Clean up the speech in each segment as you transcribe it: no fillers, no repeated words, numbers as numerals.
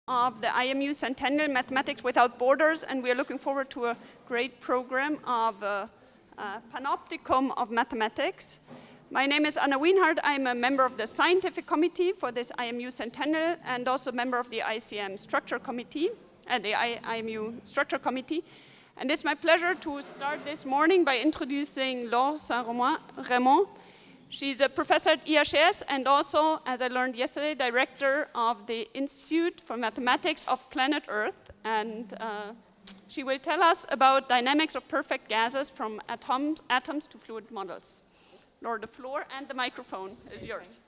of the IMU Centennial Mathematics Without Borders, and we are looking forward to a great program of panopticon of mathematics. My name is Anna Wienhardt. I'm a member of the scientific committee for this IMU Centennial and also a member of the ICM structure committee, the IMU structure committee. And it's my pleasure to start this morning by introducing Laure Saint-Raymond. She's a professor at IHS and also, as I learned yesterday, director of the Institute for Mathematics of Planet Earth. And she will tell us about dynamics of perfect gases from atoms to fluid models. Laure, the floor and the microphone is yours.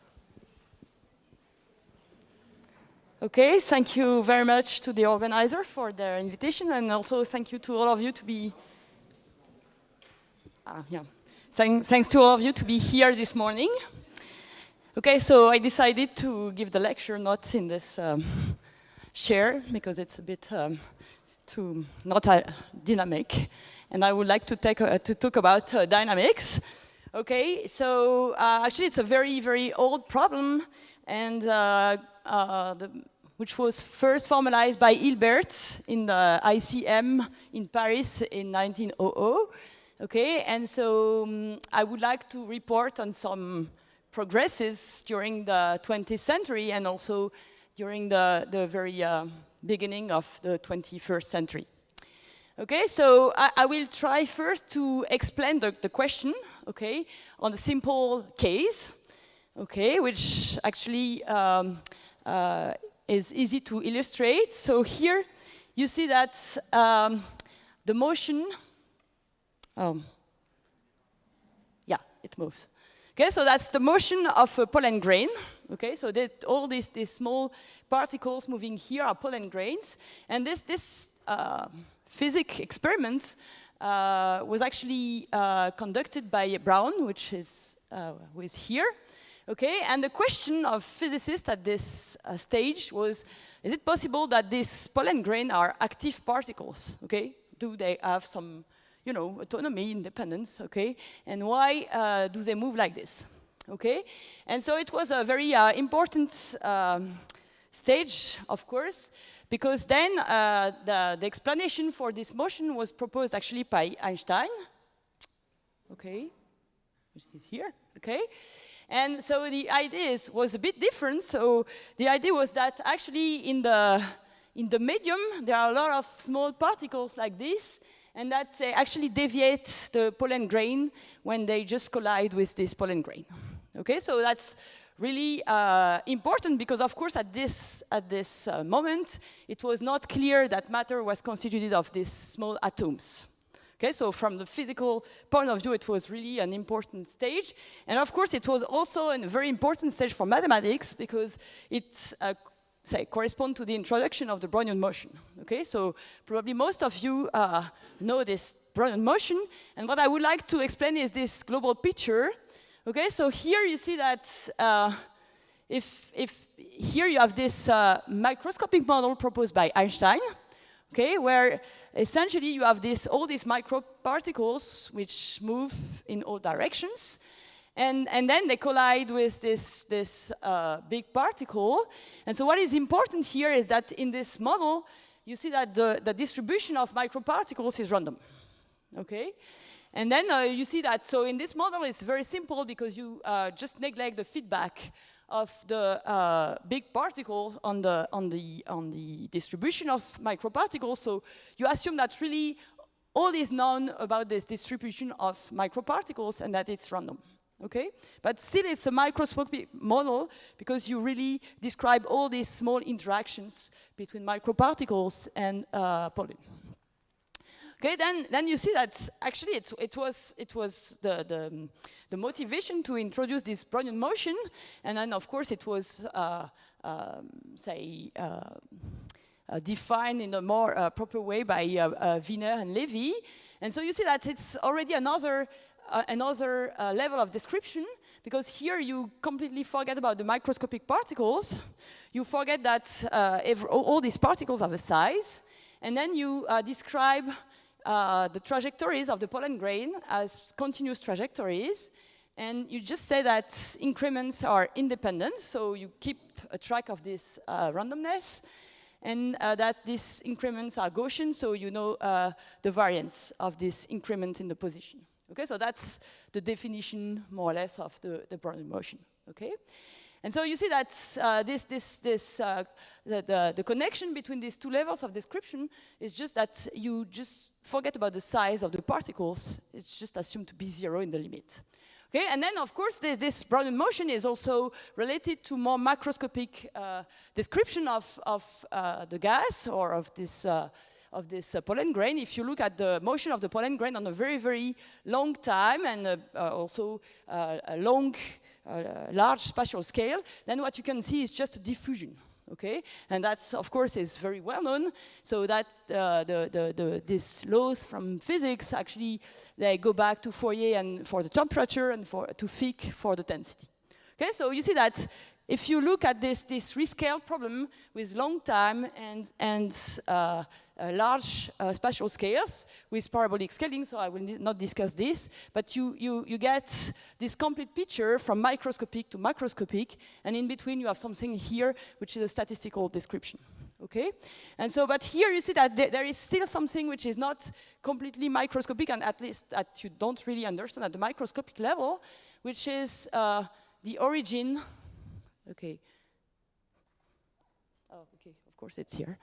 Okay, thank you very much to the organizer for their invitation, and also thank you to all of you to be thanks to all of you to be here this morning. Okay, so I decided to give the lecture not in this chair because it's a bit too not dynamic, and I would like to talk about dynamics. Okay, so actually it's a very, very old problem, and which was first formalized by Hilbert in the ICM in Paris in 1900. Okay, and so I would like to report on some progresses during the 20th century and also during the very beginning of the 21st century. Okay, so I will try first to explain the question, okay, on a simple case, okay, which actually is easy to illustrate. So here you see that the motion, yeah, it moves. Okay, so that's the motion of a pollen grain. Okay, so that all these small particles moving here are pollen grains, and this physics experiment was actually conducted by Brown, who is here. Okay, and the question of physicists at this stage was: is it possible that these pollen grains are active particles? Okay, do they have some, you know, autonomy, independence? Okay, and why do they move like this? Okay, and so it was a very important stage, of course, because then the explanation for this motion was proposed actually by Einstein. Okay, which is here. Okay, and so the idea was a bit different. So the idea was that actually in the medium there are a lot of small particles like this, and that they actually deviate the pollen grain when they just collide with this pollen grain. Okay, so that's really important because, of course, at this moment, it was not clear that matter was constituted of these small atoms. Okay, so from the physical point of view, it was really an important stage. And of course, it was also a very important stage for mathematics because it corresponds to the introduction of the Brownian motion. Okay, so probably most of you know this Brownian motion. And what I would like to explain is this global picture. Okay, so here you see that if here you have this microscopic model proposed by Einstein, okay, where essentially you have all these microparticles which move in all directions, and then they collide with this big particle. And so what is important here is that in this model, you see that the distribution of microparticles is random, okay? And then you see that, so in this model it's very simple because you just neglect the feedback of the big particles on the distribution of microparticles. So you assume that really all is known about this distribution of microparticles and that it's random. Okay? But still it's a microscopic model because you really describe all these small interactions between microparticles and pollen. Okay, then you see that actually it was the motivation to introduce this Brownian motion, and then of course it was defined in a more proper way by Wiener and Levy, and so you see that it's already another level of description, because here you completely forget about the microscopic particles. You forget that all these particles have a size, and then you describe the trajectories of the pollen grain as continuous trajectories, and you just say that increments are independent, so you keep a track of this randomness, and that these increments are Gaussian, so you know the variance of this increment in the position. Okay, so that's the definition, more or less, of the Brownian motion. Okay, and so you see that the connection between these two levels of description is just that you just forget about the size of the particles. It's just assumed to be 0 in the limit. Okay, and then of course this Brownian motion is also related to more macroscopic description of the gas or of this pollen grain. If you look at the motion of the pollen grain on a very, very long time and also a large spatial scale, then what you can see is just a diffusion. Okay, and that's of course is very well known. So that these laws from physics actually they go back to Fourier and for the temperature and to Fick for the density. Okay, so you see that if you look at this rescale problem with long time and large spatial scales with parabolic scaling, so I will not discuss this, but you get this complete picture from microscopic to macroscopic, and in between you have something here which is a statistical description. Okay, and so, but here you see that there is still something which is not completely microscopic, and at least that you don't really understand at the microscopic level, which is the origin. Okay. Oh, okay, of course it's here.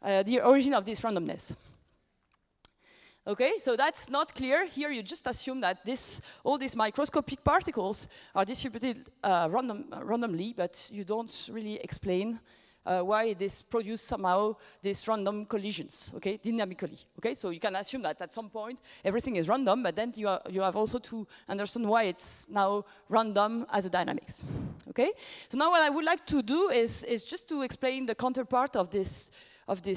The origin of this randomness. Okay, so that's not clear. Here you just assume that all these microscopic particles are distributed randomly, but you don't really explain why this produce somehow these random collisions, okay, dynamically. Okay, so you can assume that at some point everything is random, but then you have also to understand why it's now random as a dynamics. Okay, so now what I would like to do is just to explain the counterpart of this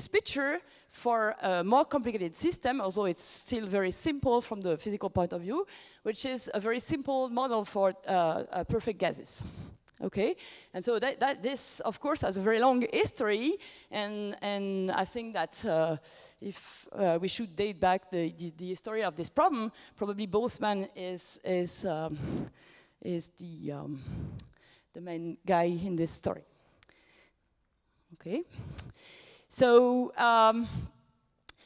picture for a more complicated system, although it's still very simple from the physical point of view, which is a very simple model for perfect gases. Okay, and so this, of course, has a very long history, and I think that if we should date back the history of this problem, probably Boltzmann is the main guy in this story. Okay, so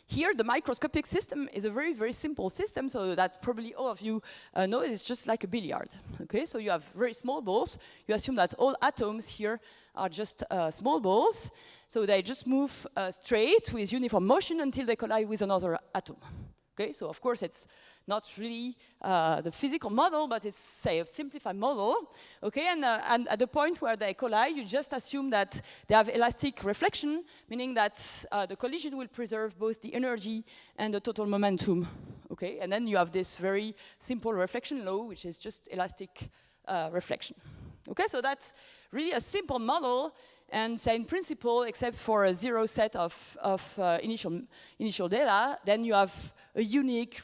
here the microscopic system is a very, very simple system, so that probably all of you know it's just like a billiard. Okay, so you have very small balls. You assume that all atoms here are just small balls, so they just move straight with uniform motion until they collide with another atom. Okay, so of course it's not really the physical model, but it's, say, a simplified model. Okay, and at the point where they collide, you just assume that they have elastic reflection, meaning that the collision will preserve both the energy and the total momentum. Okay, and then you have this very simple reflection law, which is just elastic reflection. Okay, so that's really a simple model, and say in principle, except for a zero set of initial data, then you have a unique,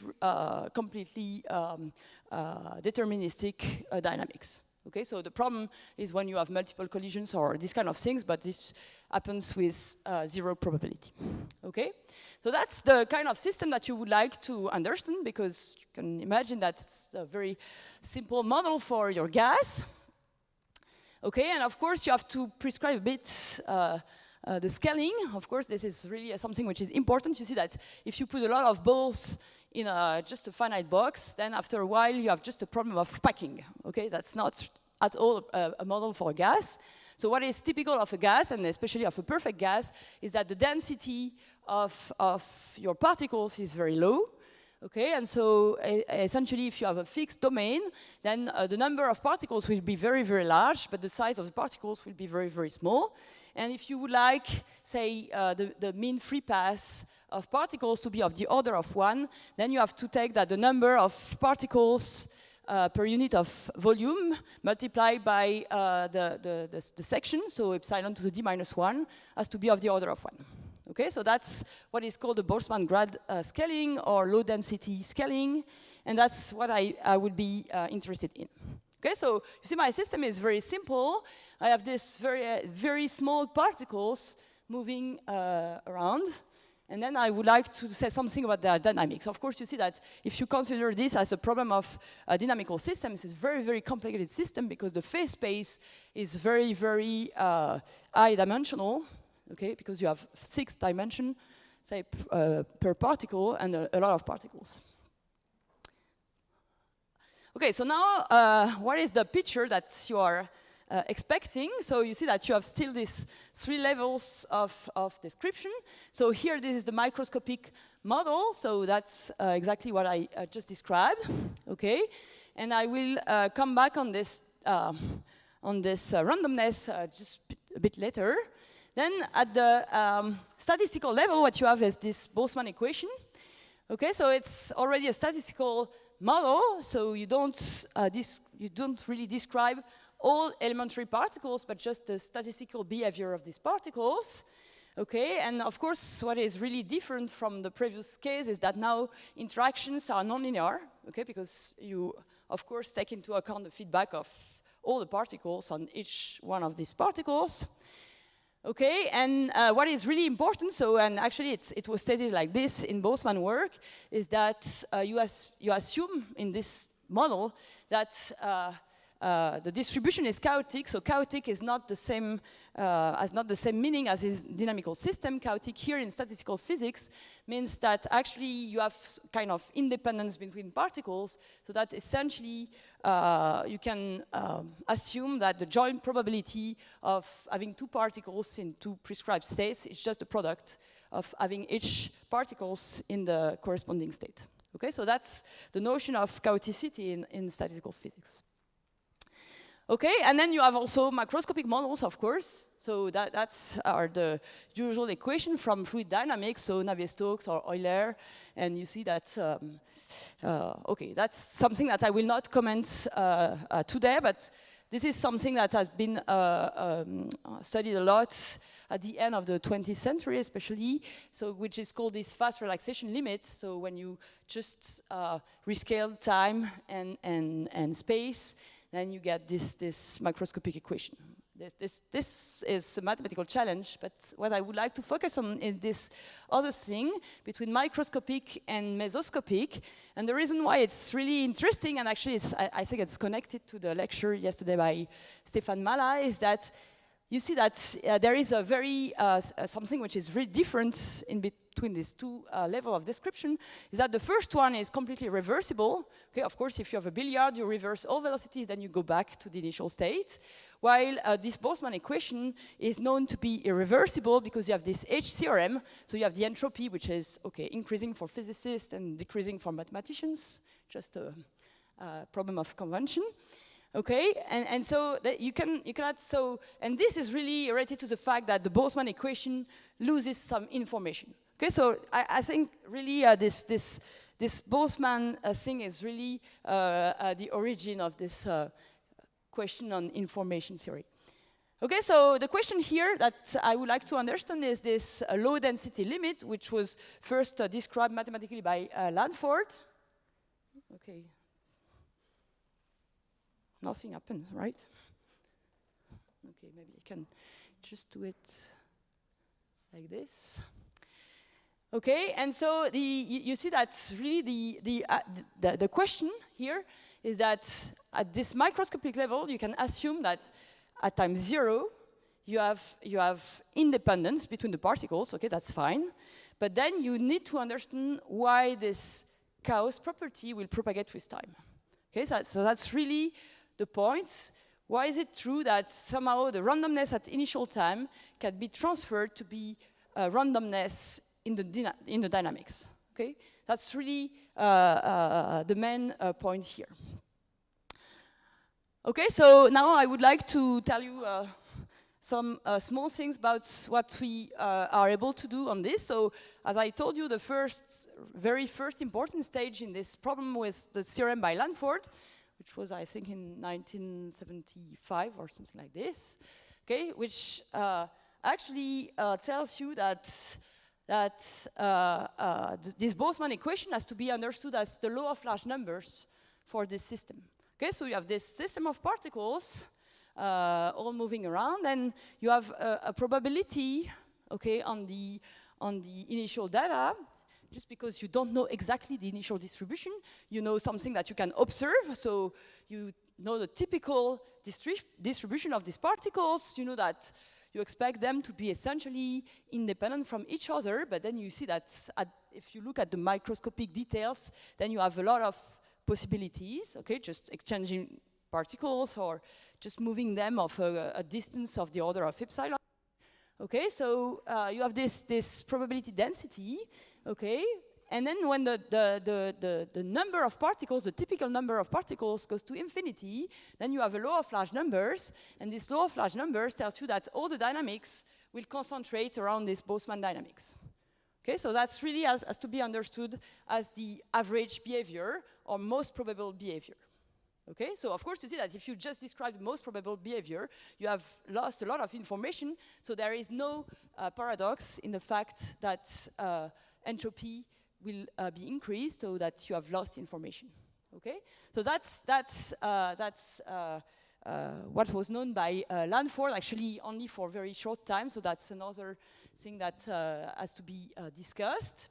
completely deterministic dynamics. Okay, so the problem is when you have multiple collisions or these kind of things, but this happens with zero probability. Okay, so that's the kind of system that you would like to understand, because you can imagine that it's a very simple model for your gas. Okay, and of course you have to prescribe a bit the scaling. Of course, this is really something which is important. You see that if you put a lot of balls in just a finite box, then after a while you have just a problem of packing. Okay, that's not at all a model for a gas. So what is typical of a gas, and especially of a perfect gas, is that the density of your particles is very low. Okay, and so essentially if you have a fixed domain, then the number of particles will be very, very large, but the size of the particles will be very, very small. And if you would like, say, the mean free pass of particles to be of the order of 1, then you have to take that the number of particles per unit of volume multiplied by the section, so epsilon to the d minus 1, has to be of the order of 1. Okay, so that's what is called the Boltzmann grad scaling or low density scaling, and that's what I would be interested in. Okay, so you see my system is very simple. I have this very small particles moving around, and then I would like to say something about their dynamics. Of course, you see that if you consider this as a problem of a dynamical system, it's a very, very complicated system because the phase space is very, very high dimensional. okay, because you have 6 dimensions, say, per particle, and a lot of particles. Okay, so now, what is the picture that you are expecting? So you see that you have still these 3 levels of description. So here, this is the microscopic model. So that's exactly what I just described. Okay, and I will come back on this randomness just a bit later. Then at the statistical level, what you have is this Boltzmann equation. Okay, so it's already a statistical model, so you don't really describe all elementary particles, but just the statistical behavior of these particles. Okay, and of course, what is really different from the previous case is that now interactions are nonlinear. Okay, because you, of course, take into account the feedback of all the particles on each one of these particles. Okay, and what is really important, so, and actually it was stated like this in Boltzmann work, is that you assume in this model that the distribution is chaotic, so chaotic is not the same, has not the same meaning as is dynamical system. Chaotic here in statistical physics means that actually you have kind of independence between particles, so that essentially you can assume that the joint probability of having 2 particles in 2 prescribed states is just the product of having each particles in the corresponding state. Okay, so that's the notion of chaoticity in statistical physics. Okay, and then you have also macroscopic models, of course. So that's the usual equation from fluid dynamics, so Navier-Stokes or Euler, and you see that, okay, that's something that I will not comment today, but this is something that has been studied a lot at the end of the 20th century especially, so which is called this fast relaxation limit. So when you just rescale time and space, then you get this microscopic equation. This is a mathematical challenge, but what I would like to focus on is this other thing between microscopic and mesoscopic. And the reason why it's really interesting, and actually I think it's connected to the lecture yesterday by Stéphane Mala, is that you see that there is a very, something which is really different in between these 2 levels of description, is that the first one is completely reversible. Okay, of course, if you have a billiard, you reverse all velocities, then you go back to the initial state. While this Boltzmann equation is known to be irreversible because you have this H theorem, so you have the entropy, which is, okay, increasing for physicists and decreasing for mathematicians, just a problem of convention. Okay, and so you cannot, so, and this is really related to the fact that the Boltzmann equation loses some information. Okay, so I think really this Boltzmann thing is really the origin of this question on information theory. Okay, so the question here that I would like to understand is this low density limit, which was first described mathematically by Lanford. Okay. Nothing happens, right? Okay, maybe I can just do it like this. Okay, and so you see that really the question here is that at this microscopic level, you can assume that at time 0, you have independence between the particles. Okay, that's fine. But then you need to understand why this chaos property will propagate with time. Okay, so that's really the point. Why is it true that somehow the randomness at initial time can be transferred to be randomness in the dynamics? Okay, that's really the main point here. Okay, so now I would like to tell you some small things about what we are able to do on this. So, as I told you, the very first important stage in this problem was the theorem by Lanford, which was, I think, in 1975 or something like this, okay, which actually tells you that this Boltzmann equation has to be understood as the law of large numbers for this system. Okay, so you have this system of particles all moving around, and you have a probability, okay, on the initial data. Just because you don't know exactly the initial distribution, you know something that you can observe, so you know the typical distribution of these particles, you know that you expect them to be essentially independent from each other, but then you see that if you look at the microscopic details, then you have a lot of possibilities, okay, just exchanging particles or just moving them of a distance of the order of epsilon. Okay, so you have this probability density, okay, and then when the number of particles, the typical number of particles goes to infinity, then you have a law of large numbers, and this law of large numbers tells you that all the dynamics will concentrate around this Boltzmann dynamics. Okay, so that's really has to be understood as the average behavior or most probable behavior. Okay, so of course you see that if you just describe the most probable behavior, you have lost a lot of information, so there is no paradox in the fact that entropy will be increased, so that you have lost information. Okay, so that's what was known by Lanford, actually only for a very short time, so that's another thing that has to be discussed.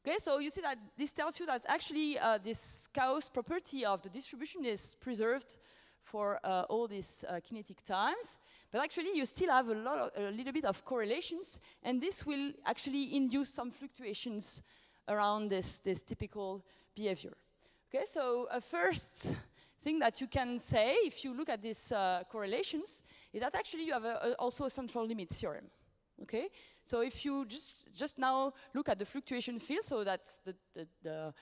Okay, so you see that this tells you that actually this chaos property of the distribution is preserved for all these kinetic times, but actually you still have a little bit of correlations, and this will actually induce some fluctuations around this typical behavior. Okay, so a first thing that you can say if you look at these correlations is that actually you have also a central limit theorem. Okay, so if you just now look at the fluctuation field, so that's the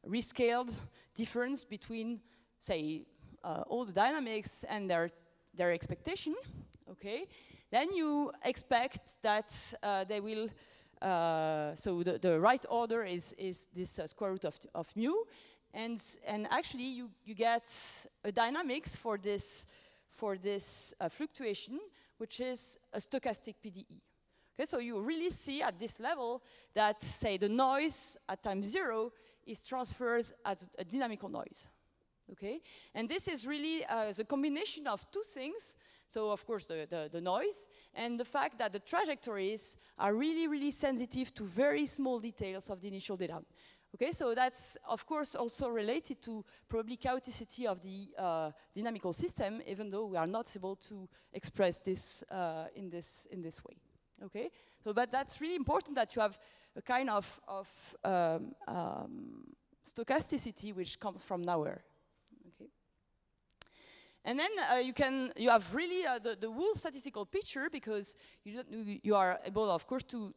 rescaled difference between, say, all the dynamics and their expectation. Okay, then you expect that they will. So the right order is this square root of mu, and actually you get a dynamics for this fluctuation, which is a stochastic PDE. Okay, so you really see at this level that, say, the noise at time 0 is transferred as a dynamical noise. Okay, and this is really the combination of two things. So, of course, the noise and the fact that the trajectories are really, really sensitive to very small details of the initial data. Okay, so that's, of course, also related to probably chaoticity of the dynamical system, even though we are not able to express this in this way. Okay, so but that's really important that you have a kind of stochasticity which comes from nowhere. Okay, and then you have really the whole statistical picture, because you are able, of course, to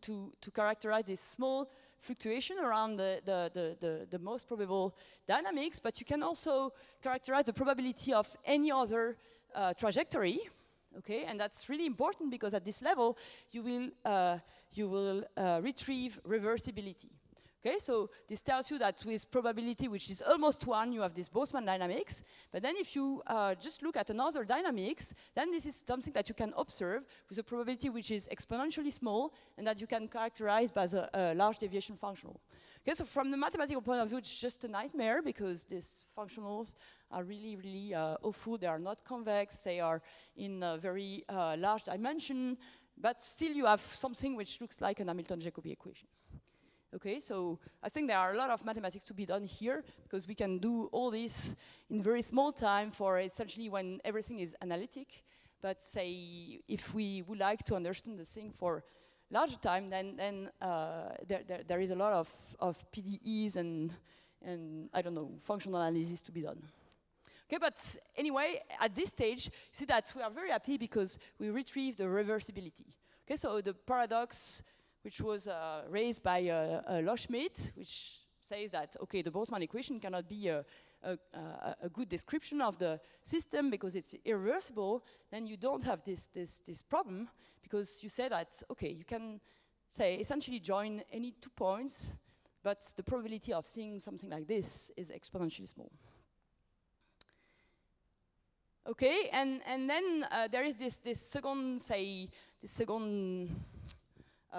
characterize this small fluctuation around the most probable dynamics, but you can also characterize the probability of any other trajectory. Okay, and that's really important because at this level you will retrieve reversibility. Okay, so this tells you that with probability which is almost 1, you have this Boltzmann dynamics. But then if you just look at another dynamics, then this is something that you can observe with a probability which is exponentially small and that you can characterize by a large deviation functional. Okay, so from the mathematical point of view, it's just a nightmare because these functionals are really, really awful. They are not convex. They are in a very large dimension. But still, you have something which looks like an Hamilton-Jacobi equation. Okay, so I think there are a lot of mathematics to be done here because we can do all this in very small time for essentially when everything is analytic. But say if we would like to understand the thing for larger time, then there is a lot of PDEs and I don't know, functional analysis to be done. Okay, but anyway, at this stage, you see that we are very happy because we retrieve the reversibility. Okay, so the paradox which was raised by Loschmidt, which says that, okay, the Boltzmann equation cannot be a good description of the system because it's irreversible, then you don't have this problem because you say that, okay, you can, say, essentially join any 2 points, but the probability of seeing something like this is exponentially small. Okay, and then there is this second, say,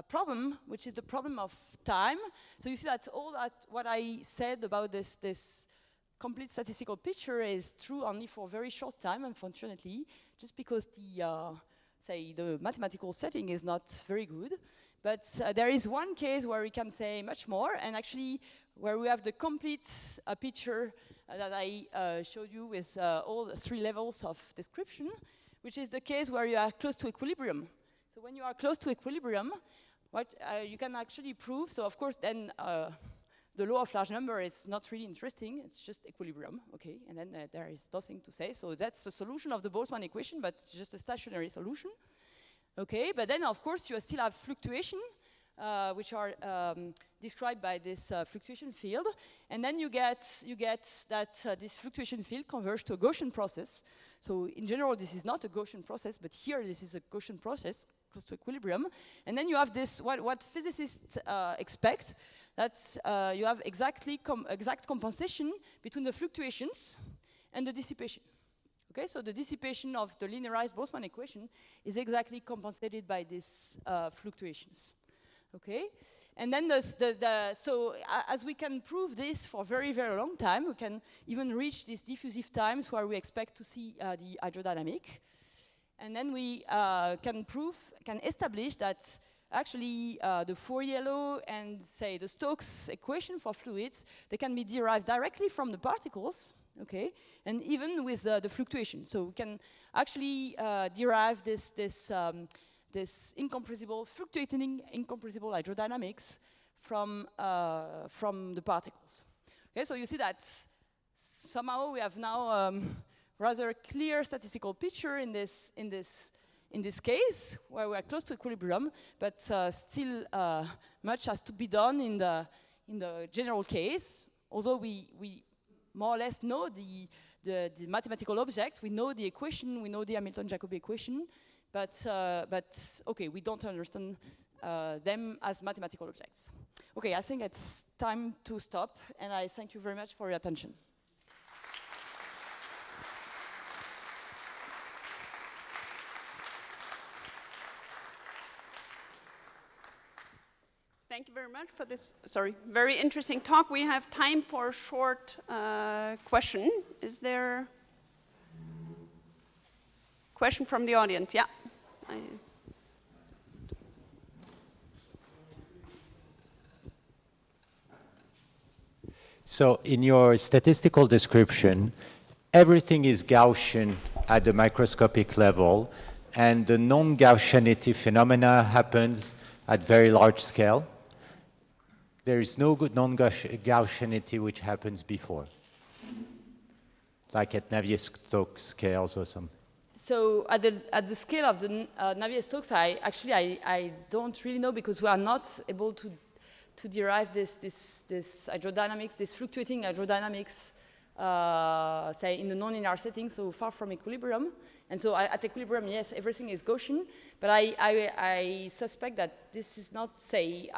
problem, which is the problem of time. So you see that all that what I said about this complete statistical picture is true only for a very short time, unfortunately, just because the mathematical setting is not very good. But there is one case where we can say much more, and actually where we have the complete picture that I showed you with all the 3 levels of description, which is the case where you are close to equilibrium. So when you are close to equilibrium, what you can actually prove, so of course then the law of large number is not really interesting, it's just equilibrium, okay, and then there is nothing to say. So that's the solution of the Boltzmann equation, but it's just a stationary solution. Okay, but then of course you still have fluctuation, which are described by this fluctuation field, and then you get that this fluctuation field converges to a Gaussian process. So in general, this is not a Gaussian process, but here this is a Gaussian process close to equilibrium, and then you have this what physicists expect, that you have exact compensation between the fluctuations and the dissipation. Okay, so the dissipation of the linearized Boltzmann equation is exactly compensated by these fluctuations. Okay, and then so as we can prove this for a very, very long time, we can even reach these diffusive times where we expect to see the hydrodynamic. And then we can establish that actually the Fourier law and, say, the Stokes equation for fluids, they can be derived directly from the particles, okay, and even with the fluctuation. So we can actually derive this incompressible, fluctuating incompressible hydrodynamics from the particles. Okay, so you see that somehow we have now rather clear statistical picture in this case, where we are close to equilibrium, but still much has to be done in the general case. Although we more or less know the mathematical object, we know the equation, we know the Hamilton-Jacobi equation, but okay, we don't understand them as mathematical objects. Okay, I think it's time to stop, and I thank you very much for your attention. Thank you very much for this, very interesting talk. We have time for a short question. Is there a question from the audience? Yeah. So in your statistical description, everything is Gaussian at the microscopic level, and the non-Gaussianity phenomena happens at very large scale. There is no good non-Gaussianity which happens before, like at Navier-Stokes scales or something. So at the scale of the Navier-Stokes, I don't really know, because we are not able to derive this hydrodynamics, this fluctuating hydrodynamics, say in the non-linear setting, so far from equilibrium. And so at equilibrium, yes, everything is Gaussian, but I suspect that this is not, say,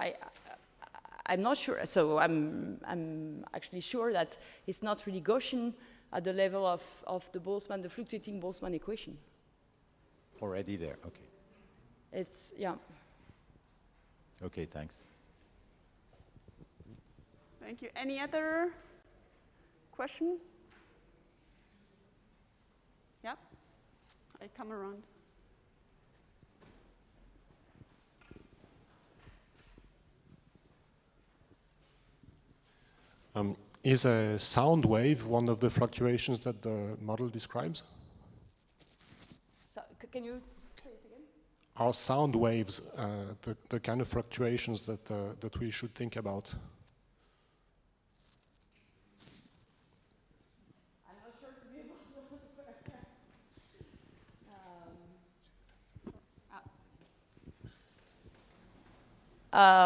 I'm not sure, so I'm actually sure that it's not really Gaussian at the level of the Boltzmann, the fluctuating Boltzmann equation. Already there, okay. It's, yeah. Okay, thanks. Thank you. Any other question? Yeah, I come around. Is a sound wave one of the fluctuations that the model describes? So, can you say it again? Are sound waves the kind of fluctuations that we should think about? I'm not sure to be able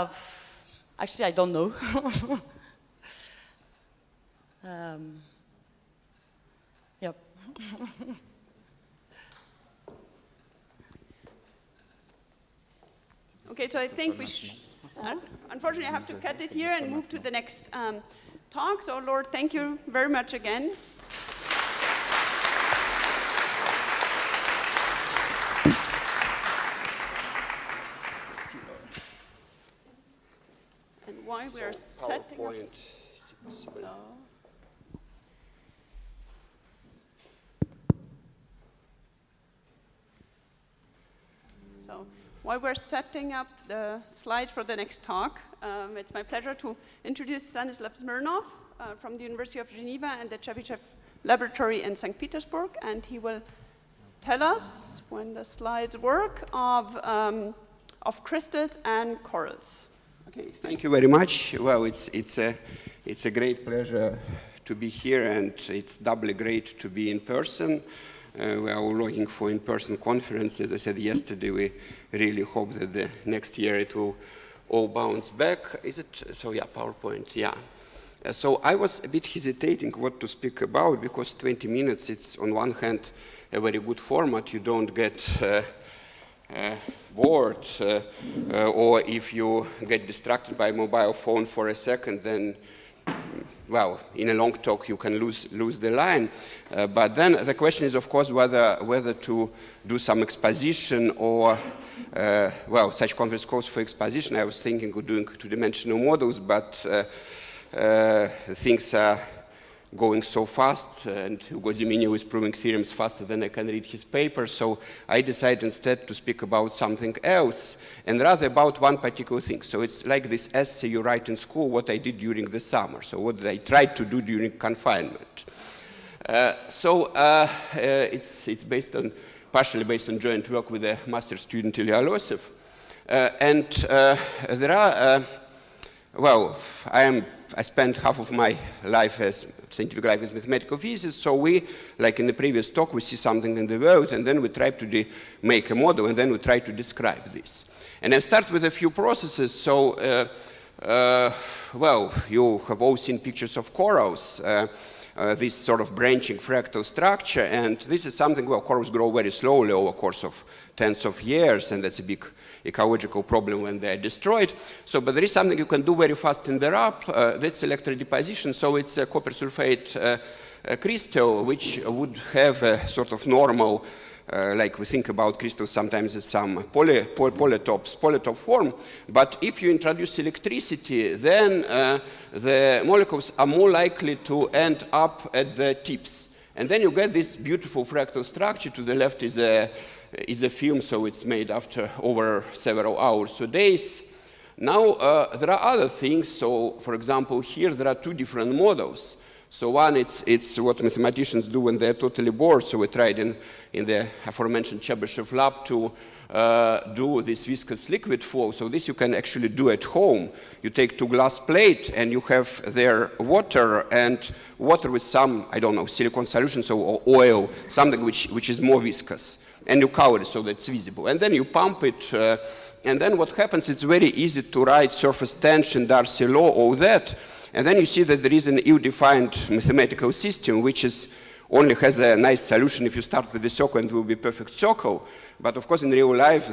to actually, I don't know. Yep. Okay, so I think we unfortunately I have to cut it here and move to the next talk. So Lord, thank you very much again. And why we are setting up... So while we're setting up the slide for the next talk, it's my pleasure to introduce Stanislav Smirnov from the University of Geneva and the Chebyshev Laboratory in St. Petersburg, and he will tell us, when the slides work, of crystals and corals. Okay, thank you very much. Well, it's a great pleasure to be here, and it's doubly great to be in person. We are all looking for in-person conference. As I said yesterday, we really hope that the next year it will all bounce back. Is it? So yeah, PowerPoint, yeah. So I was a bit hesitating what to speak about, because 20 minutes, it's on one hand a very good format. You don't get bored, or if you get distracted by a mobile phone for a second, then well, in a long talk you can lose the line. But then the question is, of course, whether to do some exposition or, well, such conference calls for exposition. I was thinking of doing two-dimensional models, but things are going so fast, and Hugo Dominio is proving theorems faster than I can read his paper, so I decided instead to speak about something else, and rather about one particular thing. So it's like this essay you write in school, what I did during the summer, so what I tried to do during confinement. It's partially based on joint work with a master student, Ilya Losev, and there are, well, I spent half of my life as scientific life as mathematical physicist, so we, like in the previous talk, we see something in the world, and then we try to make a model, and then we try to describe this. And I start with a few processes. So, well, you have all seen pictures of corals, this sort of branching fractal structure, and this is something, well, corals grow very slowly over the course of tens of years, and that's a big ecological problem when they're destroyed. So, but there is something you can do very fast in the RAP, that's electrodeposition. So it's a copper sulfate crystal, which would have a sort of normal, like we think about crystals sometimes as some polytope form. But if you introduce electricity, then the molecules are more likely to end up at the tips. And then you get this beautiful fractal structure. To the left is a film, so it's made after over several hours or days. Now, there are other things. So, for example, here there are two different models. So one, it's what mathematicians do when they're totally bored. So we tried in the aforementioned Chebyshev lab to do this viscous liquid flow. So this you can actually do at home. You take two glass plates and you have there water with some, I don't know, silicone solution, so oil, something which is more viscous. And you cover it so that it's visible. And then you pump it, and then what happens, it's very easy to write surface tension, Darcy law, all that. And then you see that there is an ill-defined mathematical system which only has a nice solution. If you start with the circle, it will be perfect circle. But of course, in real life,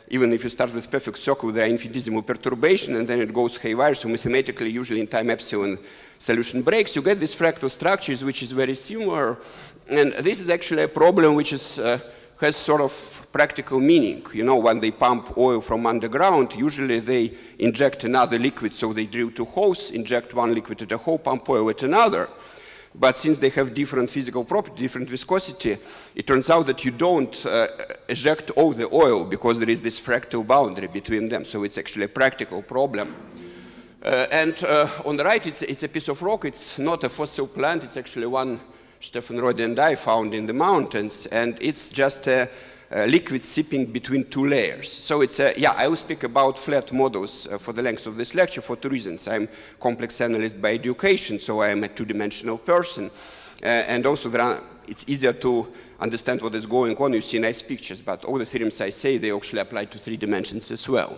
even if you start with perfect circle, there are infinitesimal perturbation, and then it goes haywire. So mathematically, usually in time epsilon, solution breaks. You get these fractal structures, which is very similar. And this is actually a problem which has sort of practical meaning. You know, when they pump oil from underground, usually they inject another liquid, so they drill two holes, inject one liquid at a hole, pump oil at another. But since they have different physical property, different viscosity, it turns out that you don't eject all the oil because there is this fractal boundary between them, so it's actually a practical problem. And on the right, it's a piece of rock. It's not a fossil plant. It's actually one Stefan Rode and I found in the mountains, and it's just a liquid sipping between two layers. So it's yeah, I will speak about flat models for the length of this lecture for two reasons. I'm complex analyst by education, so I am a two-dimensional person. And also it's easier to understand what is going on. You see nice pictures, but all the theorems I say, they actually apply to 3 dimensions as well.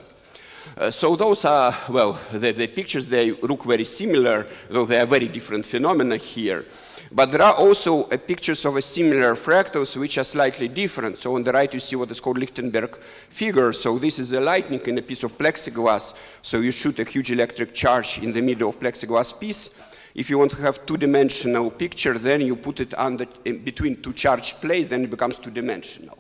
So those are, well, the pictures, they look very similar, though they are very different phenomena here. But there are also pictures of a similar fractals which are slightly different. So on the right you see what is called Lichtenberg figure. So this is a lightning in a piece of plexiglass. So you shoot a huge electric charge in the middle of plexiglass piece. If you want to have two-dimensional picture, then you put it in between two charged plates, then it becomes two-dimensional.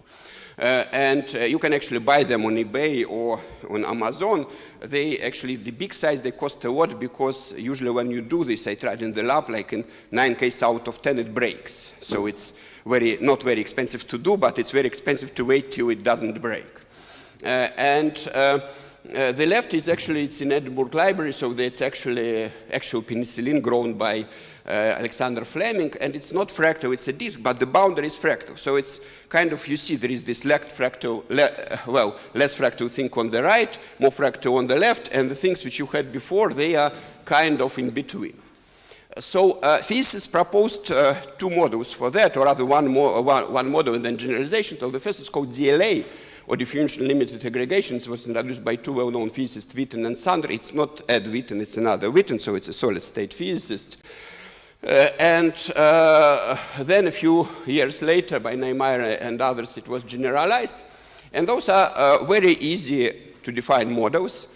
You can actually buy them on eBay or on Amazon. They actually, the big size, they cost a lot because usually when you do this, I tried in the lab, like in 9 cases out of 10 it breaks. So it's not very expensive to do, but it's very expensive to wait till it doesn't break. The left is actually, it's in Edinburgh Library, so it's actually actual penicillin grown by Alexander Fleming, and it's not fractal, it's a disk, but the boundary is fractal. So it's kind of, you see, there is this less fractal thing on the right, more fractal on the left, and the things which you had before, they are kind of in between. So physicists proposed two models for that, or rather one model and then generalization. So the first is called DLA, or diffusion limited aggregations, was introduced by two well-known physicists, Witten and Sander. It's not Ed Witten, it's another Witten, so it's a solid-state physicist. Then a few years later, by Niemeyer and others, it was generalized. And those are very easy to define models.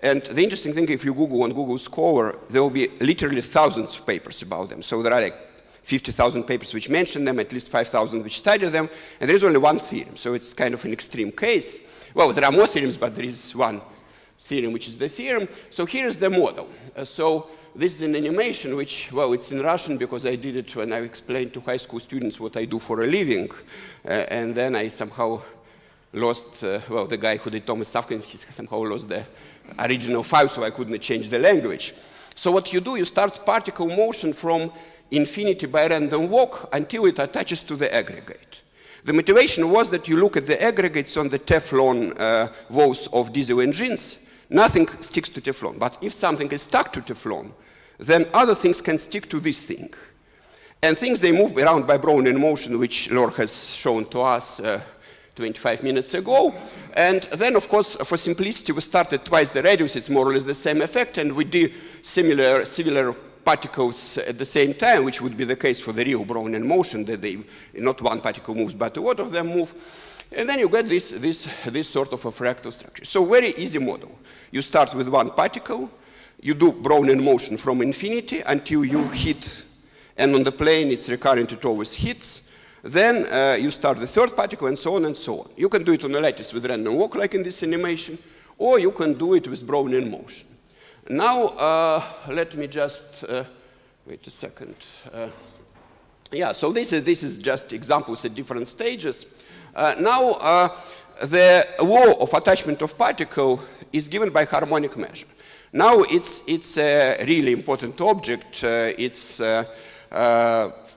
And the interesting thing, if you Google on Google Scholar, there will be literally thousands of papers about them. So there are like 50,000 papers which mention them, at least 5,000 which study them, and there is only one theorem. So it's kind of an extreme case. Well, there are more theorems, but there is one theorem which is the theorem. So here is the model. So this is an animation which, well, it's in Russian because I did it when I explained to high school students what I do for a living. And then I somehow lost, well, the guy who did Thomas Safkin, he somehow lost the original file, so I couldn't change the language. So what you do, you start particle motion from infinity by random walk until it attaches to the aggregate. The motivation was that you look at the aggregates on the Teflon walls of diesel engines, nothing sticks to Teflon. But if something is stuck to Teflon, then other things can stick to this thing. And things, they move around by Brownian motion, which Laura has shown to us 25 minutes ago. And then, of course, for simplicity, we started twice the radius. It's more or less the same effect. And we do similar particles at the same time, which would be the case for the real Brownian motion, that not one particle moves, but a lot of them move. And then you get this sort of a fractal structure. So very easy model. You start with one particle. You do Brownian motion from infinity until you hit. And on the plane, it's recurrent, it always hits. Then you start the third particle, and so on and so on. You can do it on a lattice with random walk, like in this animation, or you can do it with Brownian motion. Now, let me just, wait a second. Yeah, so this is just examples at different stages. Now, the law of attachment of particle is given by harmonic measure. Now, it's a really important object.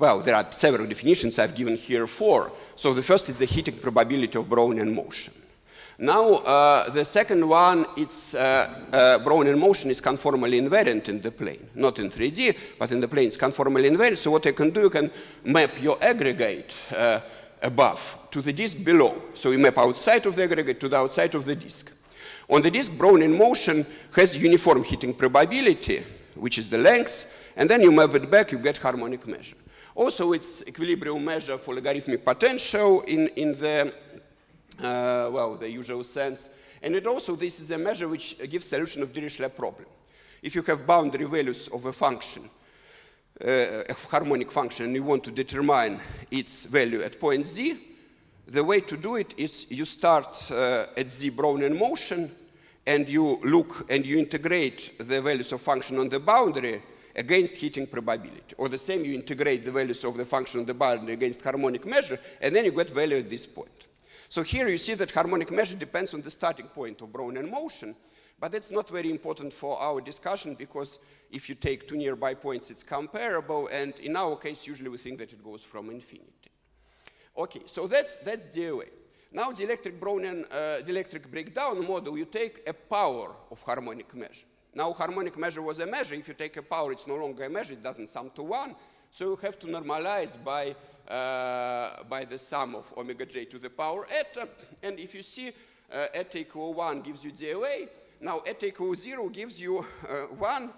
Well, there are several definitions. I've given here 4. So the first is the heating probability of Brownian motion. Now, the second one, it's Brownian motion is conformally invariant in the plane. Not in 3D, but in the plane it's conformally invariant. So what I can do, you can map your aggregate above to the disk below. So you map outside of the aggregate to the outside of the disk. On the disk, Brownian motion has uniform heating probability, which is the length, and then you map it back, you get harmonic measure. Also, it's equilibrium measure for logarithmic potential in the, well, the usual sense. And it also, this is a measure which gives solution of Dirichlet problem. If you have boundary values of a function, a harmonic function, and you want to determine its value at point z, the way to do it is you start at z Brownian motion, and you look and you integrate the values of function on the boundary against heating probability. Or the same, you integrate the values of the function on the boundary against harmonic measure, and then you get value at this point. So here you see that harmonic measure depends on the starting point of Brownian motion, but that's not very important for our discussion, because if you take two nearby points, it's comparable, and in our case, usually we think that it goes from infinity. Okay, so that's DOA. Now the electric breakdown model, you take a power of harmonic measure. Now harmonic measure was a measure. If you take a power, it's no longer a measure, it doesn't sum to 1. So you have to normalize by the sum of omega j to the power eta. And if you see eta equal 1 gives you DOA, now eta equal 0 gives you 1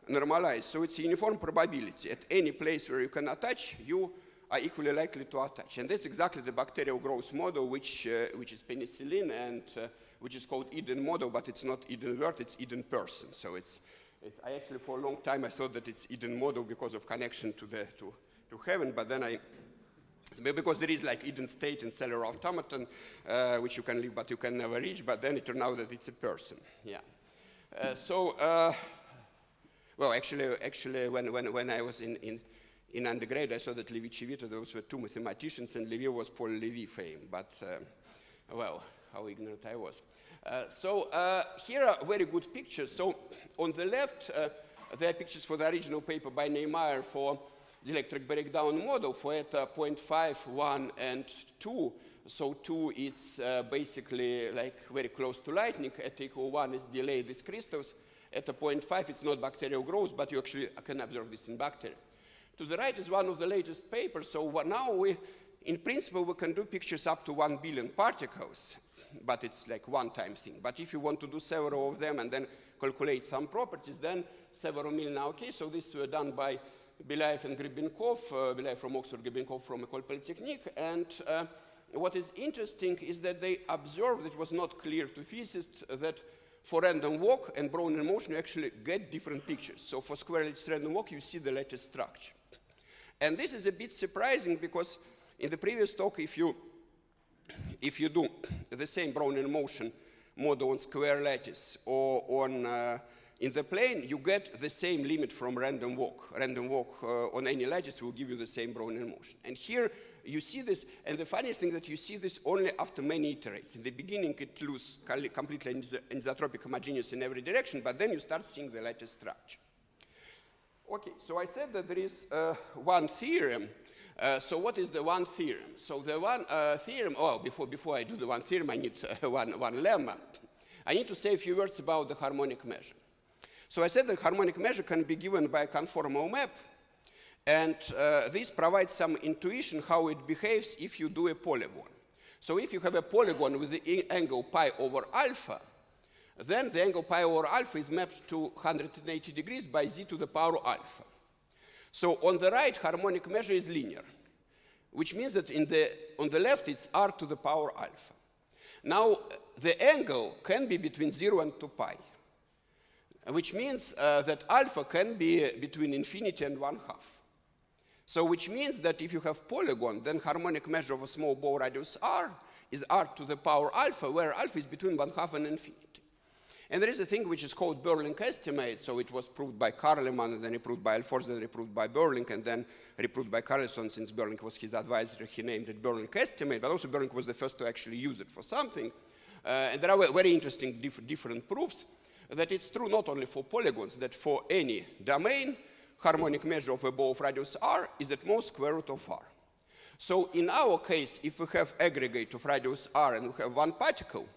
normalized. So it's a uniform probability. At any place where you can attach, you are equally likely to attach. And that's exactly the bacterial growth model, which is penicillin, and which is called Eden model, but it's not Eden word, it's Eden person. So I actually, for a long time, I thought that it's Eden model because of connection to heaven, but then because there is like Eden state in cellular automaton, which you can live, but you can never reach, but then it turned out that it's a person, yeah. Well, actually, when I was in undergrad, I saw that Levi-Civita, those were two mathematicians, and Levi was Paul Levi fame, but, well, how ignorant I was. Here are very good pictures. So on the left, there are pictures for the original paper by Neymar for the electric breakdown model for eta 0.5, 1, and 2. So 2, it's basically like very close to lightning. Eta equal 1 is delay these crystals. At a 0.5, it's not bacterial growth, but you actually can observe this in bacteria. To the right is one of the latest papers. So now in principle, we can do pictures up to 1 billion particles, but it's like one-time thing. But if you want to do several of them and then calculate some properties, then several million in our case. So this were done by Belayev and Gribenkov, Belayev from Oxford, Gribenkov from École Polytechnique. And what is interesting is that they observed, it was not clear to physicists, that for random walk and Brownian motion, you actually get different pictures. So for square lattice random walk, you see the lattice structure. And this is a bit surprising because in the previous talk, if you do the same Brownian motion model on square lattice or on in the plane, you get the same limit from random walk. Random walk on any lattice will give you the same Brownian motion. And here you see this, and the funniest thing that you see this only after many iterates. In the beginning, it looks completely anisotropic homogeneous in every direction, but then you start seeing the lattice structure. Okay, so I said that there is one theorem. So what is the one theorem? So the one theorem, before I do the one theorem, I need one lemma. I need to say a few words about the harmonic measure. So I said the harmonic measure can be given by a conformal map, and this provides some intuition how it behaves if you do a polygon. So if you have a polygon with the angle pi over alpha, then the angle pi over alpha is mapped to 180 degrees by z to the power alpha. So on the right, harmonic measure is linear, which means that on the left, it's r to the power alpha. Now, the angle can be between 0 and 2 pi, which means that alpha can be between infinity and 1/2. So which means that if you have polygon, then harmonic measure of a small ball radius r is r to the power alpha, where alpha is between 1/2 and infinity. And there is a thing which is called Berling estimate. So it was proved by Karleman, and then reproved by Alfors, then reproved by Berling, and then reproved by Carlson. Since Berling was his advisor, he named it Berling estimate, but also Berling was the first to actually use it for something. And there are very interesting different proofs that it's true not only for polygons, that for any domain, harmonic measure of a ball of radius r is at most square root of r. So in our case, if we have aggregate of radius r and we have one particle,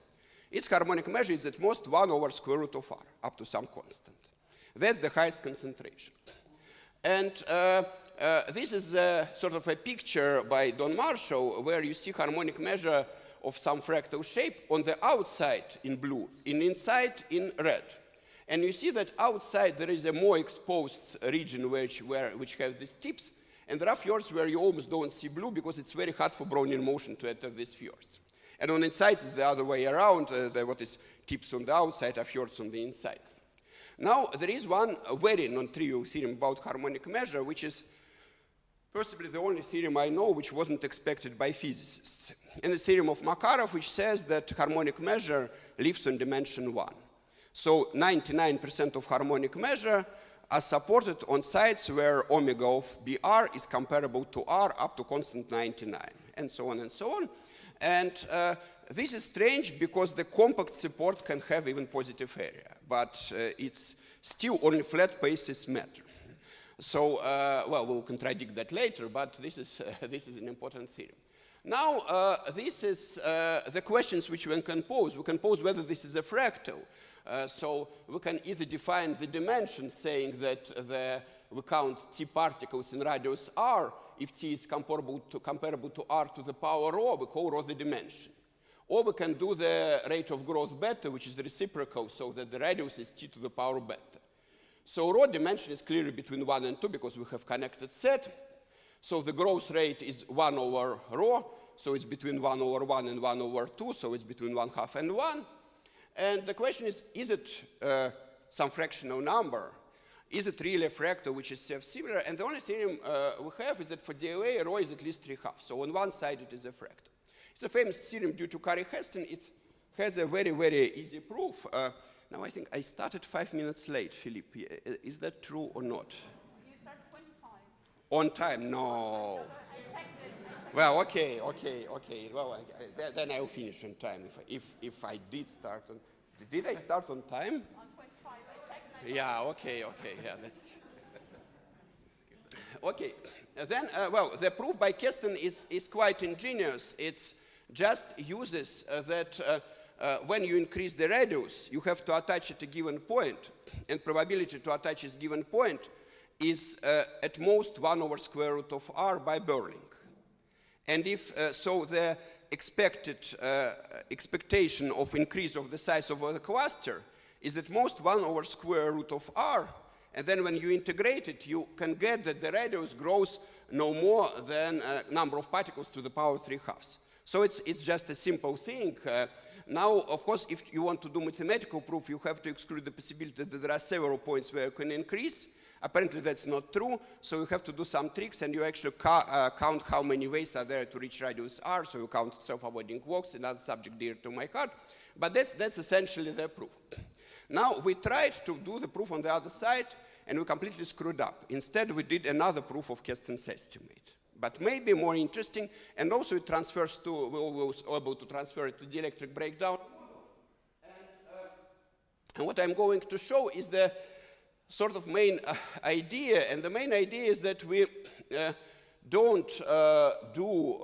its harmonic measure is at most 1 over square root of r, up to some constant. That's the highest concentration. And this is sort of a picture by Don Marshall where you see harmonic measure of some fractal shape on the outside in blue, inside in red. And you see that outside there is a more exposed region which has these tips, and there are fjords where you almost don't see blue because it's very hard for Brownian motion to enter these fjords. And on inside it's the other way around, what is tips on the outside are fjords on the inside. Now there is one very non-trivial theorem about harmonic measure, which is possibly the only theorem I know which wasn't expected by physicists. And the theorem of Makarov, which says that harmonic measure lives on dimension 1. So 99% of harmonic measure are supported on sites where omega of BR is comparable to R up to constant 99, and so on and so on. And this is strange because the compact support can have even positive area, but it's still only flat spaces matter. So, well, we'll contradict that later, but this is an important theorem. Now, this is the questions which we can pose. We can pose whether this is a fractal. So we can either define the dimension saying that we count T particles in radius r. If T is comparable to r to the power rho, we call rho the dimension. Or we can do the rate of growth beta, which is reciprocal, so that the radius is T to the power beta. So rho dimension is clearly between 1 and 2 because we have connected set. So the growth rate is 1 over rho, so it's between 1 over 1 and 1 over 2, so it's between 1/2 and 1. And the question is it some fractional number? Is it really a fractal which is self-similar? And the only theorem we have is that for DLA, rho is at least 3/2. So on one side, it is a fractal. It's a famous theorem due to Curry-Heston. It has a very, very easy proof. Now, I think I started 5 minutes late, Philippe. Is that true or not? You start 25. On time? No. Well, okay. Well, then I'll finish on time. If I did start on... Did I start on time? On 25, I checked Yeah, okay, yeah, that's... Okay, then, well, the proof by Keston is quite ingenious. It just uses that when you increase the radius, you have to attach at a given point, and probability to attach this given point is at most 1 over square root of r by Berling. And if, so the expected expectation of increase of the size of the cluster is at most 1 over square root of r, and then when you integrate it, you can get that the radius grows no more than number of particles to the power 3/2. So it's just a simple thing. Now, of course, if you want to do mathematical proof, you have to exclude the possibility that there are several points where you can increase. Apparently, that's not true, so you have to do some tricks, and you actually count how many ways are there to reach radius r, so you count self-avoiding walks, another subject dear to my heart. But that's essentially the proof. Now, we tried to do the proof on the other side, and we completely screwed up. Instead, we did another proof of Keston's estimate. But maybe more interesting, and also it transfers to, we were able to transfer it to the electric breakdown. And what I'm going to show is the sort of main idea, and the main idea is that we don't do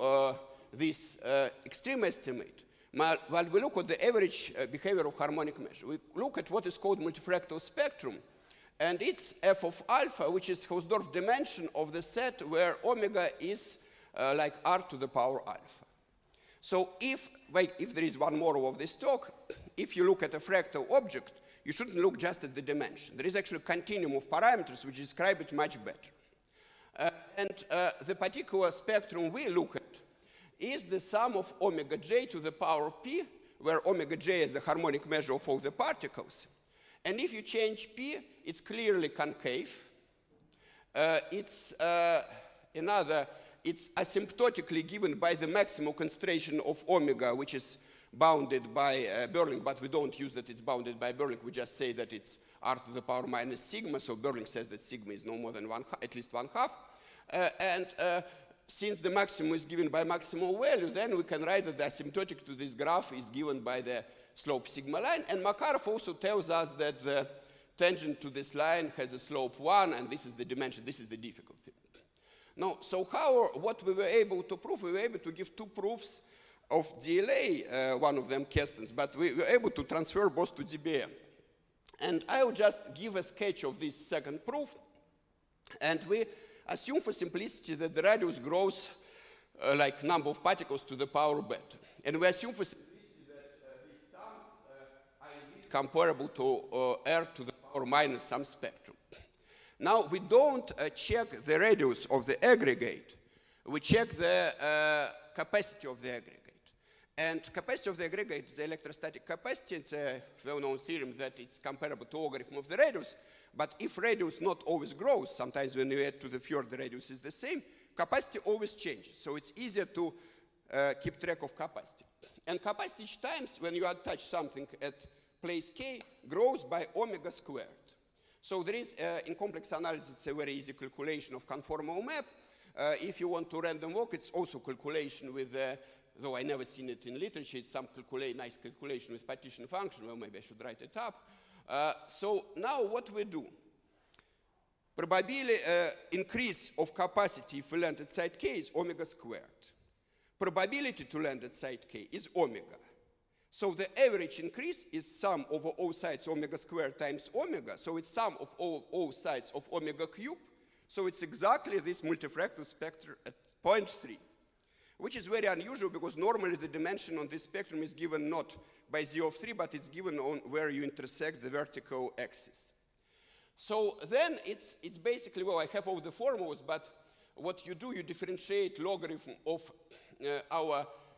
this extreme estimate. While we look at the average behavior of harmonic measure, we look at what is called multifractal spectrum, and it's f of alpha, which is Hausdorff dimension of the set where omega is like r to the power alpha. So if there is one more of this talk, if you look at a fractal object, you shouldn't look just at the dimension. There is actually a continuum of parameters which describe it much better. And the particular spectrum we look at is the sum of omega j to the power p, where omega j is the harmonic measure of all the particles. And if you change p, it's clearly concave. It's asymptotically given by the maximal concentration of omega, which is bounded by Berling, but we don't use that it's bounded by Berling. We just say that it's r to the power minus sigma, so Berling says that sigma is no more than at least 1/2. Since the maximum is given by maximal value, then we can write that the asymptotic to this graph is given by the slope sigma line. And Makarov also tells us that the tangent to this line has a slope 1, and this is the dimension, this is the difficult thing. Now, so what we were able to prove, we were able to give two proofs of DLA, one of them Keston's, but we were able to transfer both to DBM. And I will just give a sketch of this second proof, and we assume for simplicity that the radius grows like number of particles to the power beta. And we assume for simplicity that these sums are indeed comparable to r to the power minus some spectrum. Now, we don't check the radius of the aggregate. We check the capacity of the aggregate. And capacity of the aggregate is the electrostatic capacity. It's a well-known theorem that it's comparable to logarithm of the radius. But if radius not always grows, sometimes when you add to the fjord, the radius is the same, capacity always changes. So it's easier to keep track of capacity. And capacity each time when you attach something at place k grows by omega squared. So there is, in complex analysis, it's a very easy calculation of conformal map. If you want to random walk, it's also calculation with, though I never seen it in literature, it's some nice calculation with partition function. Well, maybe I should write it up. So now what we do? Probability increase of capacity if we land at site k is omega squared. Probability to land at site k is omega. So the average increase is sum over all sides omega squared times omega. So it's sum of all sides of omega cube. So it's exactly this multifractal spectrum at 0.3, which is very unusual because normally the dimension on this spectrum is given not by z of 3, but it's given on where you intersect the vertical axis. So then it's basically, well, I have all the formulas, but what you do, you differentiate logarithm of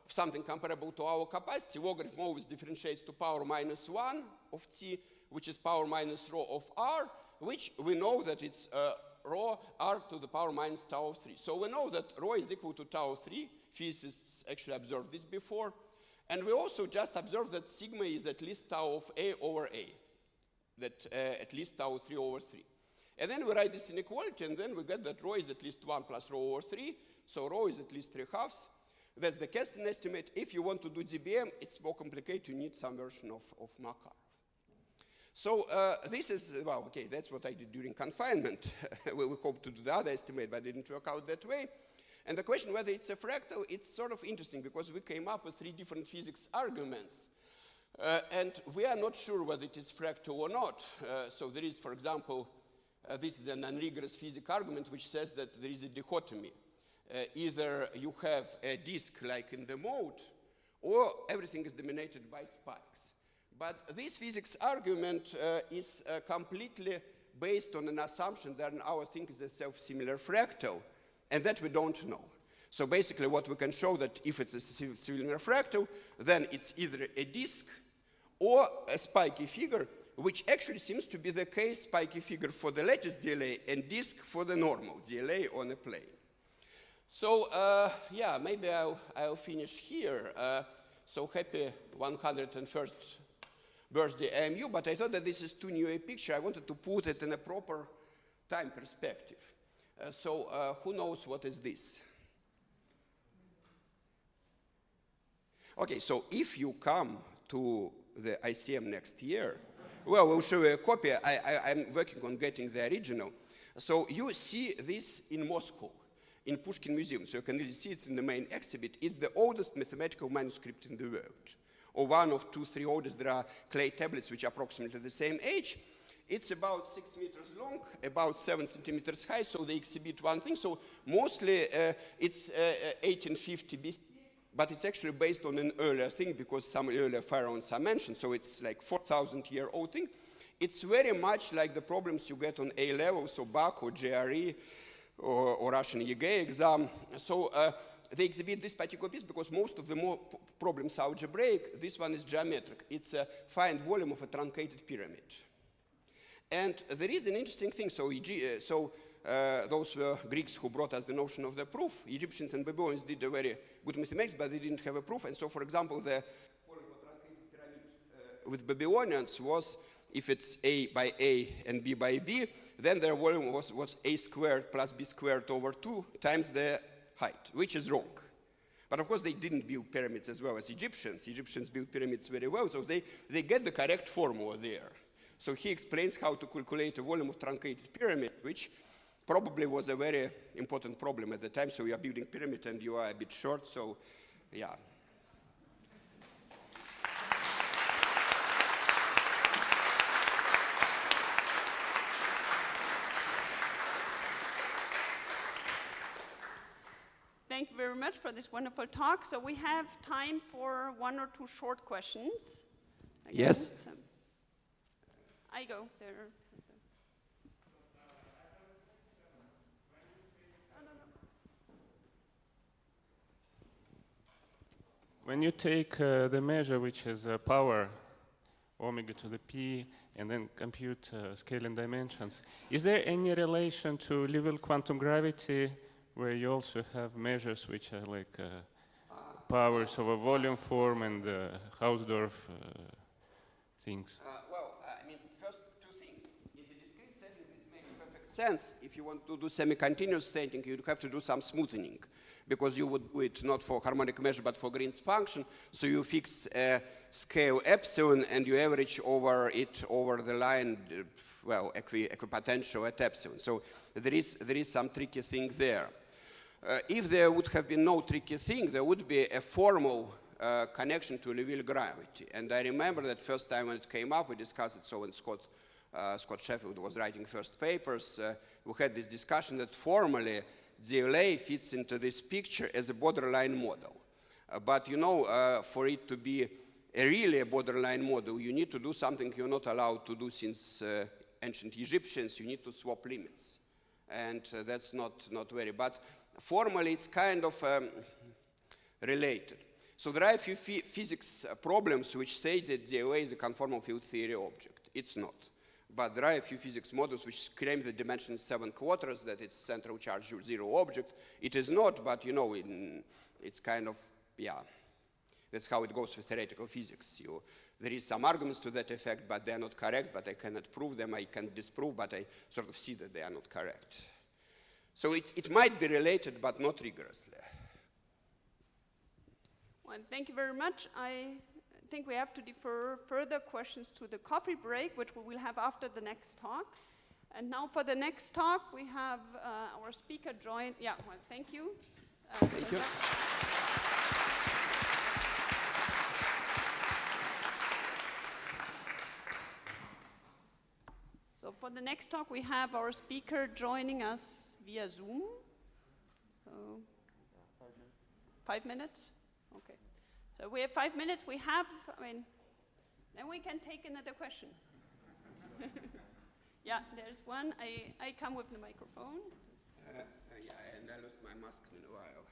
something comparable to our capacity. Logarithm always differentiates to power minus 1 of t, which is power minus rho of r, which we know that it's rho r to the power minus tau of 3. So we know that rho is equal to tau of 3. Physicists actually observed this before. And we also just observed that sigma is at least tau of a over a, that at least tau of 3 over 3. And then we write this inequality, and then we get that rho is at least 1 plus rho over 3. So rho is at least 3/2. That's the Keston estimate. If you want to do DBM, it's more complicated. You need some version of Makarov. So this is, well, okay, that's what I did during confinement. We hope to do the other estimate, but it didn't work out that way. And the question whether it's a fractal, it's sort of interesting because we came up with 3 different physics arguments. And we are not sure whether it is fractal or not. So there is, for example, this is an unrigorous physics argument which says that there is a dichotomy. Either you have a disk like in the mode, or everything is dominated by spikes. But this physics argument is completely based on an assumption that our thing is a self-similar fractal, and that we don't know. So basically what we can show that if it's a self-similar fractal, then it's either a disk or a spiky figure, which actually seems to be the case, spiky figure for the lattice DLA and disk for the normal DLA on a plane. So yeah, maybe I'll finish here. So happy 101st birthday AMU, but I thought that this is too new a picture. I wanted to put it in a proper time perspective. So who knows what is this? Okay, so if you come to the ICM next year, well, we'll show you a copy. I'm working on getting the original. So you see this in Moscow, in Pushkin Museum. So you can really see it's in the main exhibit. It's the oldest mathematical manuscript in the world, or one of 2, 3 oldest. There are clay tablets which are approximately the same age. It's about 6 meters long, about 7 centimeters high, so they exhibit one thing. So mostly it's 1850 BC, but it's actually based on an earlier thing because some earlier pharaohs are mentioned, so it's like 4,000-year-old thing. It's very much like the problems you get on A level, so BAC or GRE or Russian EGA exam. So they exhibit this particular piece because most of the more problems are algebraic. This one is geometric. It's a find volume of a truncated pyramid. And there is an interesting thing. So those were Greeks who brought us the notion of the proof. Egyptians and Babylonians did a very good mathematics, but they didn't have a proof. And so, for example, the formula for truncated pyramid with Babylonians was, if it's A by A and B by B, then their volume was A squared plus B squared over 2 times the height, which is wrong. But of course, they didn't build pyramids as well as Egyptians. Egyptians built pyramids very well, so they get the correct formula there. So he explains how to calculate a volume of truncated pyramid, which probably was a very important problem at the time. So you are building pyramid and you are a bit short, so yeah. Thank you very much for this wonderful talk. So we have time for 1 or 2 short questions. Again, Yes. so I go there. When you take the measure which is power, omega to the p, and then compute scaling dimensions, is there any relation to level quantum gravity where you also have measures which are like powers of a volume form and Hausdorff things? Well, I mean, first 2 things. In the discrete setting, this makes perfect sense. If you want to do semi-continuous setting, you'd have to do some smoothing, because you would do it not for harmonic measure, but for Green's function. So you fix a scale epsilon, and you average over it over the line, well, equipotential at epsilon. So there is some tricky thing there. If there would have been no tricky thing, there would be a formal connection to Liouville gravity. And I remember that first time when it came up, we discussed it. So when Scott Sheffield was writing first papers, we had this discussion that formally DLA fits into this picture as a borderline model. But you know, for it to be really a borderline model, you need to do something you're not allowed to do since ancient Egyptians. You need to swap limits. And that's not very, but formally it's kind of related. So there are a few physics problems which say that DLA is a conformal field theory object. It's not. But there are a few physics models which claim the dimension is 7 quarters, that it's central charge 0 object. It is not, but you know, it's kind of, yeah. That's how it goes with theoretical physics. There is some arguments to that effect, but they're not correct, but I cannot prove them. I can disprove, but I sort of see that they are not correct. So it might be related, but not rigorously. Well, thank you very much. I think we have to defer further questions to the coffee break, which we will have after the next talk. And now for the next talk, we have our speaker join. Yeah, well, thank you. Thank you. So for the next talk, we have our speaker joining us via Zoom. So 5 minutes? Okay. So we have 5 minutes. We have, then we can take another question. Yeah, there's one. I come with the microphone. Yeah, and I lost my mask in a while.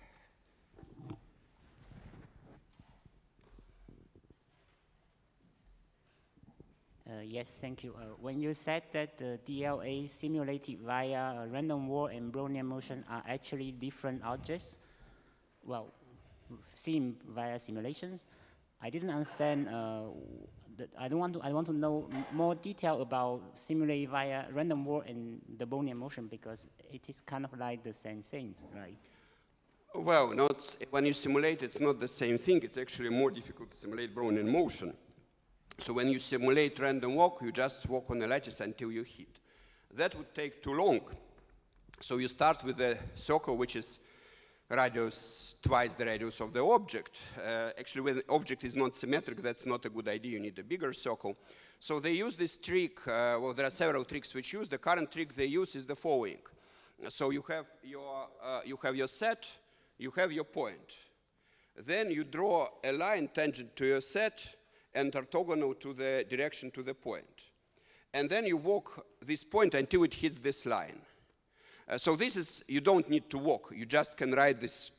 Yes, thank you. When you said that the DLA simulated via random walk and Brownian motion are actually different objects, well, seen via simulations, I didn't understand. I want to know more detail about simulate via random walk and the Brownian motion, because it is kind of like the same things, right? Well, when you simulate, it's not the same thing. It's actually more difficult to simulate Brownian motion. So when you simulate random walk, you just walk on a lattice until you hit. That would take too long. So you start with a circle which is radius twice the radius of the object. Actually, when the object is not symmetric, that's not a good idea. You need a bigger circle. So they use this trick. Well, there are several tricks which use. The current trick they use is the following. So you have your set, you have your point. Then you draw a line tangent to your set and orthogonal to the direction to the point. And then you walk this point until it hits this line. So this is, you don't need to walk. You just can write this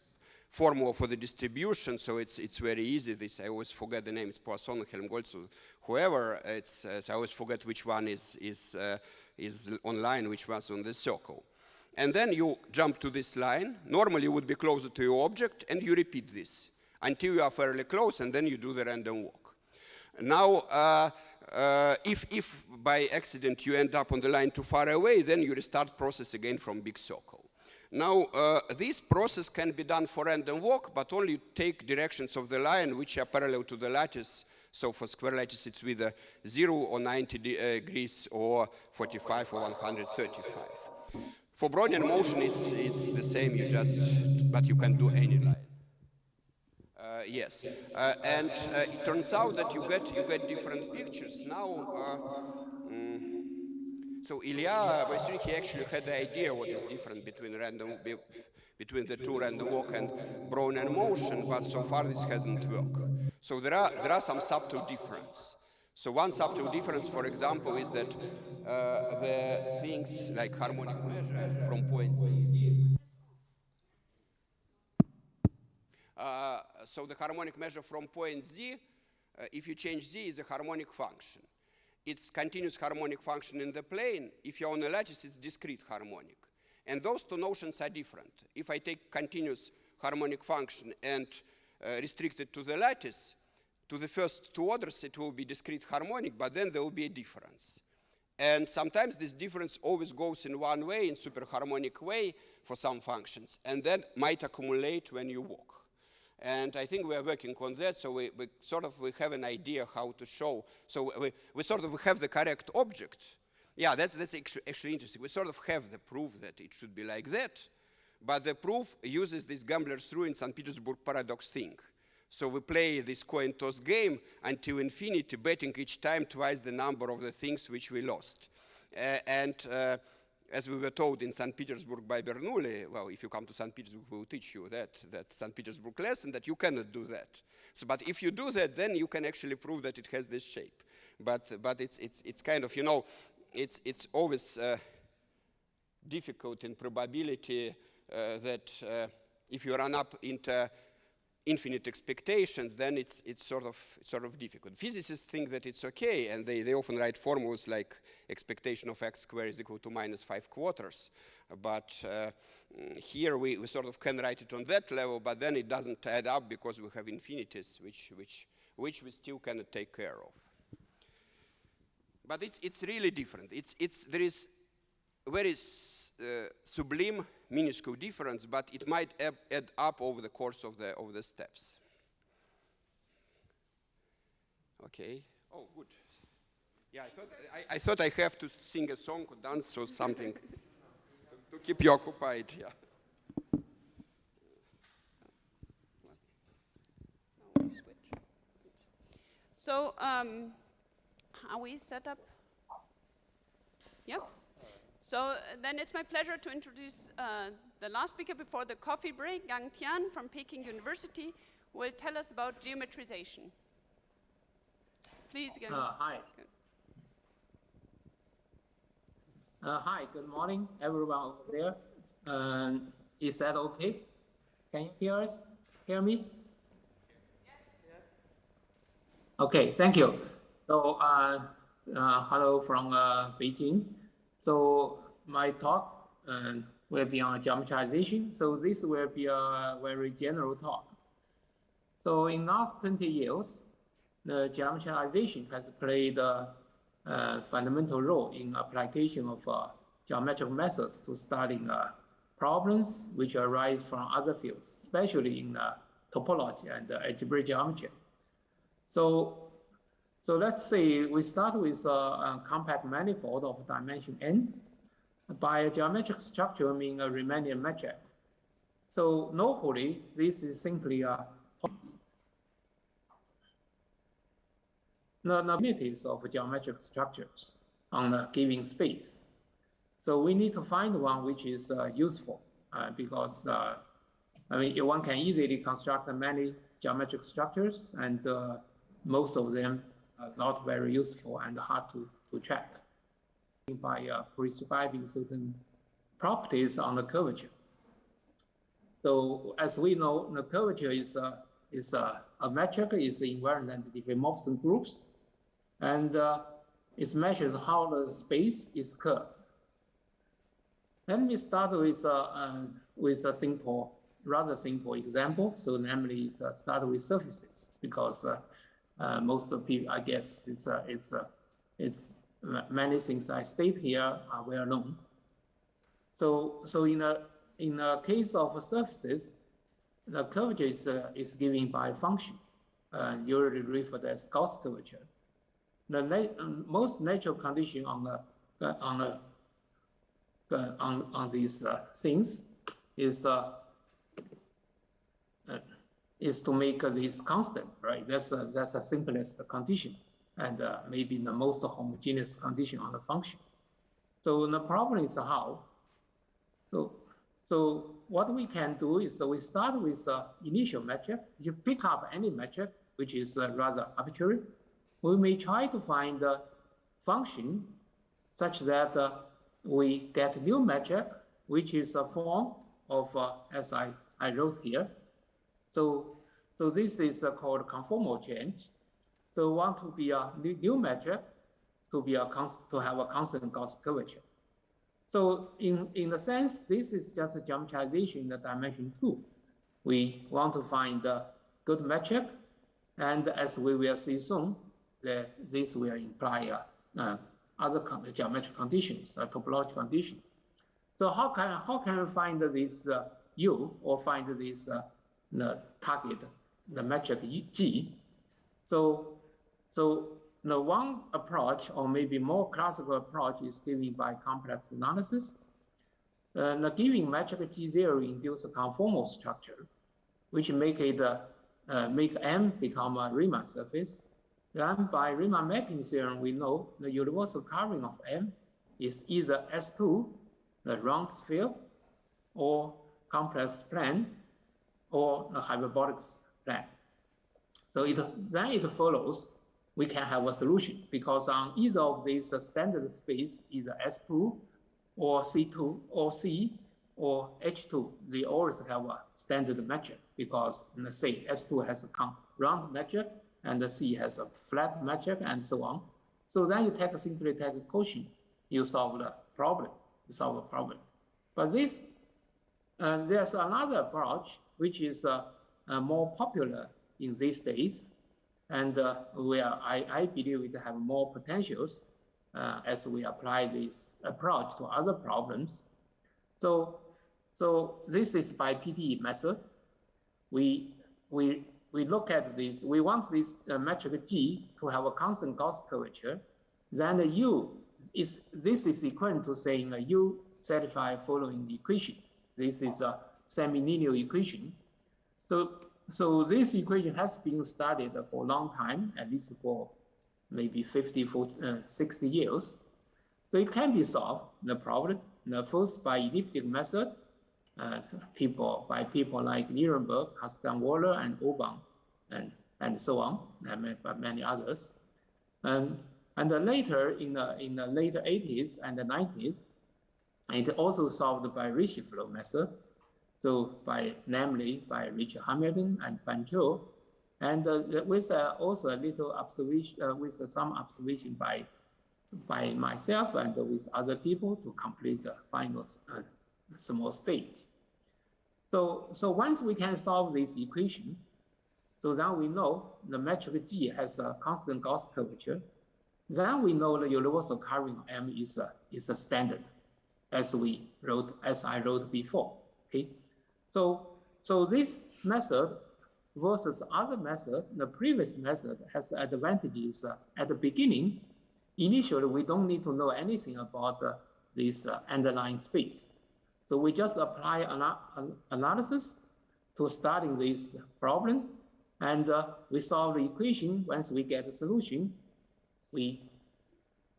formula for the distribution, so it's very easy. This, I always forget the name, it's Poisson, Helmholtz, whoever. I always forget which one is online, which one's on the circle. And then you jump to this line. Normally you would be closer to your object, and you repeat this until you are fairly close, and then you do the random walk. Now, if by accident you end up on the line too far away, then you restart process again from big circle. Now, this process can be done for random walk, but only take directions of the line which are parallel to the lattice. So for square lattice, it's with 0 or 90 degrees or 45 or 135. For Brownian motion, it's the same. But you can do any line. Yes, and it turns out that you get different pictures. Now, so Ilya Vasilyev, he actually had the idea what is different between the two random walk and Brownian motion, but so far this hasn't worked. So there are some subtle differences. So one subtle difference, for example, is that the things like harmonic measure from point Z. So the harmonic measure from point Z, if you change Z, is a harmonic function. It's continuous harmonic function in the plane. If you're on a lattice, it's discrete harmonic. And those two notions are different. If I take continuous harmonic function and restrict it to the lattice, to the first two orders, it will be discrete harmonic, but then there will be a difference. And sometimes this difference always goes in one way, in superharmonic way for some functions, and then might accumulate when you walk. And I think we are working on that, so we have an idea how to show. So we have the correct object. Yeah, that's actually interesting. We sort of have the proof that it should be like that, but the proof uses this gambler's rule in St. Petersburg paradox thing. So we play this coin toss game until infinity, betting each time twice the number of the things which we lost. As we were told in St. Petersburg by Bernoulli, well, if you come to St. Petersburg, we will teach you that St. Petersburg lesson, that you cannot do that. So, but if you do that, then you can actually prove that it has this shape. But it's kind of, it's always difficult in probability that if you run up into infinite expectations, then it's sort of difficult. Physicists think that it's okay, and they often write formulas like expectation of x squared is equal to minus 5/4. But here we sort of can write it on that level, but then it doesn't add up because we have infinities which we still cannot take care of. But it's really different. There is very sublime, minuscule difference, but it might add up over the course of the steps. Okay. Oh, good. Yeah, I thought I have to sing a song or dance or something to keep you occupied. Yeah. So, are we set up? Yep. So then it's my pleasure to introduce the last speaker before the coffee break, Yang Tian from Peking University, who will tell us about geometrization. Please go. Hi. Hi, good morning, everyone over there. Is that okay? Can you hear us? Hear me? Yes. Okay, thank you. So, hello from Beijing. So, my talk will be on geometrization. So, this will be a very general talk. So, in last 20 years, the geometrization has played a fundamental role in application of geometric methods to studying problems which arise from other fields, especially in topology and algebraic geometry. So let's say we start with a compact manifold of dimension n. By a geometric structure, mean a Riemannian metric. So locally, this is simply a point. The units of geometric structures on a given space. So we need to find one which is useful because I mean, one can easily construct many geometric structures, and most of them are not very useful and hard to track by prescribing certain properties on the curvature. So as we know, the curvature is a metric, is invariant and diffeomorphism groups, and it measures how the space is curved. Let me start with a simple, rather simple example. So namely, start with surfaces, because most of the people, I guess, it's many things I state here are well known. So in a case of surfaces, the curvature is given by a function, usually referred as Gauss curvature. The most natural condition on these things is to make this constant, right? That's the simplest condition, and maybe the most homogeneous condition on the function. So the problem is how. So what we can do is we start with initial metric. You pick up any metric which is rather arbitrary. We may try to find a function such that we get a new metric, which is a form of, as I wrote here. So this is called conformal change. So we want to be a new metric to have a constant Gauss curvature. So in a sense, this is just a geometrization in the dimension 2. We want to find a good metric, and as we will see soon, this will imply other geometric conditions, topological conditions. So how can we find this U, or find this the target, the metric G? So the one approach, or maybe more classical approach, is given by complex analysis. The given metric G0 induce a conformal structure, which make M become a Riemann surface. Then by Riemann mapping theorem, we know the universal covering of M is either S2, the round sphere, or complex plane, or a hyperbolic plane. So then it follows we can have a solution, because on either of these standard space, either S2 or C2 or C or H2, they always have a standard metric, because let's say S2 has a round metric and the C has a flat metric and so on. So then you simply take a quotient, you solve the problem, But there's another approach which is more popular in these days, and where I believe it have more potentials as we apply this approach to other problems. So this is by PDE method. We look at this, we want this metric G to have a constant Gauss curvature, then the this is equivalent to saying U satisfy following equation. This is a semi-linear equation. So this equation has been studied for a long time, at least for maybe 50, 60 years. So it can be solved, the problem. First by elliptic method, by people like Nirenberg, Kastanweiler, and Obang, and so on, and many others. And later, in the later 80s and the 90s, it also solved by Ricci flow method. So namely by Richard Hamilton and Banjo, and with also a little observation, with some observation by myself and with other people to complete the final small state. So once we can solve this equation, so then we know the metric G has a constant Gauss curvature. Then we know the universal covering M is a standard, as I wrote before. Okay, so this method versus other method, the previous method has advantages at the beginning. Initially, we don't need to know anything about this underlying space. So we just apply analysis to starting this problem, and we solve the equation. Once we get the solution, we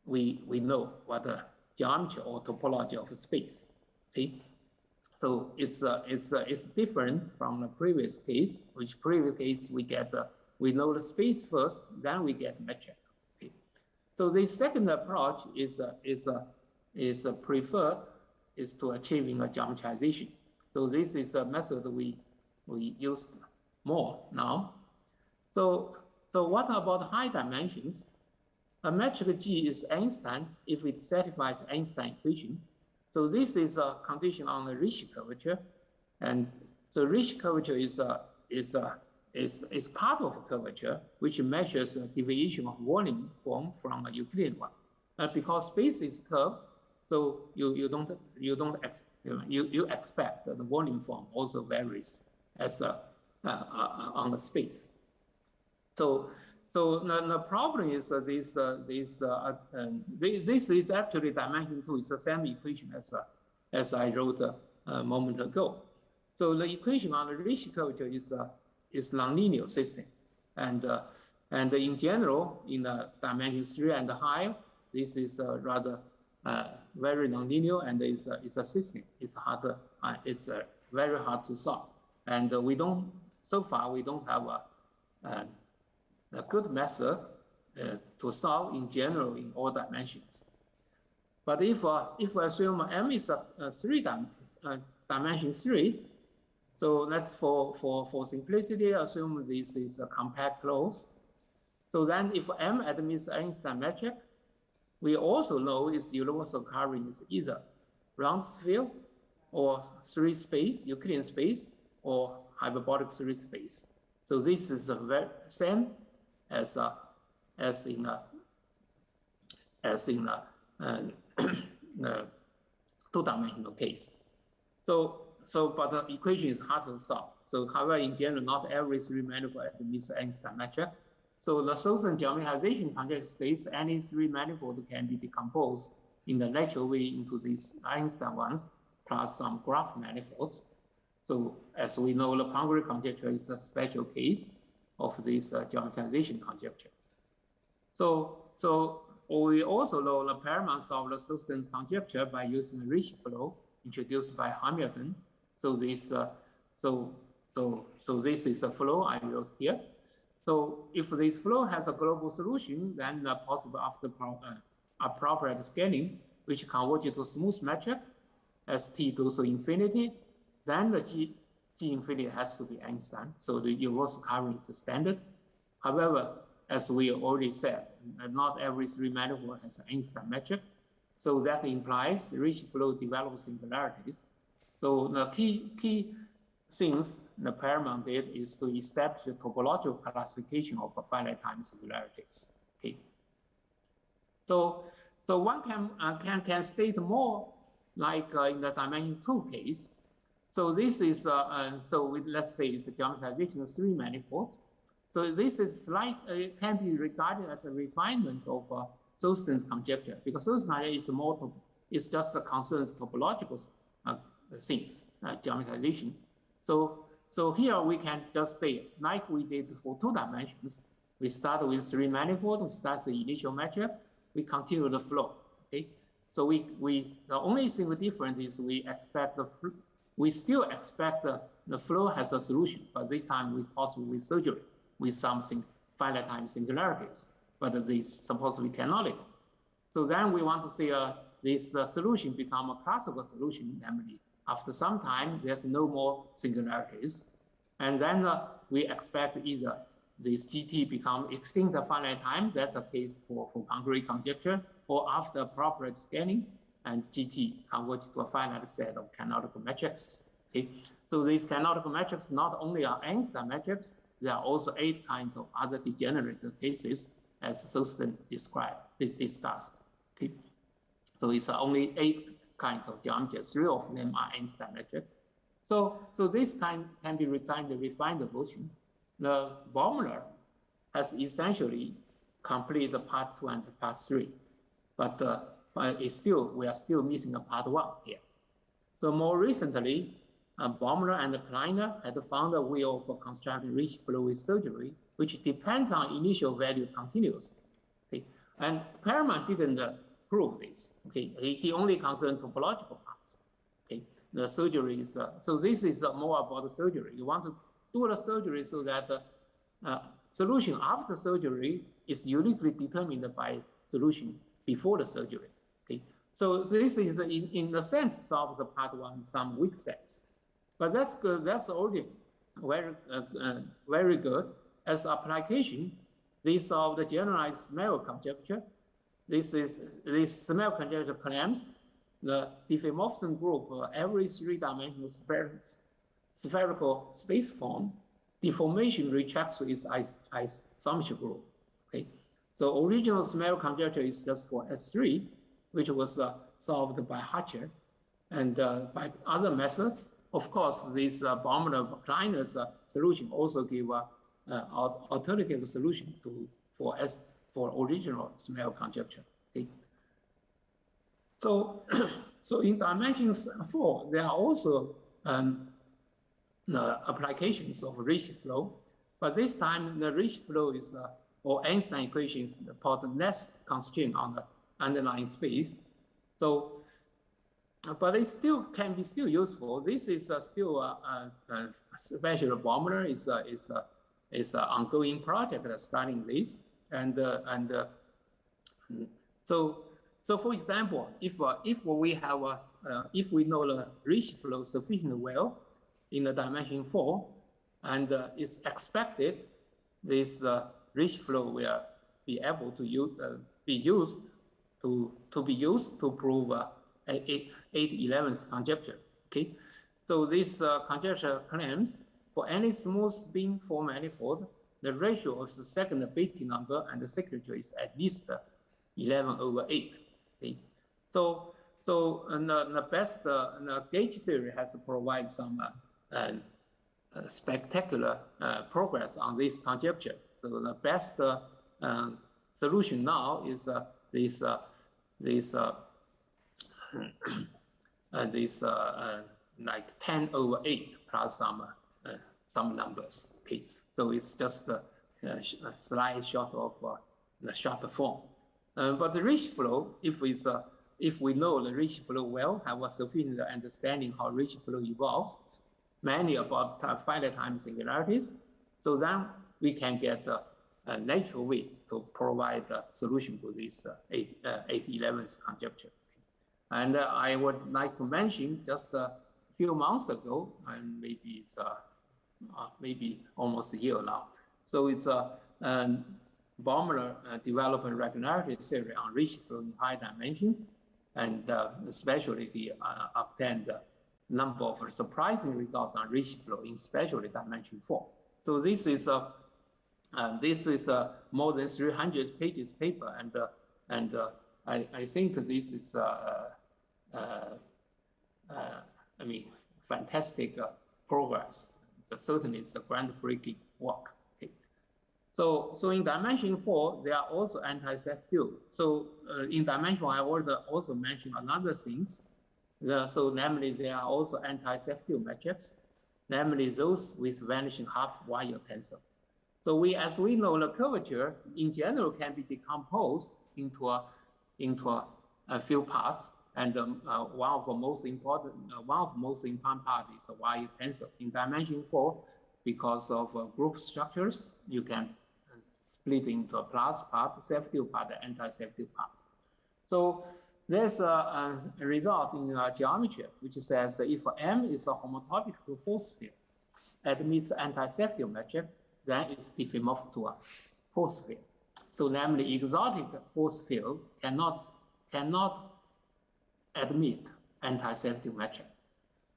know what the geometry or topology of space. Okay, so it's different from the previous case. Which previous case we know the space first, then we get metric. Okay, so the second approach is preferred to achieving a geometrization. So this is a method we use more now. So what about high dimensions? A metric G is Einstein if it satisfies Einstein equation. So this is a condition on the Ricci curvature, and the Ricci curvature is part of a curvature which measures a deviation of volume form from a Euclidean one. Because space is curved, so you expect that the volume form also varies as on the space. So the problem is this is actually dimension 2. It's the same equation as I wrote a moment ago. So the equation on the Ricci curvature is nonlinear system, and in general, in the dimension 3 and higher, this is rather very nonlinear, and it's a system. It's hard. It's very hard to solve, and so far we don't have a good method to solve in general in all dimensions. But if we assume M is a dimension 3, so let's for simplicity assume this is a compact closed. So then if M admits Einstein metric, we also know its universal covering is either round sphere or 3 space, Euclidean space, or hyperbolic 3 space. So this is the very same as in the 2-dimensional case. But the equation is hard to solve. So however, in general, not every 3 manifold admits Einstein metric. So the Southern geometrization conjecture states any 3 manifold can be decomposed in the natural way into these Einstein ones, plus some graph manifolds. So as we know, the Poincaré conjecture is a special case of this geometrization conjecture. So we also know the Perelman solved the Southern conjecture by using the Ricci flow introduced by Hamilton. So this this is a flow I wrote here. So if this flow has a global solution, then possible after appropriate scaling, which converges to smooth metric as t goes to infinity, then the G infinity has to be Einstein. So the universal covering is the standard. However, as we already said, not every 3 manifold has an Einstein metric. So that implies Ricci flow develops singularities. So the key things the Perelman did is to establish a topological classification of finite time singularities. Okay. So one can state more like in the dimension 2 case. So this is, let's say it's a geometrization of 3 manifolds. So this is can be regarded as a refinement of Thorsten's conjecture, because Thorsten's conjecture is just concerns topological things, geometrization. So here we can just say, like we did for 2 dimensions, we start with 3 manifold, we start the initial metric, we continue the flow. Okay, so the only thing different is we still expect the flow has a solution, but this time with possible with surgery, with something finite time singularities, but they supposedly canonical. So then we want to see this solution become a classical solution, namely after some time there's no more singularities, and then we expect either this GT become extinct at finite time, that's a case for concrete conjecture, or after appropriate scaling, and GT converted to a finite set of canonical metrics. Okay? So these canonical metrics not only are Einstein metrics, there are also 8 kinds of other degenerate cases, as Thorsten discussed. Okay? So it's only 8 kinds of geometry. 3 of them are Einstein metrics. So this kind can be refined version. The Baumler has essentially completed part 2 and part 3, but we are still missing a part 1 here. So more recently, Baumler and Kleiner had found a way of constructing rich flow with surgery, which depends on initial value continuous. Okay? And Perelman didn't prove this. Okay? He only concerned topological parts. Okay? The surgery is, so this is more about the surgery. You want to do the surgery so that the solution after surgery is uniquely determined by solution before the surgery. Okay? So this is, in a sense, solves the part 1 in some weak sense. But that's good. That's already very good. As application, they solve the generalized Smell conjecture. This Smell conjecture claims the diffeomorphism group every 3-dimensional spherical space form deformation retracts to its isometry group. Okay, so original Smell conjecture is just for S3, which was solved by Hatcher, and by other methods. Of course, this Baumler-Kleiner's solution also give alternative solution for original Smell conjecture. Okay. So in dimensions 4, there are also the applications of rich flow, but this time the rich flow is or Einstein equations put less constraint on the underlying space. So, but it still can be useful. This is still especially Baumler is an ongoing project studying this, so for example, if we have if we know the rich flow sufficiently well in the dimension 4, and it's expected this rich flow will be able to be used to prove 8/11 conjecture. Okay, so this conjecture claims for any smooth spin 4 manifold, the ratio of the second Beatty number and the signature is at least 11/8. Okay, so the best gauge theory has provided some spectacular progress on this conjecture. So the best solution now is this like 10/8 plus some numbers. Okay, so it's just a slide short of the short form. But the rich flow, if we know the rich flow well, have a sufficient understanding how rich flow evolves, mainly about finite time singularities, so then we can get a natural way to provide a solution to this 8/11 conjecture. And I would like to mention just a few months ago, and maybe it's maybe almost a year now. So it's Baumler developed a regularity theory on rich flow in high dimensions, and especially he obtained a number of surprising results on rich flow in especially dimension 4. So this is a more than 300 pages paper, and I think this is I mean fantastic progress. So certainly it's a groundbreaking work. Okay. So in dimension 4, there are also anti-self-dual. So in dimension 4, I would also mention another things. So namely, there are also anti-self-dual metrics, namely those with vanishing half wire tensor. So as we know, the curvature in general can be decomposed into a few parts, and one of the most important part is a wire tensor. In dimension 4, because of group structures, you can split into a plus part, self-dual part, and anti-self-dual part. So there's a result in geometry which says that if M is a homotopy to force field, admits anti-self-dual metric, then it's diffeomorphic to a force field. So namely, exotic force field cannot admit anti-self-dual metric.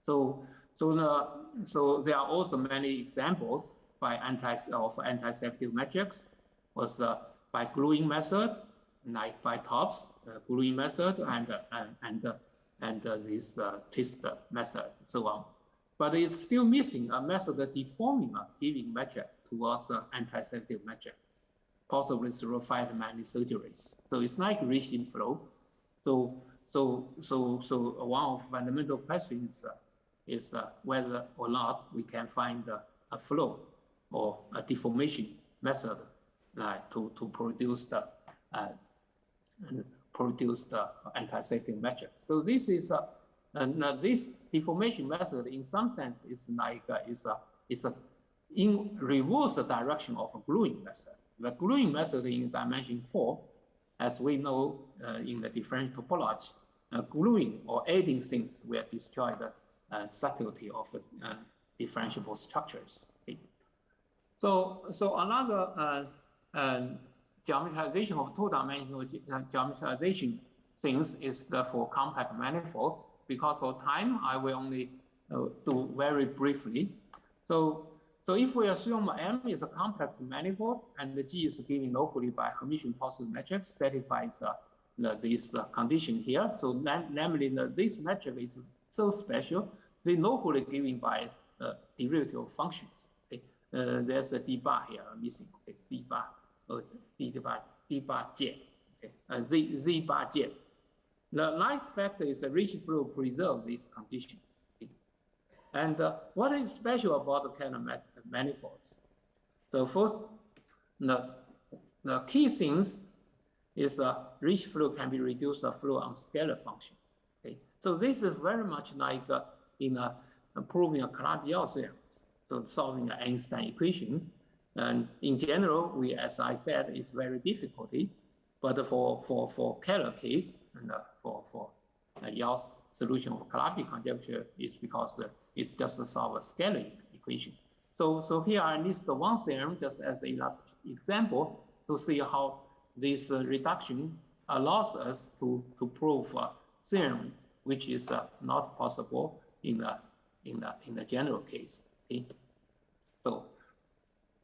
So there are also many examples by anti-self-dual metrics, was by gluing method, like by TOPS, gluing method, and this twist method, so on. But it's still missing a method deforming a given metric towards anti-self-dual metric, possibly through Feynman surgeries. So it's like Ricci flow. So one of fundamental questions is whether or not we can find a flow or a deformation method to produce the anti-self-dual metric. So this is this deformation method, in some sense, is like is a in reverse direction of a gluing method. The gluing method in dimension 4, as we know in the differential topology, gluing or adding things will destroy the subtlety of differentiable structures. Okay. So another geometrization of two-dimensional geometrization things is for compact manifolds. Because of time, I will only do very briefly. So if we assume M is a complex manifold and the G is given locally by Hermitian positive metric, satisfies this condition here. So namely, this metric is so special, they locally given by derivative functions. Okay. There's a D bar here missing. Okay. D bar, D bar J, okay. Z bar J. The nice factor is that Ricci flow preserves this condition. Okay. And what is special about the kind of manifolds? So first, the key things is Ricci flow can be reduced to flow on scalar functions. Okay. So this is very much like in proving a Calabi-Yau theorem, so solving Einstein equations. And in general, as I said, it's very difficult. But for Keller case and for Yau's solution of Calabi conjecture, it's because it's just to solve a scalar equation. So here I list one theorem just as an example to see how this reduction allows us to prove a theorem which is not possible in the general case. Okay?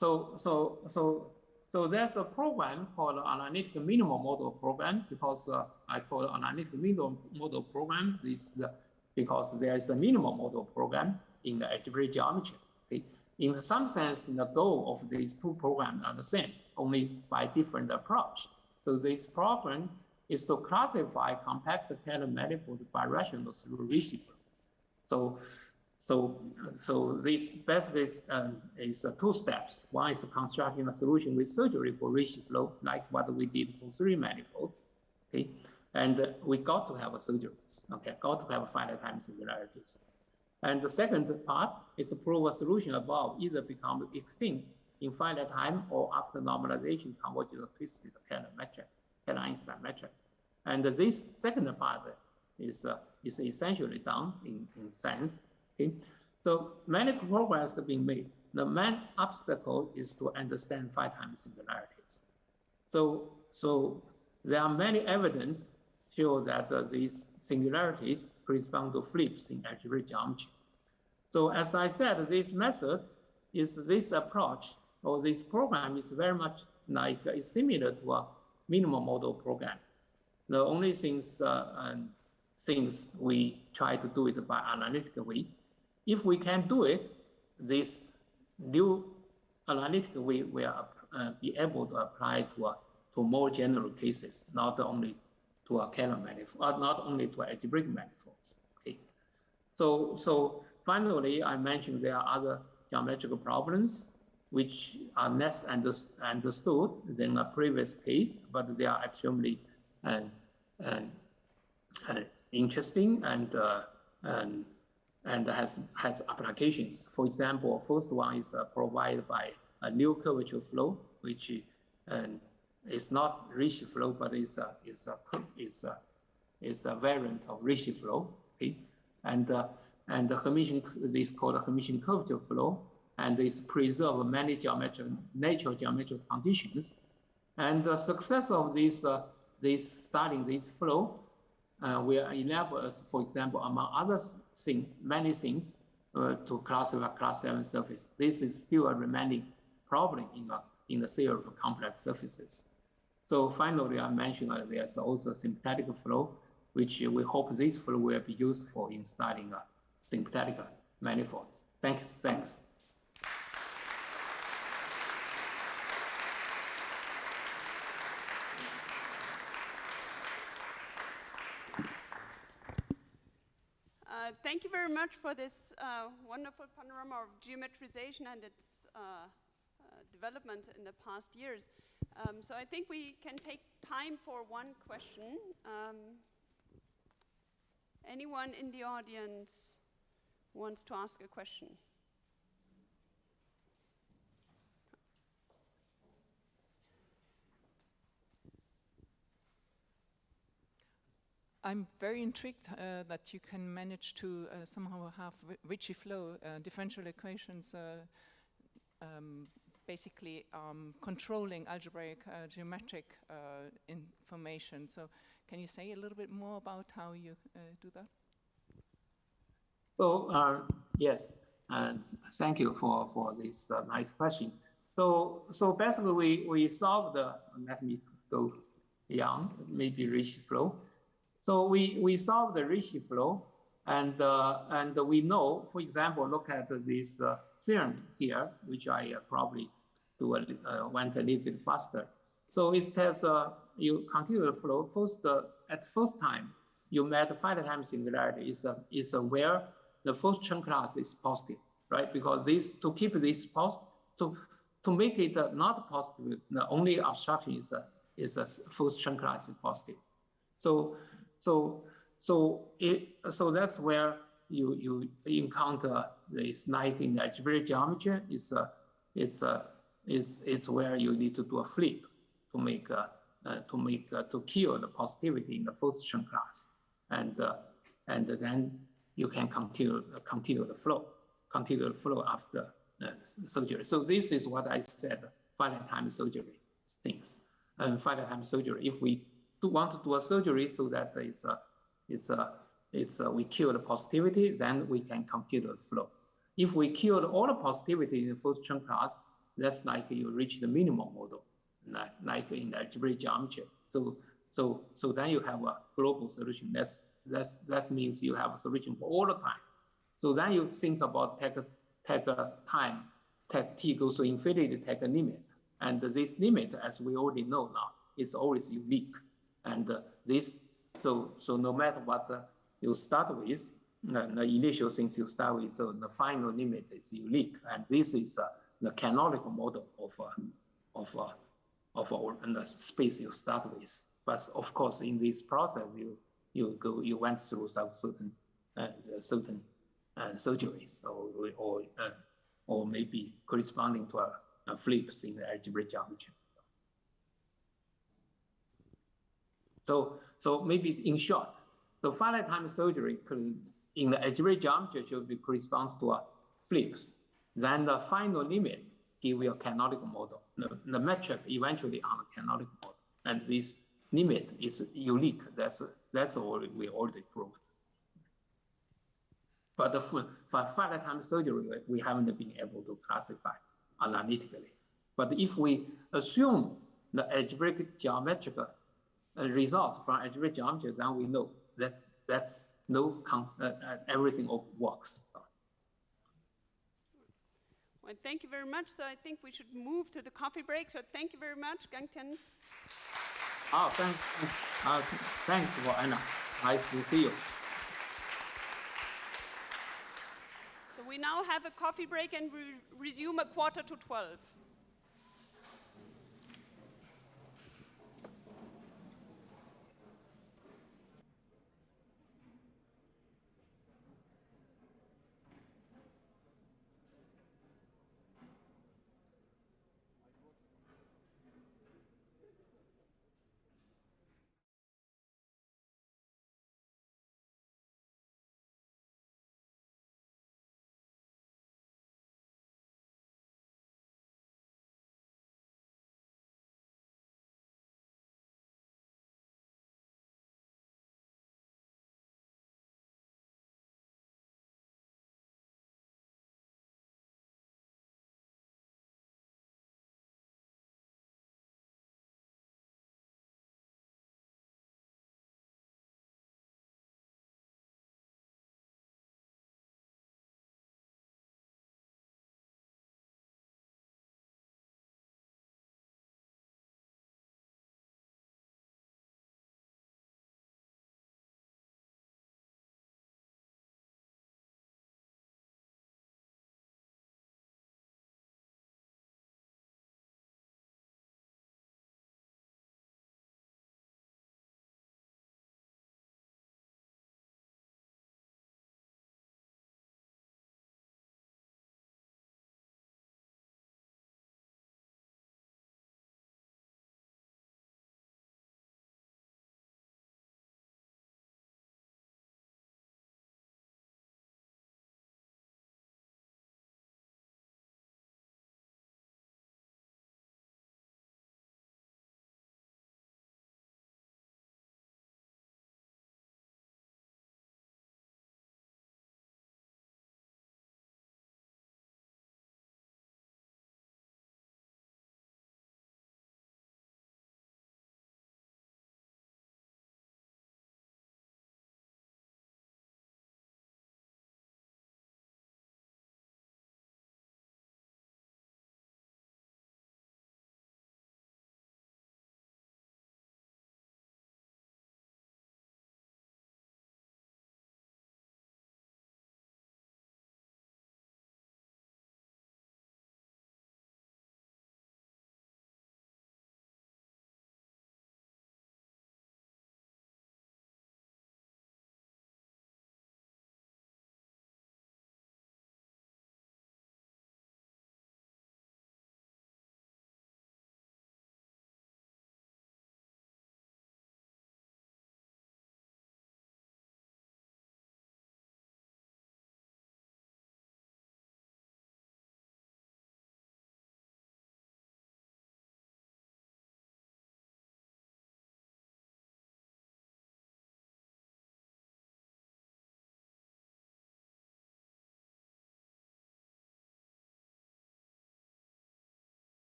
So there's a program called analytic minimal model program, because I call it analytic minimal model program because there is a minimal model program in the algebraic geometry. Okay? In some sense, the goal of these two programs are the same, only by different approach. So this program is to classify compact Keller manifolds by rational through Ricci flow. So this basically is two steps. One is constructing a solution with surgery for Ricci flow, like what we did for 3 manifolds. Okay, and we got to have a surgeries. Okay, got to have finite time singularities. And the second part is to prove a solution above either become extinct in finite time or after normalization converge to the twisted Keller metric, Keller-Einstein metric. And this second part is essentially done in science. Okay. So many progress have been made. The main obstacle is to understand phi-time singularities. So there are many evidence show that these singularities correspond to flips in algebraic geometry. So as I said, this method is this approach or this program is very much like is similar to a minimal model program. The only things we try to do it by analytical way. if we can do it, this new analytic we will be able to apply to more general cases, not only to a Kähler manifold, not only to algebraic manifolds. Okay. So finally, I mentioned there are other geometrical problems which are less understood than a previous case, but they are extremely interesting and has applications. For example, first one is provided by a new curvature flow, which is not Ricci flow, but is a variant of Ricci flow. Okay? And the Hermitian is called a Hermitian curvature flow, and is preserve many natural geometric conditions. And the success of studying this flow will enable us, for example, among other things, many things, to classify class 7 surface. This is still a remaining problem in the theory of complex surfaces. So finally, I mentioned there's also sympathetic flow, which we hope this flow will be useful in studying sympathetic manifolds. Thanks. Thank you very much for this wonderful panorama of geometrization and its development in the past years. So I think we can take time for one question. Anyone in the audience wants to ask a question? I'm very intrigued that you can manage to somehow have Ricci flow, differential equations, basically controlling algebraic geometric information. So can you say a little bit more about how you do that? So yes, and thank you for this nice question. So basically we solved the, let me go beyond, maybe Ricci flow. So we solved the Ricci flow, and we know, for example, look at this theorem here, which I probably went a little bit faster. So it tells you continue the flow. First, at first time, you met finite time singularity is where the first Chern class is positive, right? Because to keep this positive, to make it not positive, the only obstruction is the first Chern class is positive. So that's where you encounter this night in the algebraic geometry. It's where you need to do a flip to kill the positivity in the first Chern class, and then you can continue the flow after surgery. So this is what I said: finite time surgery things. And finite time surgery, if we want to do a surgery so that we kill the positivity, then we can continue the flow. If we killed all the positivity in the first Chern class, that's like you reach the minimum model, like in the algebraic geometry. So then you have a global solution. That means you have a solution for all the time. So then you think about take a time, take t goes to infinity, take a limit, and this limit, as we already know now, is always unique. And so no matter what you start with, the initial things you start with, so the final limit is unique. And this is the canonical model of the space you start with. But of course, in this process, you went through some certain surgeries, or maybe corresponding to a flips in the algebraic geometry. So maybe in short, so finite time surgery in the algebraic geometry should be corresponds to a flips. Then the final limit give you a canonical model. The metric eventually on a canonical model, and this limit is unique. That's all we already proved. But for finite time surgery, we haven't been able to classify analytically. But if we assume the algebraic geometric results from algebraic geometry, then we know that everything works. Well, thank you very much. So I think we should move to the coffee break. So thank you very much, Gangtian. Oh, thanks for Anna. Nice to see you. So we now have a coffee break and we resume at 11:45.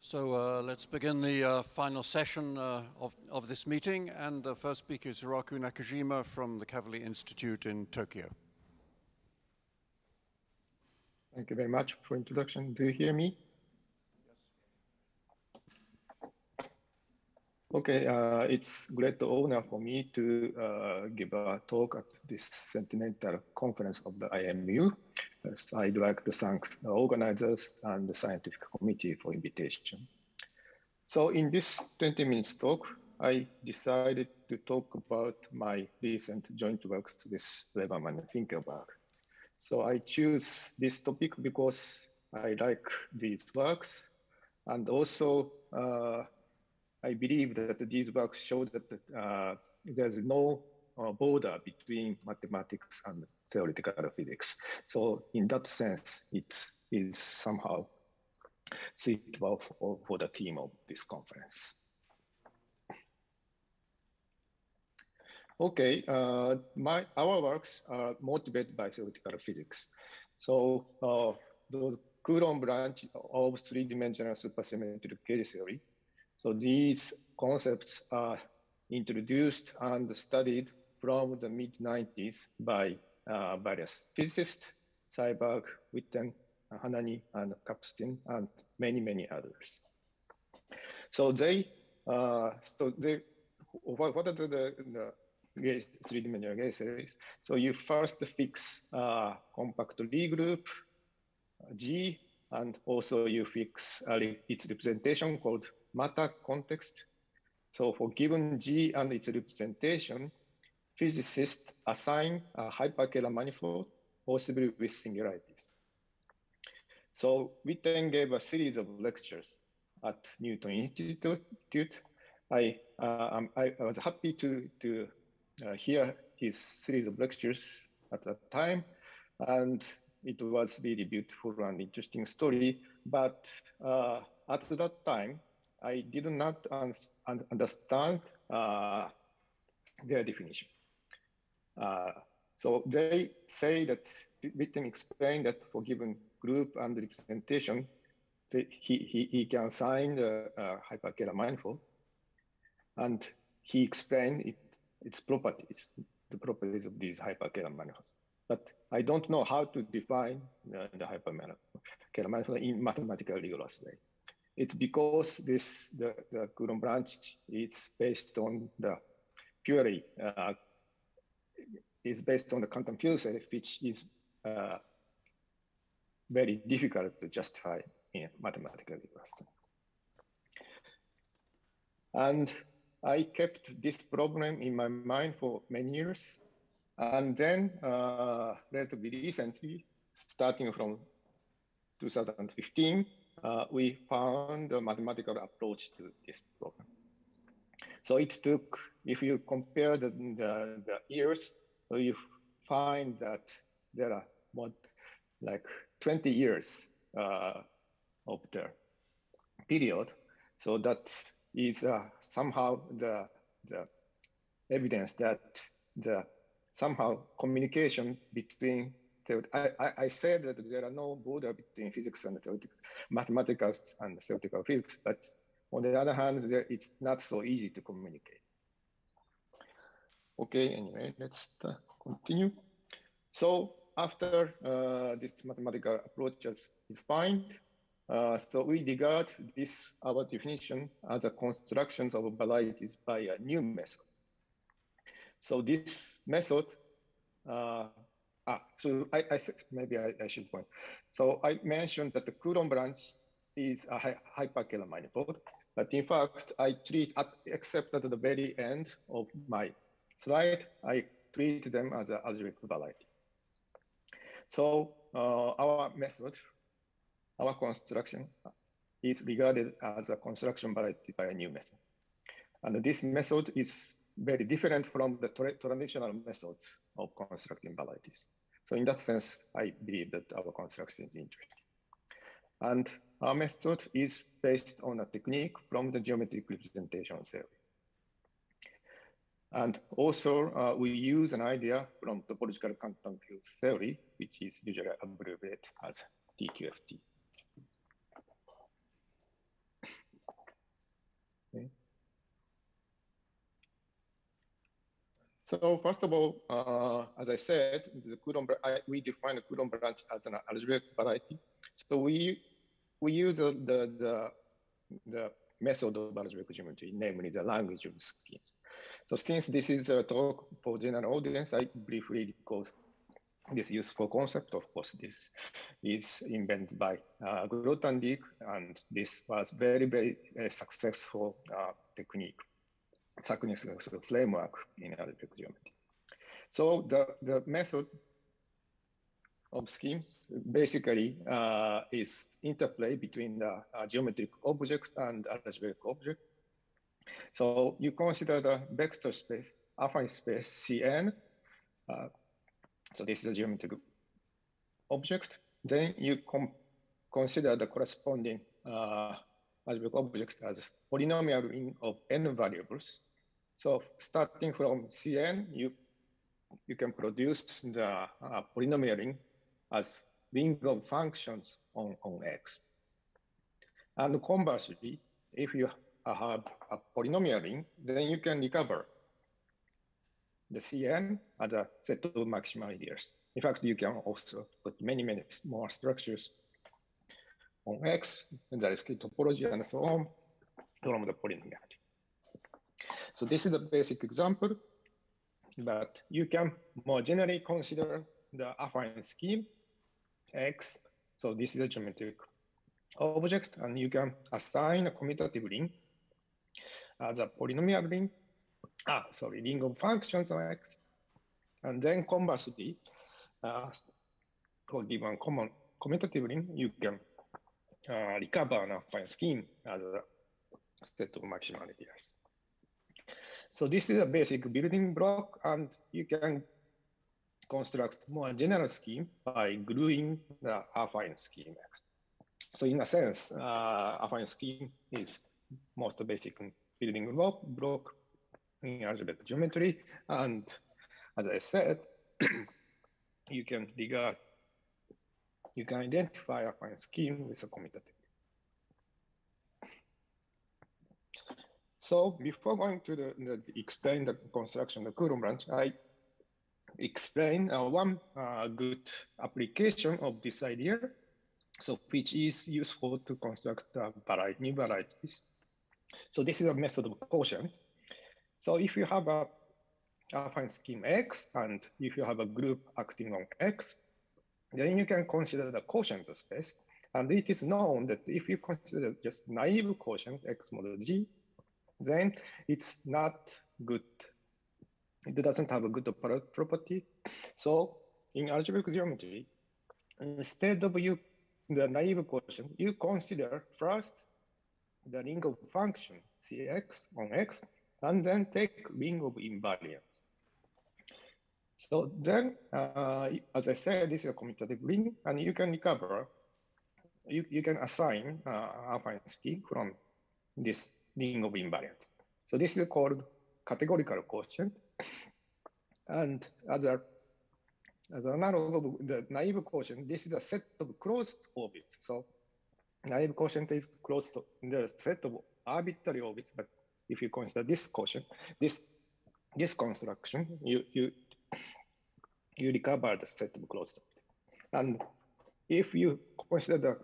So let's begin the final session of this meeting, and the first speaker is Hiroku Nakajima from the Kavli Institute in Tokyo. Thank you very much for introduction. Do you hear me? Okay, it's great honor for me to give a talk at this Centennial conference of the IMU. I'd like to thank the organizers and the scientific committee for invitation. So in this 20 minutes talk, I decided to talk about my recent joint works with Weberman and Finkelberg. So I choose this topic because I like these works, and also I believe that these works show that there's no border between mathematics and theoretical physics. So in that sense, it is somehow suitable for the theme of this conference. Okay, our works are motivated by theoretical physics. So those Coulomb branch of three-dimensional supersymmetric gauge theory. So these concepts are introduced and studied from the mid-90s by various physicists, Seiberg, Witten, Hanani, and Kapustin, and many, many others. So what are the three-dimensional gauge theories? So you first fix compact Lie group, G, and also you fix its representation called matter context. So for given G and its representation, physicists assign a hyperkähler manifold, possibly with singularities. So Witten gave a series of lectures at Newton Institute. I was happy to hear his series of lectures at that time, and it was really beautiful and interesting story. But at that time, I did not understand their definition. So they say that Witten explained that for given group and representation, he can assign the hyperkähler manifold, and he explained its properties, the properties of these hyperkähler manifolds. But I don't know how to define the hyperkähler manifold in mathematical rigorous way. It's because the Coulomb branch is based on the purely is based on the quantum field theory, which is very difficult to justify in mathematical rigorous. And I kept this problem in my mind for many years. And then relatively recently, starting from 2015, we found a mathematical approach to this problem. So it took, if you compare the years, so you find that there are more like 20 years of the period. So that is somehow the evidence that somehow communication between I said that there are no border between physics and mathematics and theoretical physics, but on the other hand, it's not so easy to communicate. Okay, anyway, let's continue. So after this mathematical approach is defined, so we regard this, our definition, as a construction of varieties by a new method. So this method, so maybe I should point. So I mentioned that the Coulomb branch is a hyperkähler manifold, but in fact, I treat, except at the very end of my slide, I treat them as an algebraic variety. So our method, our construction is regarded as a construction variety by a new method. And this method is very different from the traditional methods of constructing varieties. So in that sense, I believe that our construction is interesting. And our method is based on a technique from the geometric representation theory. And also, we use an idea from topological quantum field theory, which is usually abbreviated as TQFT. So first of all, as I said, we define the Coulomb branch as an algebraic variety. So we use the method of algebraic geometry, namely the language of schemes. So since this is a talk for general audience, I briefly recall this useful concept. Of course, this is invented by Grothendieck, and this was very successful technique, successful framework in algebraic geometry. So the method of schemes basically is interplay between the geometric object and algebraic object. So you consider the vector space, affine space Cn. So this is a geometric object. Then you consider the corresponding algebraic object as polynomial ring of n variables. So starting from Cn, you can produce the polynomial ring as ring of functions on X. And conversely, if you have a polynomial ring, then you can recover the Cn as a set of maximal ideas. In fact, you can also put many more structures on X, and there is topology and so on from the polynomial. So this is a basic example, but you can more generally consider the affine scheme X. So this is a geometric object, and you can assign a commutative ring as a polynomial ring, ring of functions on X. And then conversely, for given common commutative ring, you can recover an affine scheme as a set of maximalities. So this is a basic building block, and you can construct more general scheme by gluing the affine scheme X. So in a sense, affine scheme is most basic building block in algebraic geometry. And as I said, you can identify affine scheme with a commutative. So before going to explain the construction of the Coulomb branch, I explain one good application of this idea, so which is useful to construct new varieties. So this is a method of quotient. So if you have a affine scheme X, and if you have a group acting on X, then you can consider the quotient space. And it is known that if you consider just naive quotient X mod G, then it's not good. It doesn't have a good property. So in algebraic geometry, instead of the naive quotient, you consider first the ring of function Cx on X, and then take ring of invariance. So then, as I said, this is a commutative ring, and you can recover, you can assign affine scheme from this ring of invariance. So this is called categorical quotient. And as an analog of the naive quotient, this is a set of closed orbits. So naive quotient is closed to the set of arbitrary orbits, but if you consider this quotient, this construction, you recover the set of closed orbits. And if you consider the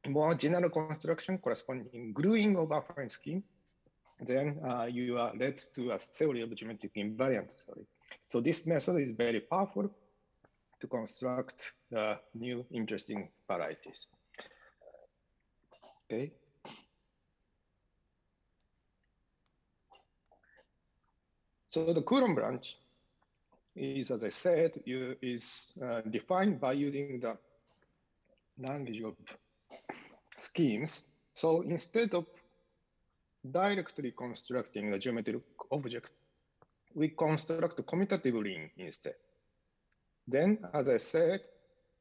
more general construction corresponding gluing of affine scheme, then you are led to a theory of geometric invariance. So this method is very powerful to construct new interesting varieties. Okay. So the Coulomb branch is, as I said, is defined by using the language of schemes. So instead of directly constructing a geometric object, we construct a commutative ring instead. Then, as I said,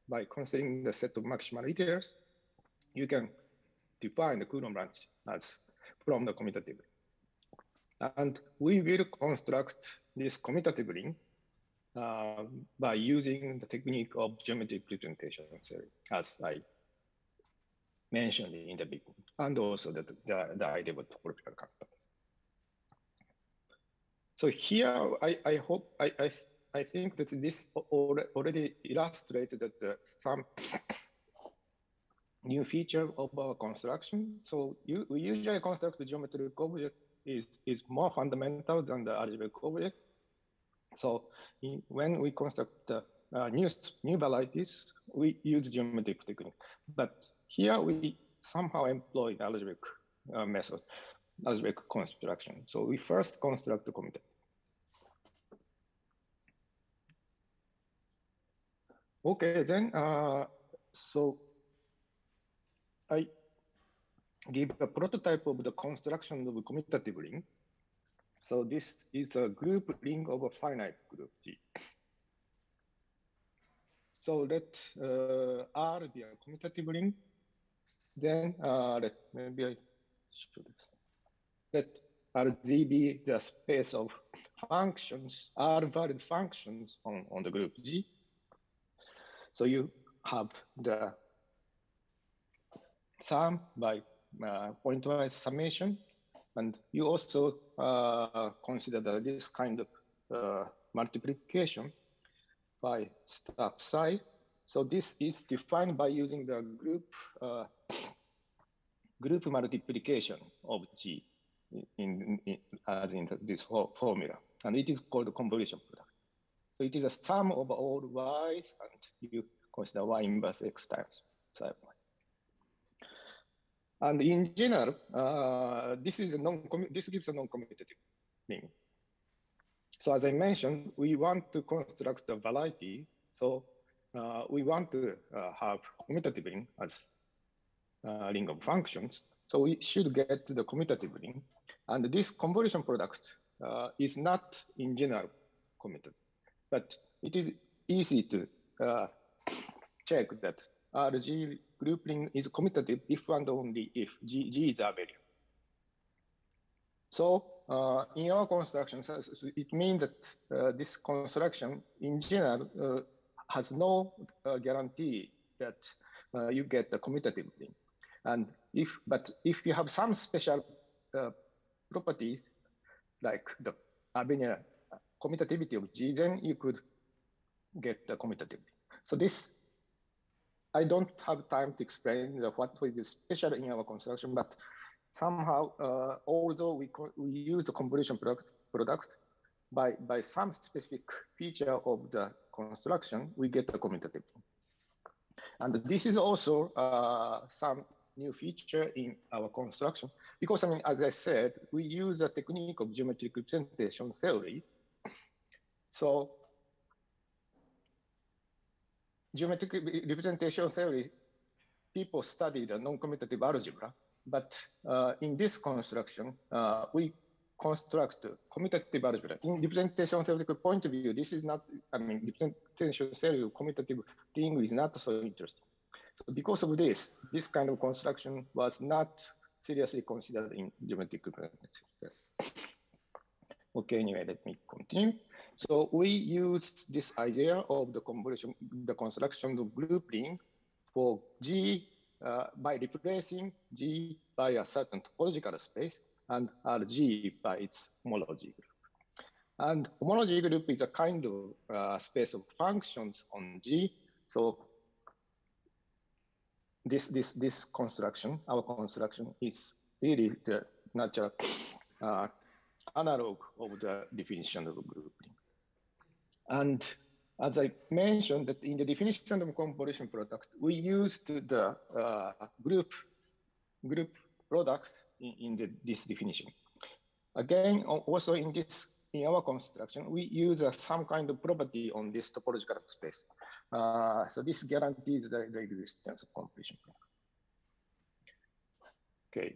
by considering the set of maximalities, you can define the Coulomb branch as from the commutative ring. And we will construct this commutative ring by using the technique of geometric representation theory, as I mentioned in the beginning, and also the idea of topological compactness. So here, I think that this already illustrated that some new feature of our construction. So we usually construct the geometric object is more fundamental than the algebraic object. So when we construct the new varieties, we use geometric technique. But here we somehow employ the algebraic method, algebraic construction. So we first construct the commutative. Okay, then so I give a prototype of the construction of a commutative ring. So this is a group ring of a finite group G. So let R be a commutative ring. Then maybe I should let RG be the space of functions, R-valued functions on the group G. So you have the sum by pointwise summation, and you also consider this kind of multiplication by step psi. So this is defined by using the group multiplication of G as in this formula, and it is called the convolution product. So it is a sum of all y's, and you consider y inverse x times psi y. And in general, this gives a non-commutative ring. So as I mentioned, we want to construct a variety. So we want to have commutative ring as a ring of functions. So we should get the commutative ring. And this convolution product is not in general commutative, but it is easy to check that RG group ring is commutative if and only if G is abelian. So in our construction, it means that this construction in general has no guarantee that you get the commutative ring. And but if you have some special properties like the abelian commutativity of G, then you could get the commutative ring. So this, I don't have time to explain what is special in our construction, but somehow, although we use the convolution product by some specific feature of the construction, we get the commutative. And this is also some new feature in our construction, because I mean, as I said, we use the technique of geometric representation theory. So geometric representation theory, people study the non-commutative algebra, but in this construction, we construct commutative algebra. In representation theoretical point of view, this is not, I mean, representation theory of commutative ring is not so interesting. So because of this kind of construction was not seriously considered in geometric representation theory. Okay, anyway, let me continue. So we use this idea of the convolution, the construction of group ring for G by replacing G by a certain topological space and RG by its homology group. And homology group is a kind of space of functions on G. So this construction, our construction, is really the natural analog of the definition of a group ring. And as I mentioned, that in the definition of convolution product, we used the group product in this definition. Again, also in our construction, we use some kind of property on this topological space. So this guarantees the existence of convolution product. Okay.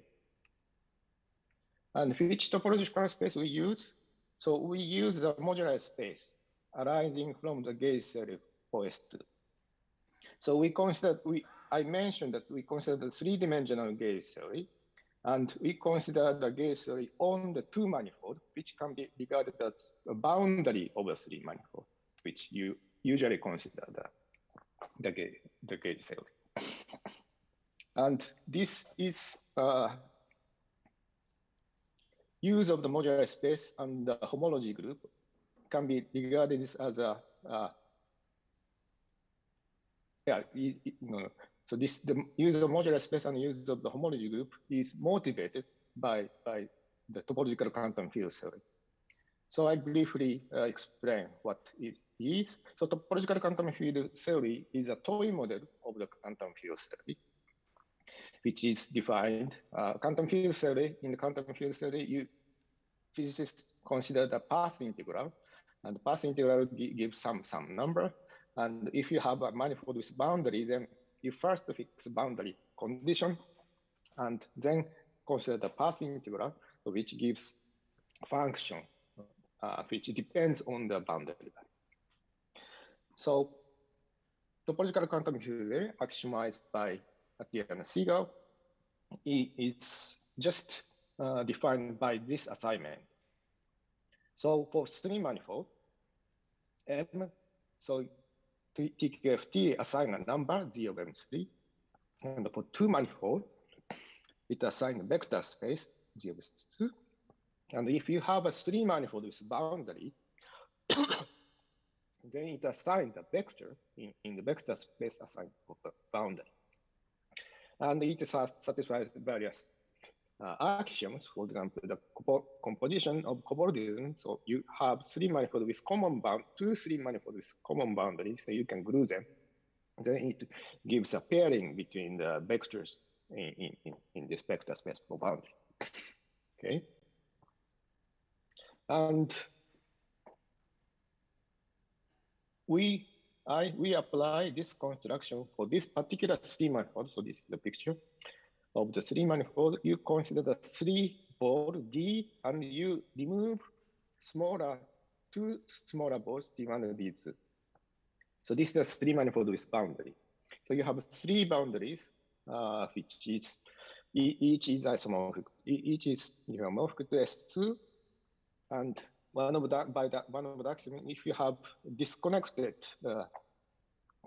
And which topological space we use? So we use the modular space arising from the gauge theory of OS2. So I mentioned that we consider the three-dimensional gauge theory, and we consider the gauge theory on the two manifold, which can be regarded as a boundary of a three manifold, which you usually consider the gauge theory. And this is use of the modular space and the homology group can be regarded as a So the use of modular space and use of the homology group is motivated by the topological quantum field theory. So I briefly explain what it is. So topological quantum field theory is a toy model of the quantum field theory, which is defined. Quantum field theory, in the quantum field theory, physicists consider the path integral, and the path integral gives some number. And if you have a manifold with boundary, then you first fix boundary condition, and then consider the path integral, which gives function, which depends on the boundary value. So topological quantum field axiomatized by Atiyah and Seagal is just defined by this assignment. So for three manifold, M, so TQFT assign a number, Z of M3. And for two manifold, it assigns a vector space, Z of S2. And if you have a three manifold with boundary, then it assigns a vector in the vector space assigned for the boundary. And it satisfies various axioms. For example, the composition of cobordism. So you have three manifolds with common three manifolds with common boundaries, so you can glue them. Then it gives a pairing between the vectors in this vector space for boundary. Okay. And we apply this construction for this particular three manifold. So this is the picture of the three manifold. You consider the three ball D, and you remove two smaller balls, D1 and D2. So this is the three manifold with boundary. So you have three boundaries, which is each is isomorphic. Each is homomorphic to S2, and one of the axiom, if you have disconnected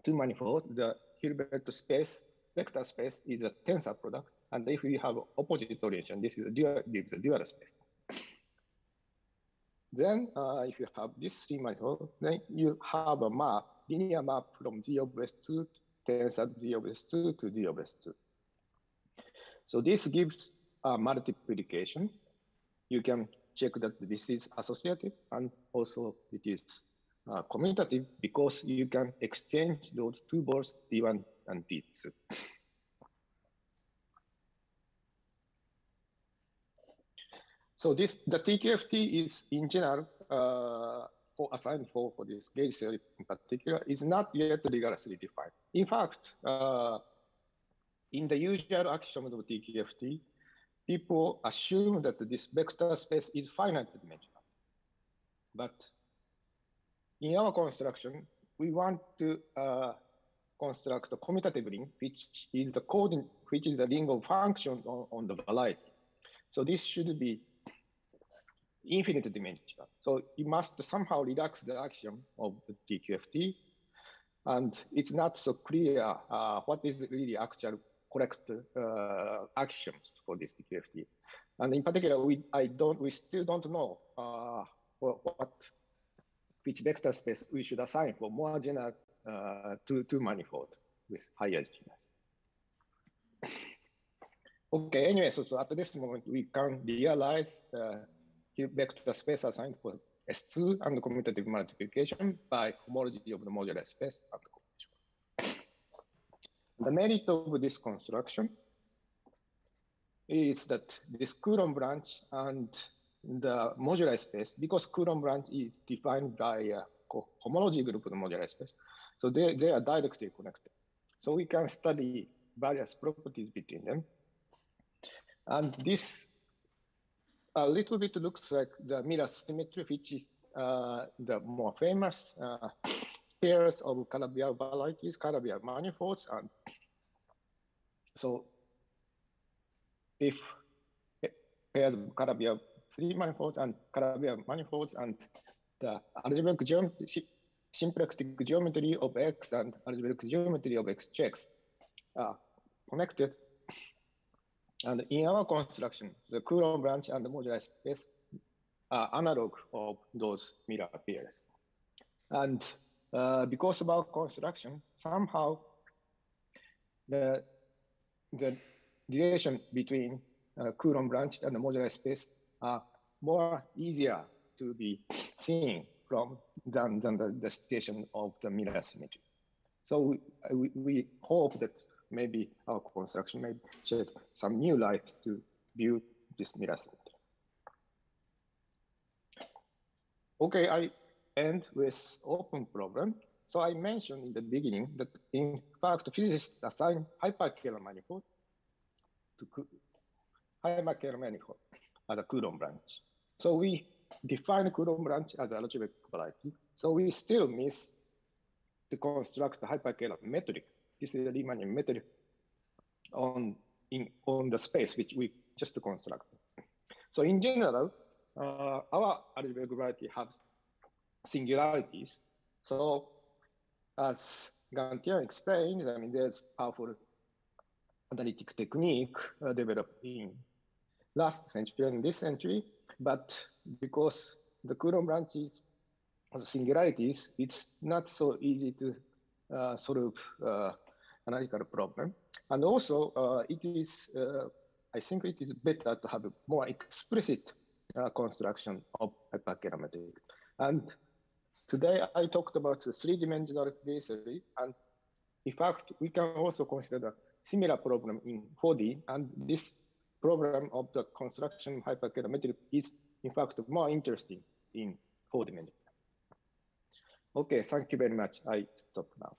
two manifolds, the Hilbert space, vector space is a tensor product. And if you have opposite orientation, this is a dual space. Then if you have this three manifold, then you have a map, linear map from Z of S2 to tensor Z of S2 to Z of S2. So this gives a multiplication. You can check that this is associative, and also it is commutative, because you can exchange those two balls, D1 and D2. So the TQFT is in general, assigned for this gauge theory in particular, is not yet rigorously defined. In fact, in the usual axiom of TQFT, people assume that this vector space is finite dimensional. But in our construction, we want to construct a commutative ring, which is the ring of function on the variety. So this should be infinite dimensional. So you must somehow reduce the axiom of the TQFT, and it's not so clear what is really actual correct axioms for this TQFT. And in particular, we still don't know which vector space we should assign for more general two manifold with higher genus. Okay, anyway, so at this moment, we can realize vector space assigned for S2 and commutative multiplication by homology of the modular space and combination. The merit of this construction is that this Coulomb branch and the modular space, because Coulomb branch is defined by a homology group of the modular space, so they are directly connected. So we can study various properties between them. And this a little bit looks like the mirror symmetry, which is the more famous pairs of Calabian varieties, Calabian manifolds. And so if pairs of Calabian three manifolds and Calabian manifolds and the algebraic geometry, symplectic geometry of X and algebraic geometry of XJ are connected, And in our construction, the Coulomb branch and the modular space are analog of those mirror pairs. And because of our construction, somehow the relation between Coulomb branch and the modular space are more easier to be seen from than the station of the mirror symmetry. So we hope that maybe our construction may shed some new light to view this mirror symmetry. Okay, I end with open problem. So I mentioned in the beginning that in fact physicists assign hyperkähler manifold to hyperkähler manifold as a Coulomb branch. So we define Coulomb branch as a algebraic variety. So we still miss to construct the hyperkähler metric. This is a Riemannian metric on the space which we just constructed. So in general, our algebraic variety has singularities. So as Gantian explained, I mean, there's powerful analytic technique developed in last century and this century, but because the Coulomb branches has singularities, it's not so easy to solve analytical problem. And also, it is, I think it is better to have a more explicit construction of hyperkähler metric. And today I talked about the three-dimensional gauge theory, and in fact, we can also consider a similar problem in 4D, and this problem of the construction hyperkähler metric is in fact more interesting in 4 dimensions. Okay, thank you very much. I stop now.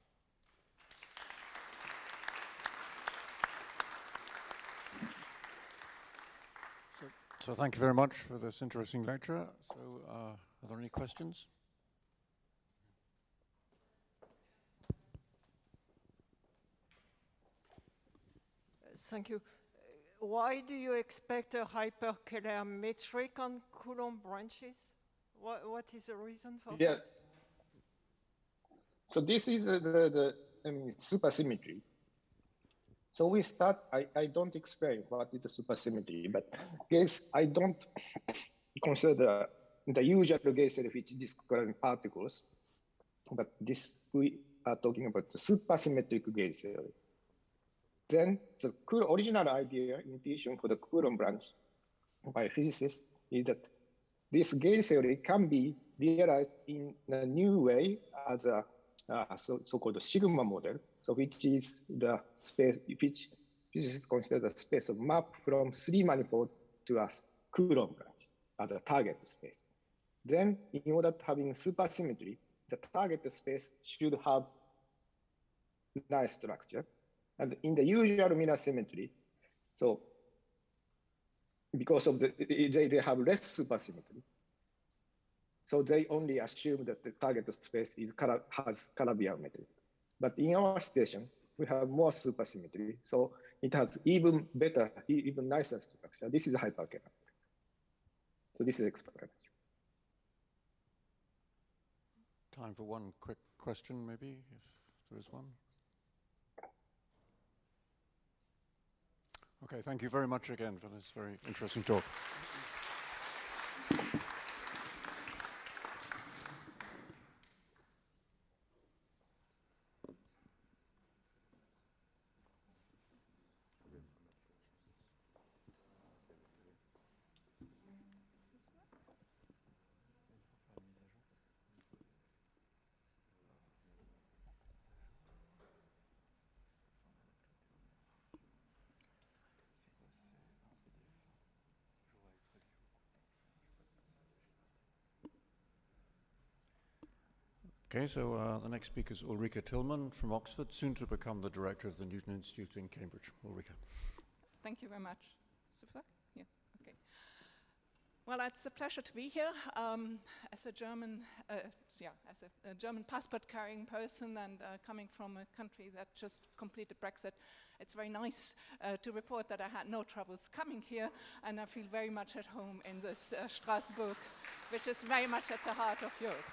So thank you very much for this interesting lecture. So are there any questions? Thank you. Why do you expect a hyperkähler metric on Coulomb branches? What is the reason for that? So this is the supersymmetry. So we start, I don't explain what is the supersymmetry, but guess I don't consider the usual gauge theory which describes particles, but this we are talking about the supersymmetric gauge theory. Then the original idea, intuition for the Coulomb branch by physicists is that this gauge theory can be realized in a new way as a so-called sigma model, so which is the space which physicists consider the space of map from 3 manifold to a Coulomb branch as a target space. Then, in order to having supersymmetry, the target space should have nice structure. And in the usual mirror symmetry, so because of they have less supersymmetry, so they only assume that the target space has Calabi-Yau metric. But in our station, we have more supersymmetry, so it has even better, even nicer structure. This is a hyperkähler. So this is explanation. Time for one quick question, maybe, if there is one. Okay, thank you very much again for this very interesting talk. Okay, so the next speaker is Ulrike Tillman from Oxford, soon to become the director of the Newton Institute in Cambridge. Ulrike. Thank you very much. Super? Yeah, okay. Well, it's a pleasure to be here. As a German, as a German passport-carrying person and coming from a country that just completed Brexit, it's very nice to report that I had no troubles coming here, and I feel very much at home in this Strasbourg, which is very much at the heart of Europe.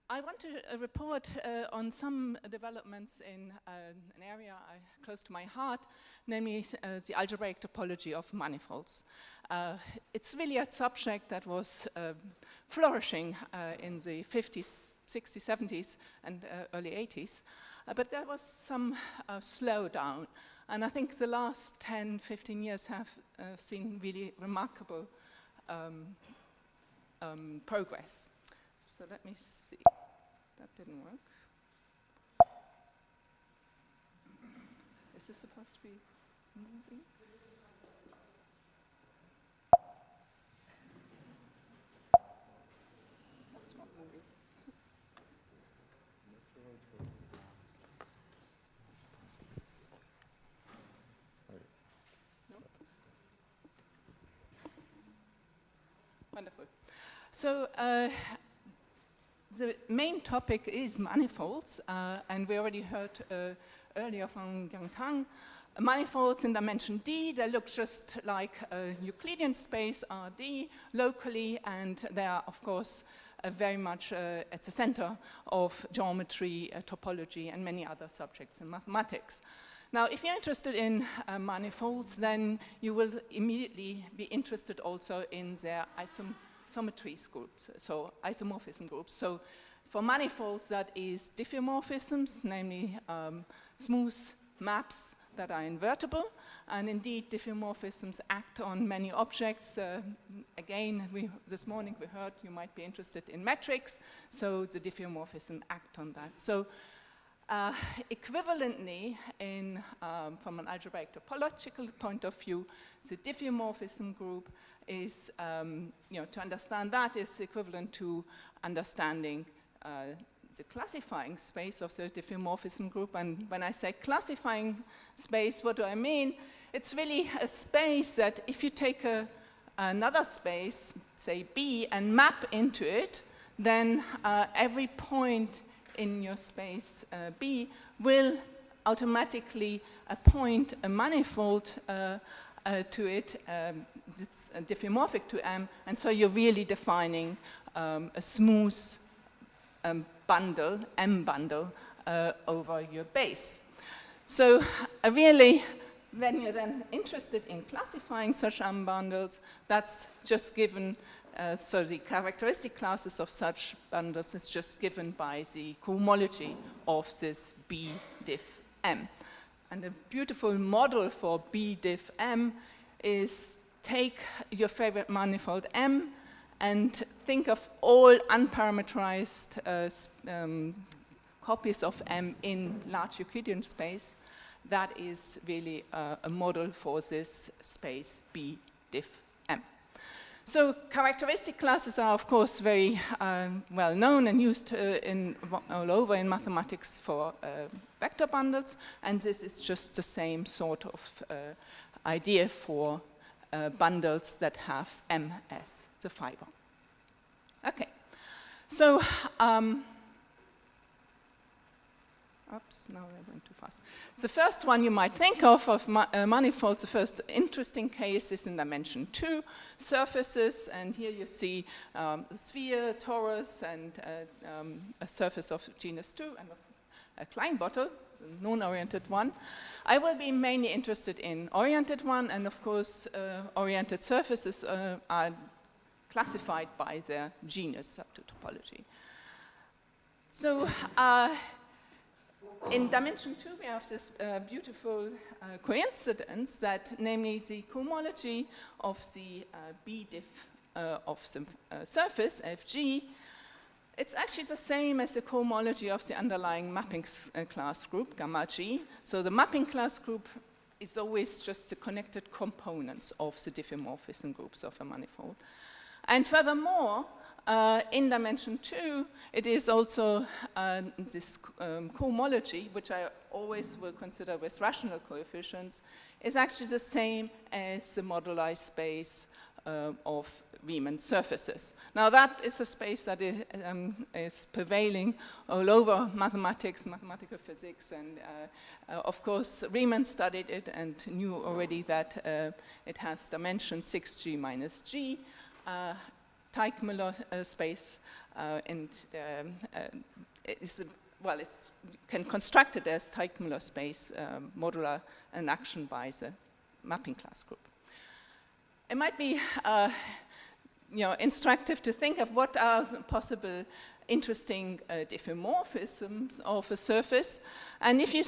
I want to report on some developments in an area close to my heart, namely the algebraic topology of manifolds. It's really a subject that was flourishing in the 50s, 60s, 70s, and early 80s, but there was some slowdown. And I think the last 10, 15 years have seen really remarkable progress. So let me see. That didn't work. Is this supposed to be moving? That's not moving. No? Wonderful. So the main topic is manifolds, and we already heard earlier from Yang Tang. Manifolds in dimension D, they look just like a Euclidean space RD locally, and they are, of course, very much at the center of geometry, topology, and many other subjects in mathematics. Now, if you're interested in manifolds, then you will immediately be interested also in their isomorphism groups, so isomorphism groups. So for manifolds, that is diffeomorphisms, namely smooth maps that are invertible, and indeed diffeomorphisms act on many objects. Again, this morning we heard you might be interested in metrics, so the diffeomorphism act on that. So equivalently, from an algebraic topological point of view, the diffeomorphism group is, to understand that is equivalent to understanding the classifying space of the diffeomorphism group. And when I say classifying space, what do I mean? It's really a space that if you take another space, say B, and map into it, then every point in your space B will automatically appoint a manifold to it. It's diffeomorphic to M, and so you're really defining a smooth bundle, M bundle, over your base. So really, when you're then interested in classifying such M bundles, that's just given. So the characteristic classes of such bundles is just given by the cohomology of this B diff M. And a beautiful model for B diff M is take your favorite manifold M and think of all unparameterized copies of M in large Euclidean space. That is really a model for this space B diff M. So characteristic classes are, of course, very well known and used all over in mathematics for vector bundles, and this is just the same sort of idea for bundles that have M as the fiber. Okay, so oops, now I went too fast. The first one you might think of manifolds, the first interesting case is in dimension 2, surfaces, and here you see a sphere, torus, and a surface of genus 2, and a Klein bottle, the non-oriented one. I will be mainly interested in oriented one, and of course, oriented surfaces are classified by their genus up to topology. So, in dimension 2, we have this beautiful coincidence that, namely, the cohomology of the B diff of the surface, Fg, it's actually the same as the cohomology of the underlying mapping class group, gamma G. So the mapping class group is always just the connected components of the diffeomorphism groups of a manifold. And furthermore, in dimension 2, it is also this cohomology, which I always will consider with rational coefficients, is actually the same as the moduli space of Riemann surfaces. Now that is a space that is prevailing all over mathematics, mathematical physics, and of course Riemann studied it and knew already that it has dimension 6g minus g, Teichmüller space, and can construct it as Teichmüller space, modular and action by the mapping class group. It might be instructive to think of what are possible interesting diffeomorphisms of a surface. And if you,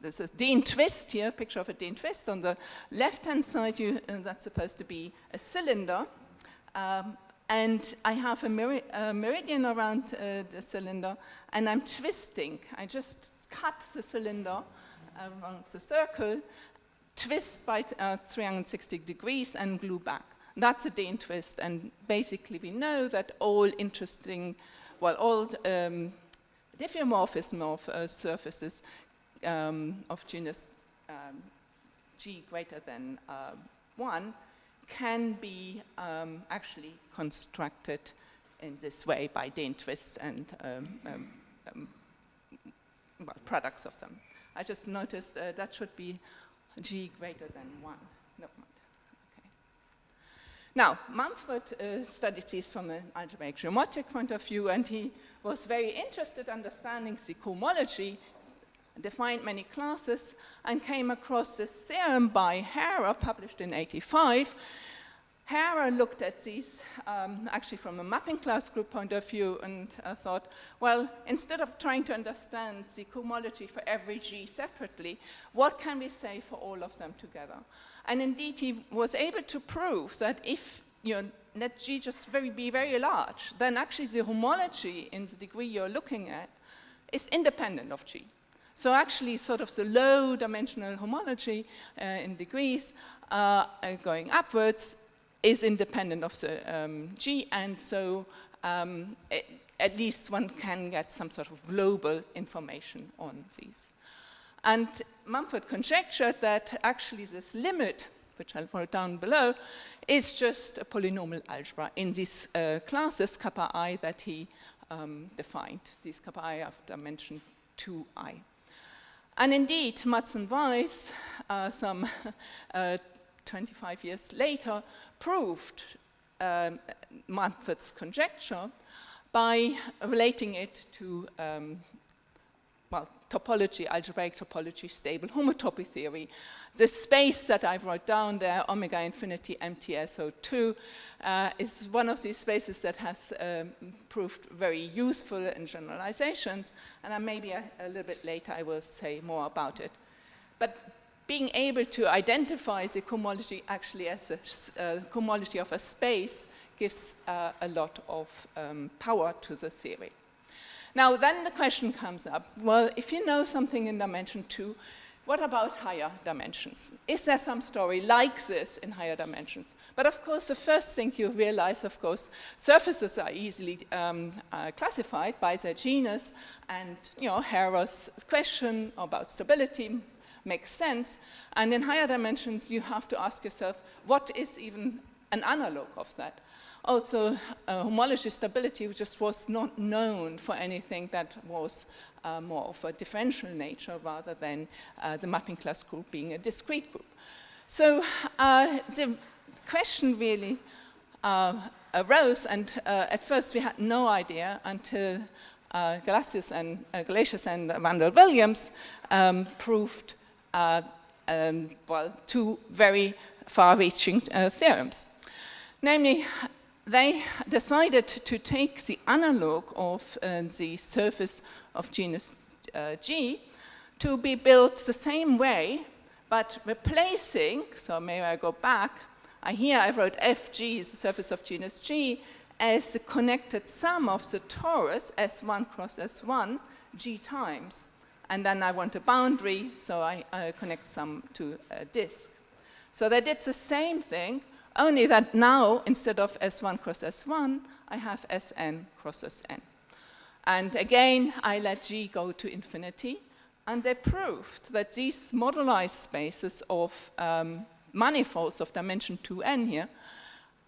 there's a Dean twist here, picture of a Dean twist. On the left-hand side, that's supposed to be a cylinder. And I have a meridian around the cylinder, and I'm twisting. I just cut the cylinder around the circle, twist by 360 degrees, and glue back. That's a Dean twist, and basically we know that all diffeomorphism of surfaces of genus G greater than 1 can be actually constructed in this way by Dean twists and products of them. I just noticed that should be G greater than 1. No, okay. Now, Mumford studied these from an algebraic geometric point of view, and he was very interested in understanding the cohomology, defined many classes, and came across this theorem by Hare, published in '85. Hare looked at these actually from a mapping class group point of view, and thought, well, instead of trying to understand the cohomology for every G separately, what can we say for all of them together? And indeed, he was able to prove that if let G just be very large, then actually the homology in the degree you're looking at is independent of G. So actually, sort of the low-dimensional homology in degrees going upwards is independent of the G, and so at least one can get some sort of global information on these. And Mumford conjectured that actually this limit, which I'll write down below, is just a polynomial algebra in these classes, kappa I, that he defined, these kappa I of dimension 2I. And indeed, Matz and Weiss, some 25 years later, proved Mumford's conjecture by relating it to topology, algebraic topology, stable homotopy theory. The space that I wrote down there, omega infinity MTSO2, is one of these spaces that has proved very useful in generalizations, and maybe a little bit later I will say more about it. But being able to identify the cohomology actually as a cohomology of a space gives a lot of power to the theory. Now, then the question comes up, well, if you know something in dimension 2, what about higher dimensions? Is there some story like this in higher dimensions? But of course, the first thing you realize, of course, surfaces are easily classified by their genus, and Hare's question about stability makes sense. And in higher dimensions, you have to ask yourself, what is even an analog of that? Also, homology stability just was not known for anything that was more of a differential nature rather than the mapping class group being a discrete group. So the question really arose, and at first we had no idea until Glacius and Vandal Williams proved two very far-reaching theorems. Namely, they decided to take the analog of the surface of genus G to be built the same way, but replacing, so maybe I go back, here I wrote Fg is the surface of genus G as the connected sum of the torus S1 cross S1 G times. And then I want a boundary, so I connect some to a disk. So they did the same thing, only that now, instead of S1 cross S1, I have Sn cross Sn. And again, I let G go to infinity, and they proved that these moduli spaces of manifolds of dimension 2n here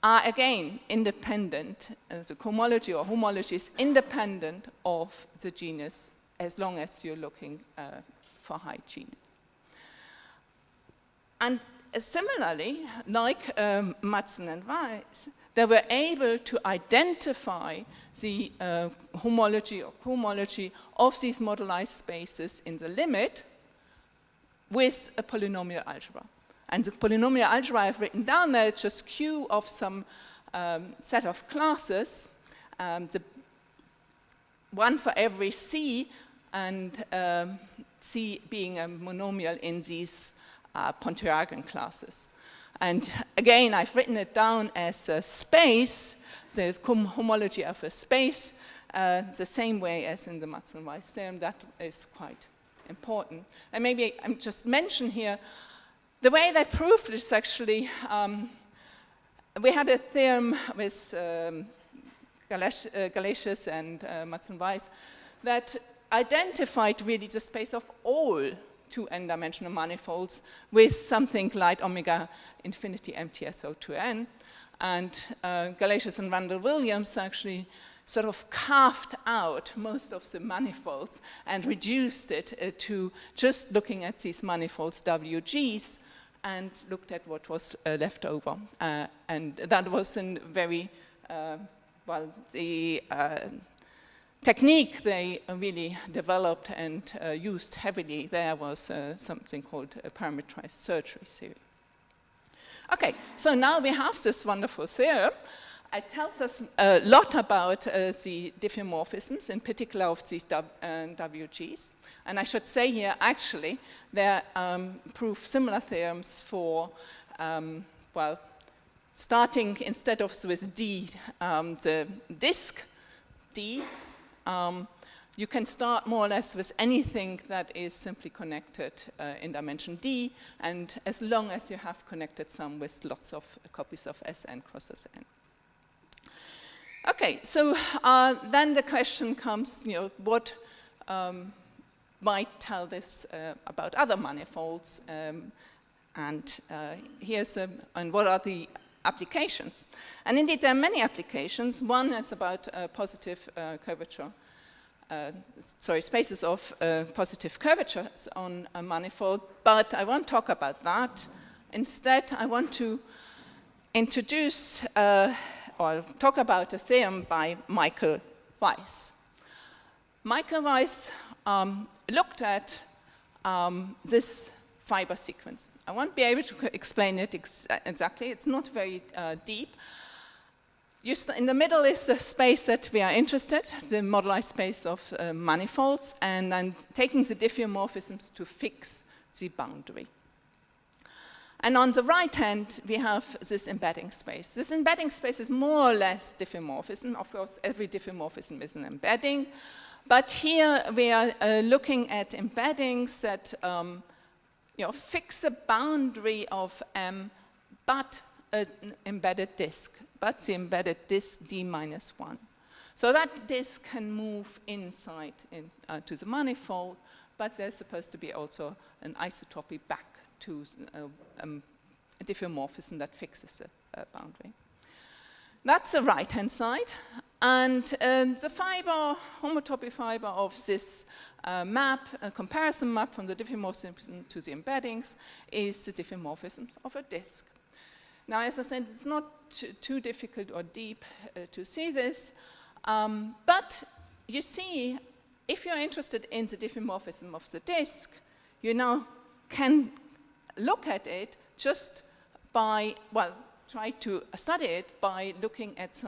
are again independent. The cohomology or homology is independent of the genus as long as you're looking for high G. And similarly, like Madsen and Weiss, they were able to identify the homology or cohomology of these modalized spaces in the limit with a polynomial algebra. And the polynomial algebra I've written down there, it's just Q of some set of classes, the one for every C, and C being a monomial in these Pontryagin classes. And again, I've written it down as a space, the homology of a space, the same way as in the Matzen-Weiss theorem. That is quite important. And maybe I just mention here, the way they proved this actually, we had a theorem with Galatius and Matzen-Weiss that identified really the space of all 2 n-dimensional manifolds with something like omega infinity MTSO2n. And Galatius and Randall Williams actually sort of carved out most of the manifolds and reduced it to just looking at these manifolds WGs and looked at what was left over. And that was a very, well, the technique they really developed and used heavily there was something called parameterized surgery theory. Okay, so now we have this wonderful theorem. It tells us a lot about the diffeomorphisms, in particular of these WGs. And I should say here, actually, they prove similar theorems for, well, starting instead of with D, the disk D, you can start more or less with anything that is simply connected in dimension D, and as long as you have connected some with lots of copies of Sn cross Sn. Okay, so then the question comes, what might tell this about other manifolds, and and what are the applications? And indeed, there are many applications. One is about positive curvature, spaces of positive curvatures on a manifold, but I won't talk about that. Instead, I want to introduce or talk about a theorem by Michael Weiss. Michael Weiss looked at this fiber sequence. I won't be able to explain it exactly. It's not very deep. In the middle is the space that we are interested, the moduli space of manifolds, and then taking the diffeomorphisms to fix the boundary. And on the right hand, we have this embedding space. This embedding space is more or less diffeomorphism. Of course, every diffeomorphism is an embedding. But here we are looking at embeddings that fix a boundary of M, but an embedded disk, but the embedded disk D minus 1. So that disk can move inside to the manifold, but there's supposed to be also an isotropy back to a diffeomorphism that fixes the boundary. That's the right-hand side. And the homotopy fiber of this map, a comparison map from the diffeomorphism to the embeddings, is the diffeomorphism of a disk. Now, as I said, it's not too difficult or deep to see this, but you see, if you're interested in the diffeomorphism of the disk, you now can look at it just by, well, try to study it by looking at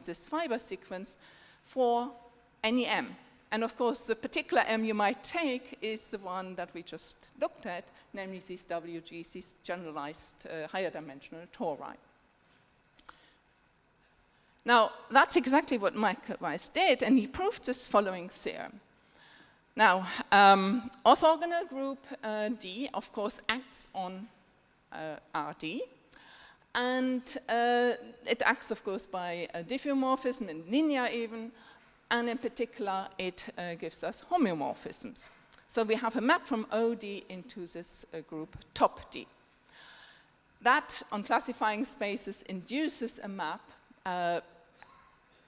this fiber sequence for any M. And of course, the particular M you might take is the one that we just looked at, namely these WGs, these generalized higher dimensional tori. Now, that's exactly what Michael Weiss did, and he proved this following theorem. Now, orthogonal group D, of course, acts on RD, and it acts, of course, by a diffeomorphism and linear even, and in particular, it gives us homeomorphisms. So we have a map from OD into this group top D. That, on classifying spaces, induces a map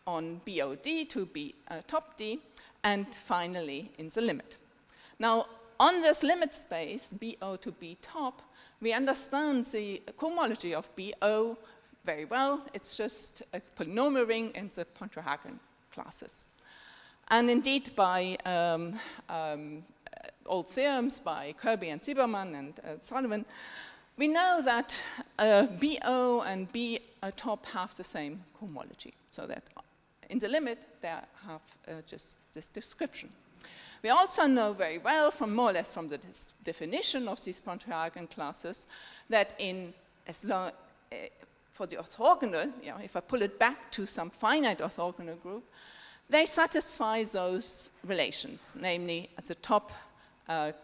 on BOD to B top D, and finally in the limit. Now, on this limit space, BO to B top, we understand the cohomology of BO very well. It's just a polynomial ring in the Pontryagin classes. And indeed, by old theorems by Kirby and Siebermann and Sullivan, we know that BO and B top have the same cohomology, so that in the limit they have just this description. We also know very well, from more or less from the definition of these Pontryagin classes, that for the orthogonal, if I pull it back to some finite orthogonal group, they satisfy those relations, namely at the top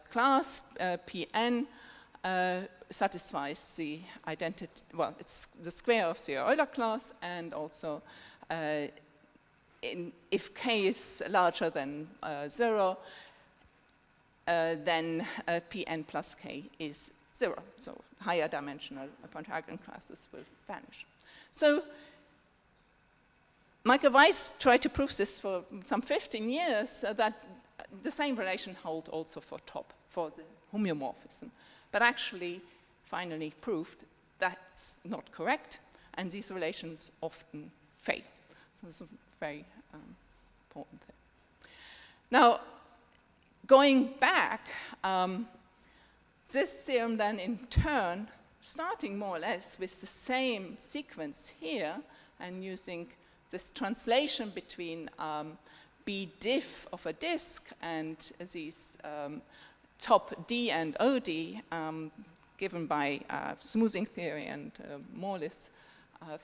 class, Pn, satisfies the identity, well, it's the square of the Euler class, and also if k is larger than 0, then Pn plus k is 0. So higher dimensional Pontryagin classes will vanish. So Michael Weiss tried to prove this for some 15 years, that the same relation holds also for top, for the homeomorphism. But actually, finally proved that's not correct, and these relations often fail. So this is a very important thing. Now, going back, this theorem then in turn, starting more or less with the same sequence here, and using this translation between B diff of a disk and these top D and OD given by smoothing theory and Morley's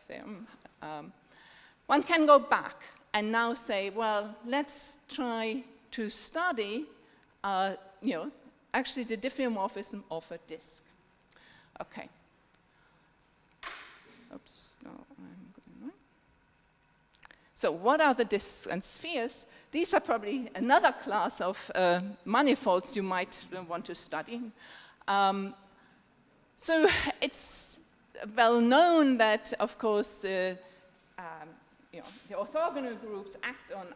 theorem, one can go back and now say, well, let's try to study, actually the diffeomorphism of a disk. Okay. Oops, no, I'm going wrong. So what are the disks and spheres? These are probably another class of manifolds you might want to study. So it's well known that, of course, the orthogonal groups act on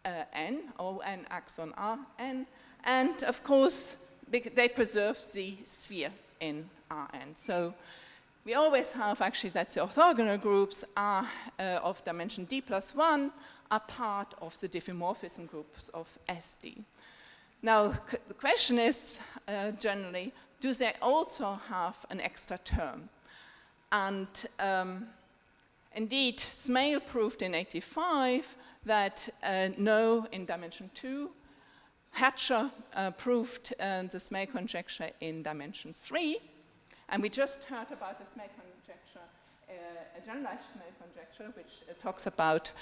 Rn, O(n) acts on Rn, and of course, they preserve the sphere in Rn. So we always have actually that the orthogonal groups are of dimension d plus 1 are part of the diffeomorphism groups of Sd. Now, the question is generally, do they also have an extra term? And indeed, Smale proved in '85 that no in dimension 2. Hatcher proved the Smale conjecture in dimension 3. And we just heard about the Smale conjecture, a generalized Smale conjecture, which talks about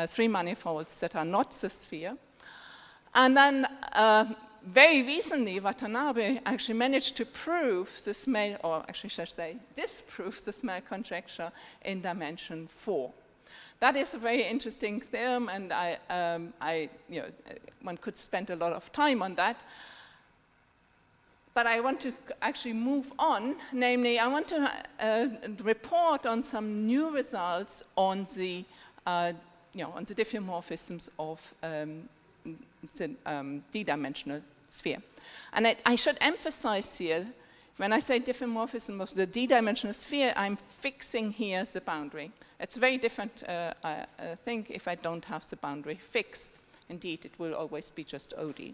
3 manifolds that are not the sphere. And then very recently, Watanabe actually managed to prove the Smale, or actually should I say, disprove the Smale conjecture in dimension 4. That is a very interesting theorem, and one could spend a lot of time on that. But I want to actually move on. Namely, I want to report on some new results on the, on the diffeomorphisms of the d-dimensional sphere. And I should emphasize here, when I say diffeomorphism of the d-dimensional sphere, I'm fixing here the boundary. It's a very different thing if I don't have the boundary fixed. Indeed, it will always be just OD.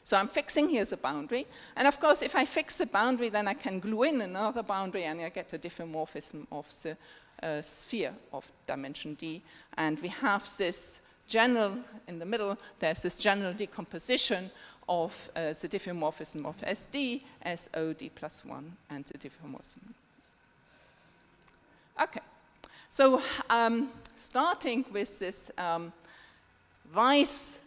So I'm fixing here the boundary. And of course, if I fix the boundary, then I can glue in another boundary, and I get a diffeomorphism of the sphere of dimension d. And we have this general, in the middle, there's this general decomposition of the diffeomorphism of Sd as OD plus 1 and the diffeomorphism. Okay, so starting with this Weiss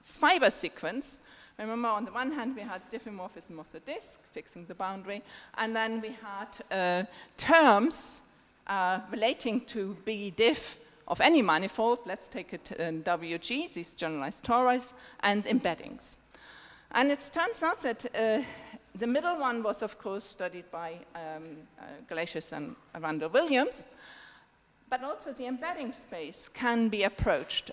fiber sequence, remember on the one hand we had diffeomorphism of the disk, fixing the boundary, and then we had terms relating to B diff of any manifold, let's take it in WG, these generalized torics, and embeddings. And it turns out that the middle one was, of course, studied by Glacius and Randall Williams, but also the embedding space can be approached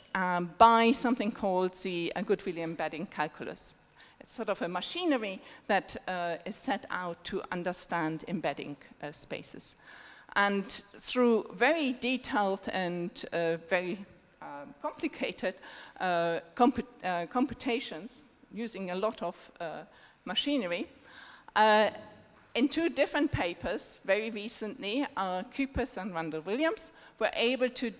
by something called the Goodwillie embedding calculus. it's sort of a machinery that is set out to understand embedding spaces. And through very detailed and very complicated computations, using a lot of machinery, in 2 different papers, very recently, Kupers and Randall-Williams were able to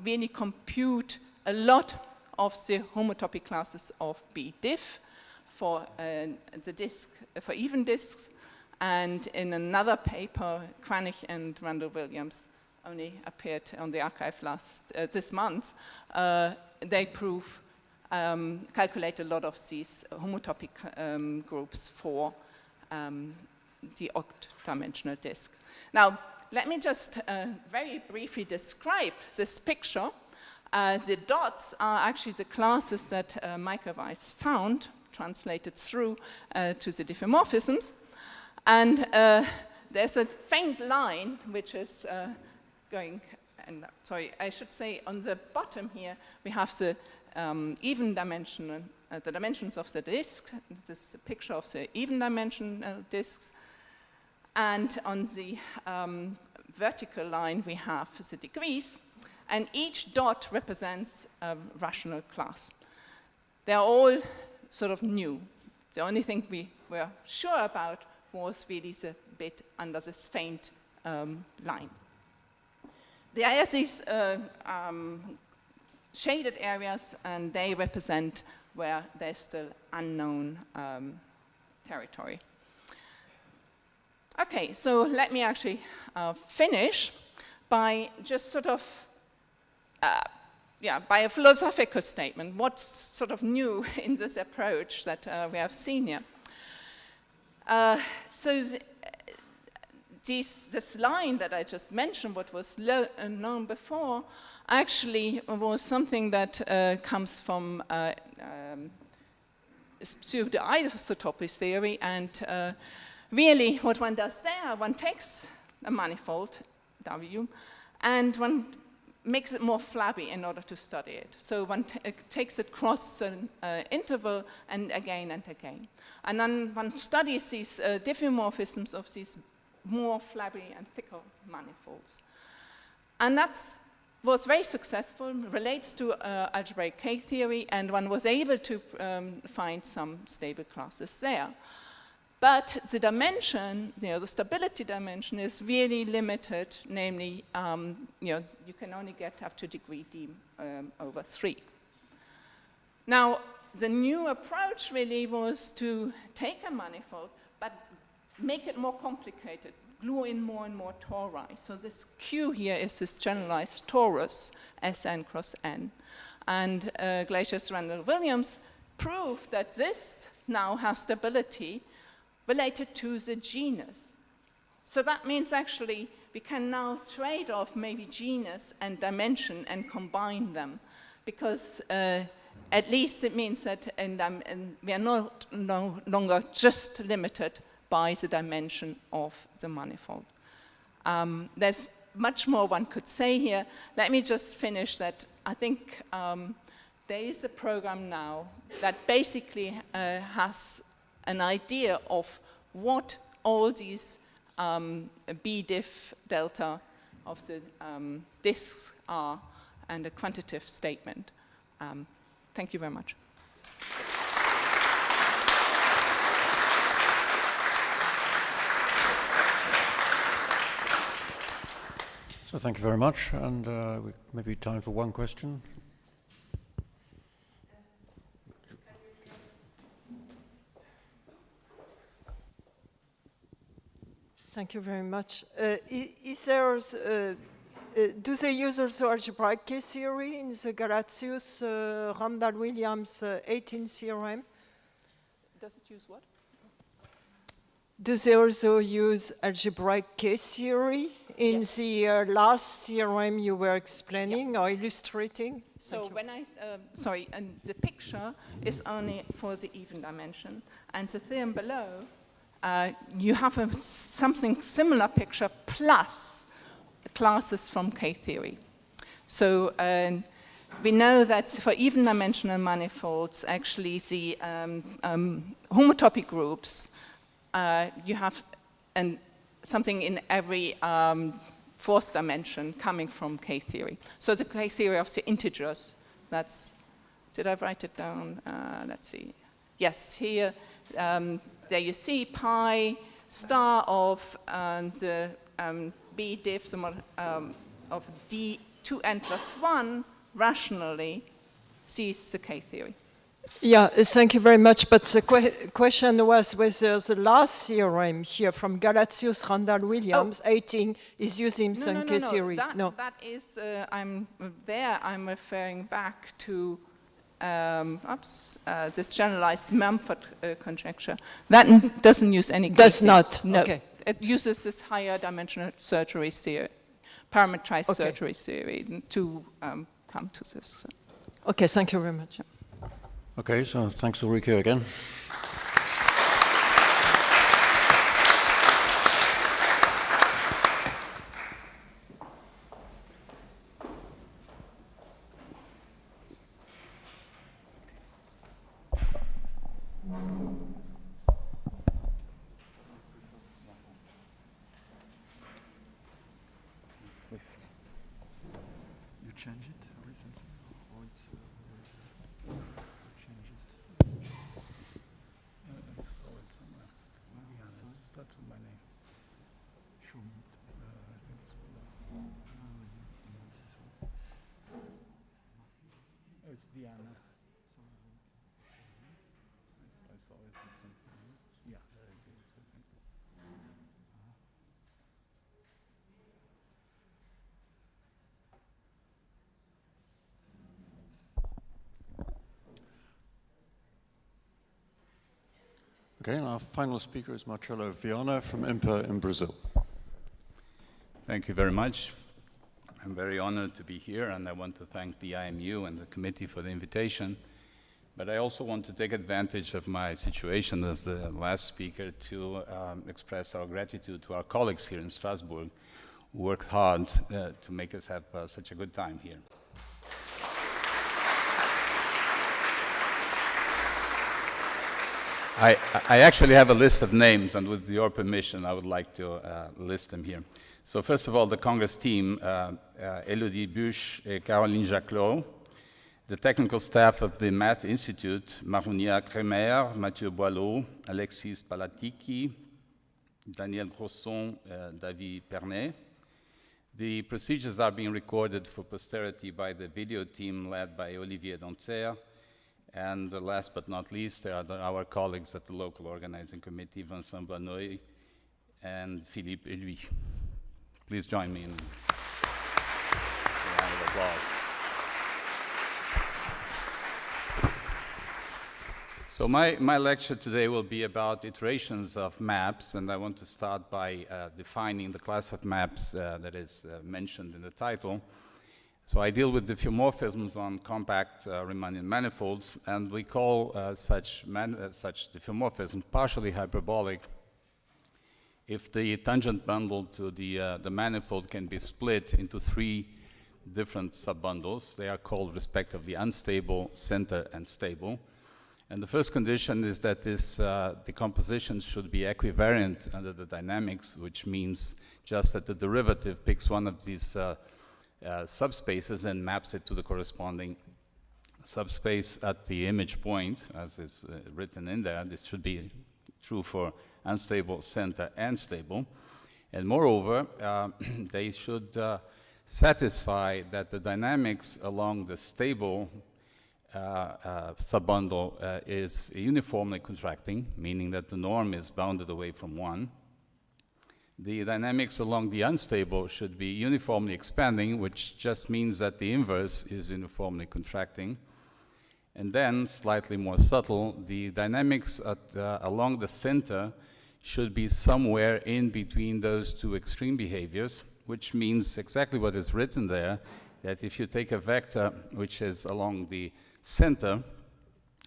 really compute a lot of the homotopy classes of B-diff for the disk, for even disks. And in another paper, Kranich and Randall-Williams only appeared on the archive this month, they calculate a lot of these homotopic groups for the oct-dimensional disk. Now, let me just very briefly describe this picture. The dots are actually the classes that Michael Weiss found, translated through to the diffeomorphisms. And there's a faint line which is going, and sorry, I should say on the bottom here, we have the even dimensional, the dimensions of the disk. This is a picture of the even dimensional disks. And on the vertical line, we have the degrees. And each dot represents a rational class. They're all sort of new. The only thing we were sure about was really the bit under this faint line. There are these shaded areas, and they represent where there's still unknown territory. Okay, so let me actually finish by just sort of, by a philosophical statement. What's sort of new in this approach that we have seen here? This line that I just mentioned, what was known before, actually was something that comes from pseudo-isotopy theory, and really what one does there, one takes a manifold, W, and one makes it more flabby in order to study it. So one takes it across an interval and again and again. And then one studies these diffeomorphisms of these more flabby and thicker manifolds. And that was very successful, relates to algebraic K-theory, and one was able to find some stable classes there. But the dimension, the stability dimension is really limited, namely, you can only get up to degree d over 3. Now, the new approach really was to take a manifold, but make it more complicated, glue in more and more tori. So this Q here is this generalized torus, Sn cross n. And Glacius Randall-Williams proved that this now has stability related to the genus. So that means actually we can now trade off maybe genus and dimension and combine them, because at least it means that we are no longer just limited by the dimension of the manifold. There's much more one could say here. Let me just finish that. I think there is a program now that basically has an idea of what all these B-diff delta of the disks are, and a quantitative statement. Thank you very much. So thank you very much, and maybe time for one question. Thank you very much. Is there, do they use also algebraic K-theory in the Galatius Randall-Williams 18 theorem? Does it use what? Do they also use algebraic K-theory in the last theorem you were explaining or illustrating? So when sorry, and the picture is only for the even dimension, and the theorem below, you have something similar picture plus classes from K-theory. So we know that for even-dimensional manifolds, actually the homotopy groups, you have something in every fourth dimension coming from K-theory. So the K-theory of the integers, that's, did I write it down? Let's see. Yes, here, there you see pi star of the B diff of D2n plus 1 rationally sees the K-theory. Yeah, thank you very much. But the question was whether the last theorem here from Galatius, Randall, Williams, 18, is using some K-theory. No, that is, I'm referring back to this generalized Mumford conjecture. That doesn't use any K-theory. Does not? No. Okay. It uses this higher dimensional surgery theory, parametrized surgery theory to come to this. Okay, thank you very much. Okay, so thanks Ulrike again. You change it recently, or it's change it? I saw it somewhere. Yeah, that's my name. Schumit. I think it's below. It's Diana. I saw it. Yeah, there it is. I think. Okay, and our final speaker is Marcelo Viana from IMPA in Brazil. Thank you very much. I'm very honored to be here, and I want to thank the IMU and the committee for the invitation. But I also want to take advantage of my situation as the last speaker to express our gratitude to our colleagues here in Strasbourg who worked hard to make us have such a good time here. I actually have a list of names, and with your permission, I would like to list them here. So first of all, the Congress team, Elodie Buch and Caroline Jacquelot, the technical staff of the Math Institute, Marounia Kremer, Mathieu Boileau, Alexis Palatiki, Daniel Grosson, David Pernet. The procedures are being recorded for posterity by the video team led by Olivier Dancer. And last but not least, there are our colleagues at the local organizing committee, Vincent Banoy and Philippe Eluy. Please join me in a round of applause. So my lecture today will be about iterations of maps, and I want to start by defining the class of maps that is mentioned in the title. So I deal with diffeomorphisms on compact Riemannian manifolds, and we call such diffeomorphisms partially hyperbolic if the tangent bundle to the manifold can be split into three different subbundles. They are called respectively unstable, center, and stable. And the first condition is that this decomposition should be equivariant under the dynamics, which means just that the derivative picks one of these subspaces and maps it to the corresponding subspace at the image point, as is written in there. This should be true for unstable, center, and stable. And moreover, they should satisfy that the dynamics along the stable subbundle is uniformly contracting, meaning that the norm is bounded away from 1. The dynamics along the unstable should be uniformly expanding, which just means that the inverse is uniformly contracting. And then, slightly more subtle, the dynamics along the center should be somewhere in between those two extreme behaviors, which means exactly what is written there, that if you take a vector which is along the center,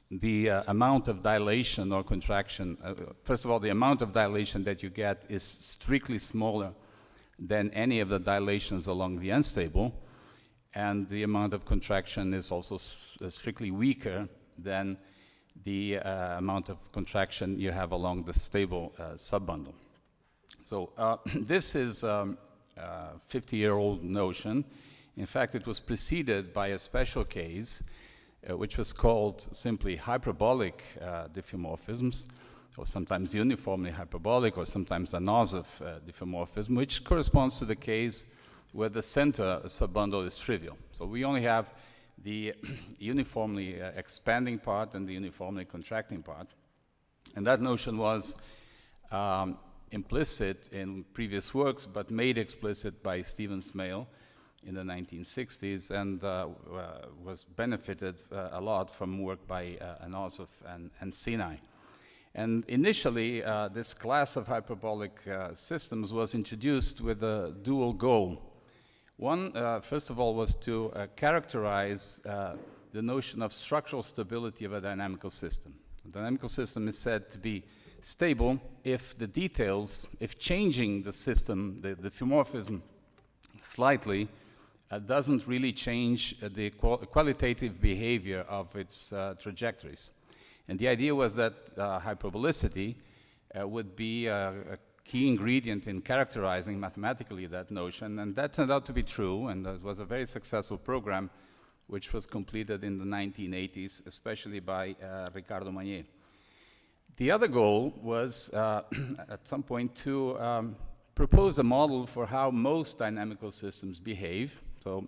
the amount of dilation or contraction, first of all, the amount of dilation that you get is strictly smaller than any of the dilations along the unstable. and the amount of contraction is also strictly weaker than the amount of contraction you have along the stable subbundle. So this is a 50-year-old notion. In fact, it was preceded by a special case, which was called simply hyperbolic diffeomorphisms, or sometimes uniformly hyperbolic, or sometimes a Nosov diffeomorphism, which corresponds to the case where the center subbundle is trivial. So we only have the uniformly expanding part and the uniformly contracting part. And that notion was implicit in previous works, but made explicit by Stephen Smale in the 1960s, and was benefited a lot from work by Anosov and Sinai. And initially, this class of hyperbolic systems was introduced with a dual goal. One, first of all, was to characterize the notion of structural stability of a dynamical system. A dynamical system is said to be stable if the details, if changing the system, the diffeomorphism slightly, doesn't really change the qualitative behavior of its trajectories. And the idea was that hyperbolicity would be a key ingredient in characterizing mathematically that notion, and that turned out to be true, and it was a very successful program which was completed in the 1980s, especially by Ricardo Magnier. The other goal was, at some point, to propose a model for how most dynamical systems behave. So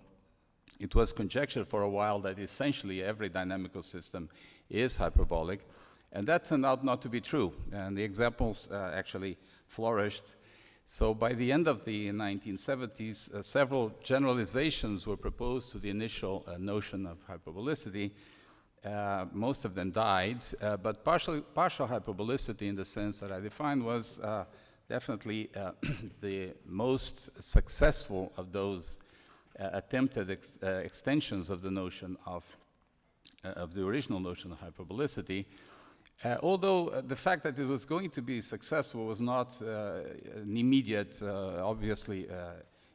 it was conjectured for a while that essentially every dynamical system is hyperbolic, and that turned out not to be true, and the examples actually flourished. So by the end of the 1970s, several generalizations were proposed to the initial notion of hyperbolicity. Most of them died, but partial hyperbolicity, in the sense that I defined, was definitely the most successful of those attempted extensions of the notion of the original notion of hyperbolicity. Although the fact that it was going to be successful was not an immediate,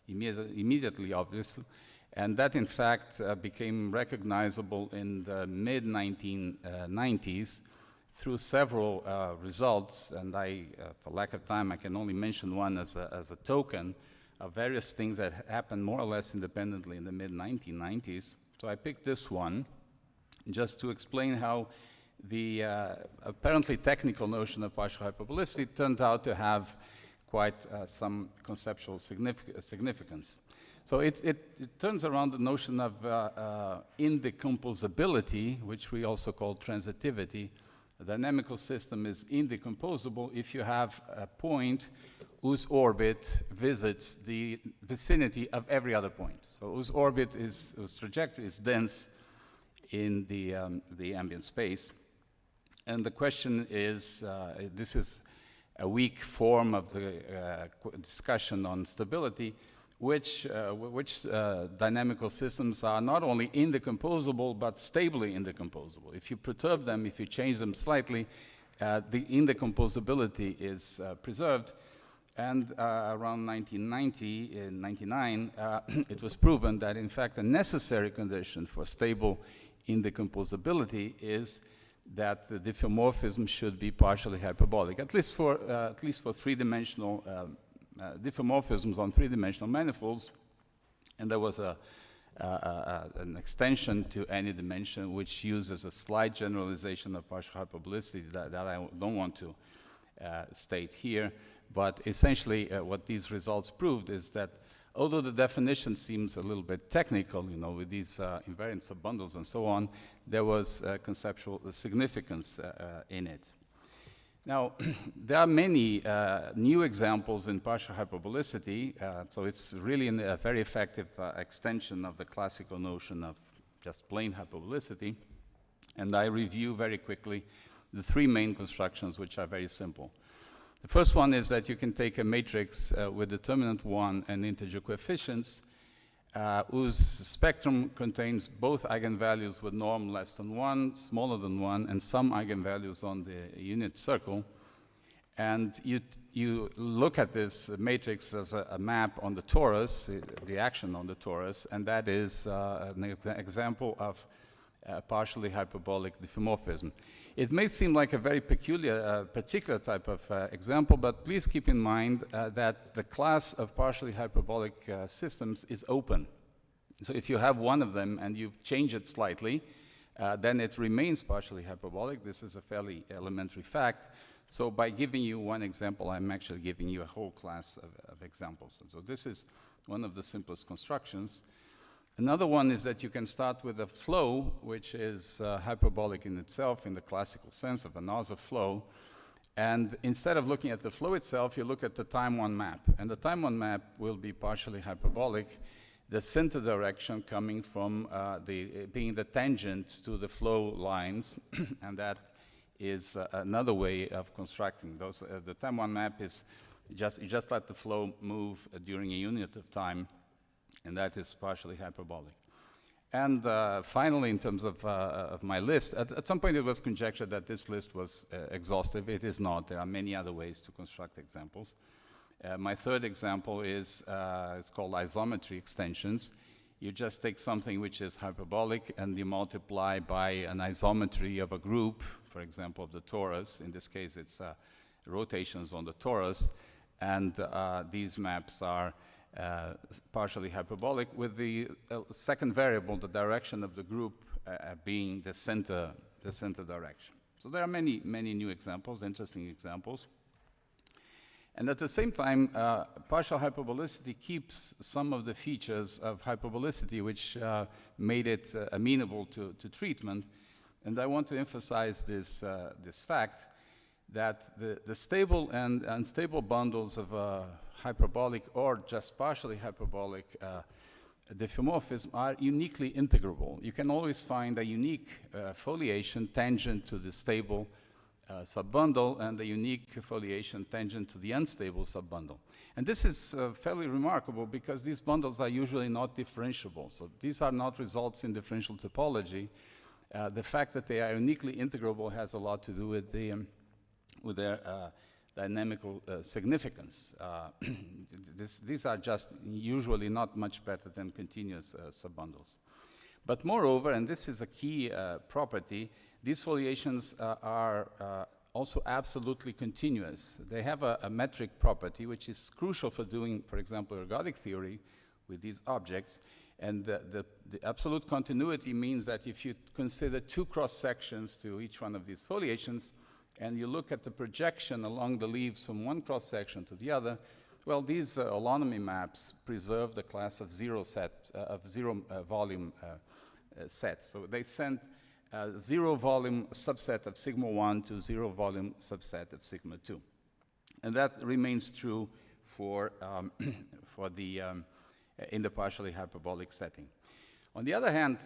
immediately obvious, and that in fact became recognizable in the mid-1990s through several results, and for lack of time, I can only mention one as a token of various things that happened more or less independently in the mid-1990s. So I picked this one just to explain how the apparently technical notion of partial hyperbolicity turned out to have quite some conceptual significance. So it turns around the notion of indecomposability, which we also call transitivity. A dynamical system is indecomposable if you have a point whose orbit visits the vicinity of every other point. So whose orbit whose trajectory is dense in the ambient space. And the question is, this is a weak form of the discussion on stability, which dynamical systems are not only indecomposable, but stably indecomposable. If you perturb them, if you change them slightly, the indecomposability is preserved. And around 1990, in 99, it was proven that, in fact, a necessary condition for stable indecomposability is that the diffeomorphism should be partially hyperbolic, at least for three-dimensional diffeomorphisms on three-dimensional manifolds. And there was an extension to any dimension which uses a slight generalization of partial hyperbolicity that I don't want to state here. But essentially, what these results proved is that although the definition seems a little bit technical, with these invariant subbundles and so on, there was conceptual significance in it. Now, there are many new examples in partial hyperbolicity, so it's really a very effective extension of the classical notion of just plain hyperbolicity. And I review very quickly the three main constructions, which are very simple. The first one is that you can take a matrix with determinant 1 and integer coefficients, whose spectrum contains both eigenvalues with norm less than 1, smaller than 1, and some eigenvalues on the unit circle. And you look at this matrix as a map on the torus, the action on the torus, and that is an example of partially hyperbolic diffeomorphism. It may seem like a very peculiar, particular type of example, but please keep in mind that the class of partially hyperbolic systems is open. So if you have one of them and you change it slightly, then it remains partially hyperbolic. This is a fairly elementary fact. So by giving you one example, I'm actually giving you a whole class of examples. So this is one of the simplest constructions. Another one is that you can start with a flow, which is hyperbolic in itself in the classical sense of a nozzle flow. And instead of looking at the flow itself, you look at the time one map. And the time one map will be partially hyperbolic, the center direction coming from being the tangent to the flow lines. And that is another way of constructing those. The time one map is you just let the flow move during a unit of time, and that is partially hyperbolic. And finally, in terms of my list, at some point it was conjectured that this list was exhaustive. It is not. There are many other ways to construct examples. My third example is it's called isometry extensions. You just take something which is hyperbolic and you multiply by an isometry of a group, for example, of the torus. In this case, it's rotations on the torus. And these maps are partially hyperbolic, with the second variable, the direction of the group, being the center direction. So there are many, many new examples, interesting examples. And at the same time, partial hyperbolicity keeps some of the features of hyperbolicity which made it amenable to treatment. And I want to emphasize this fact that the stable and unstable bundles of hyperbolic or just partially hyperbolic diffeomorphism are uniquely integrable. You can always find a unique foliation tangent to the stable subbundle and a unique foliation tangent to the unstable subbundle. And this is fairly remarkable because these bundles are usually not differentiable. So these are not results in differential topology. The fact that they are uniquely integrable has a lot to do with their dynamical significance. These are just usually not much better than continuous subbundles. But moreover, and this is a key property, these foliations are also absolutely continuous. They have a metric property, which is crucial for doing, for example, ergodic theory with these objects. And the absolute continuity means that if you consider two cross-sections to each one of these foliations, and you look at the projection along the leaves from one cross-section to the other, well, these holonomy maps preserve the class of zero volume sets. So they send zero volume subset of sigma 1 to zero volume subset of sigma 2. And that remains true for the in the partially hyperbolic setting. On the other hand,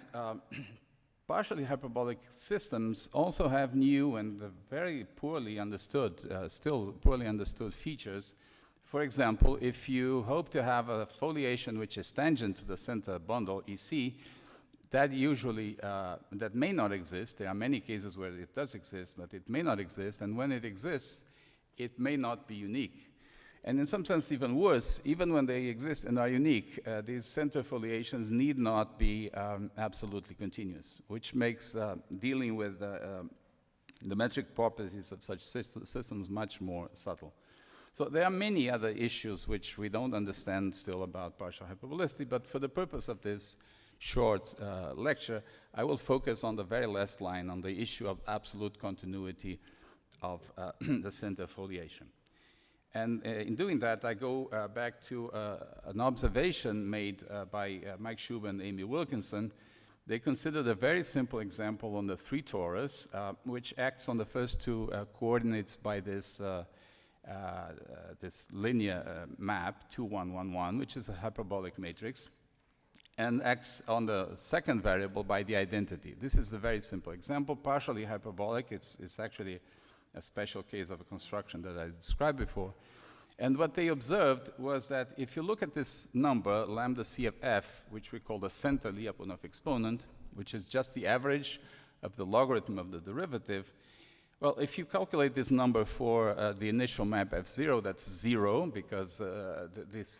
partially hyperbolic systems also have new and very poorly understood, still poorly understood features. For example, if you hope to have a foliation which is tangent to the center bundle, EC, that usually, that may not exist. There are many cases where it does exist, but it may not exist. And when it exists, it may not be unique. And in some sense, even worse, even when they exist and are unique, these center foliations need not be absolutely continuous, which makes dealing with the metric properties of such systems much more subtle. So there are many other issues which we don't understand still about partial hyperbolicity, but for the purpose of this short lecture, I will focus on the very last line, on the issue of absolute continuity of the center foliation. And in doing that, I go back to an observation made by Mike Schuber and Amy Wilkinson. They considered a very simple example on the 3 torus, which acts on the first two coordinates by this this linear map, 2, 1, 1, 1, which is a hyperbolic matrix, and acts on the second variable by the identity. This is a very simple example, partially hyperbolic. It's actually a special case of a construction that I described before. And what they observed was that if you look at this number, lambda c of f, which we call the center Lyapunov exponent, which is just the average of the logarithm of the derivative, Well, if you calculate this number for the initial map F0, that's 0, because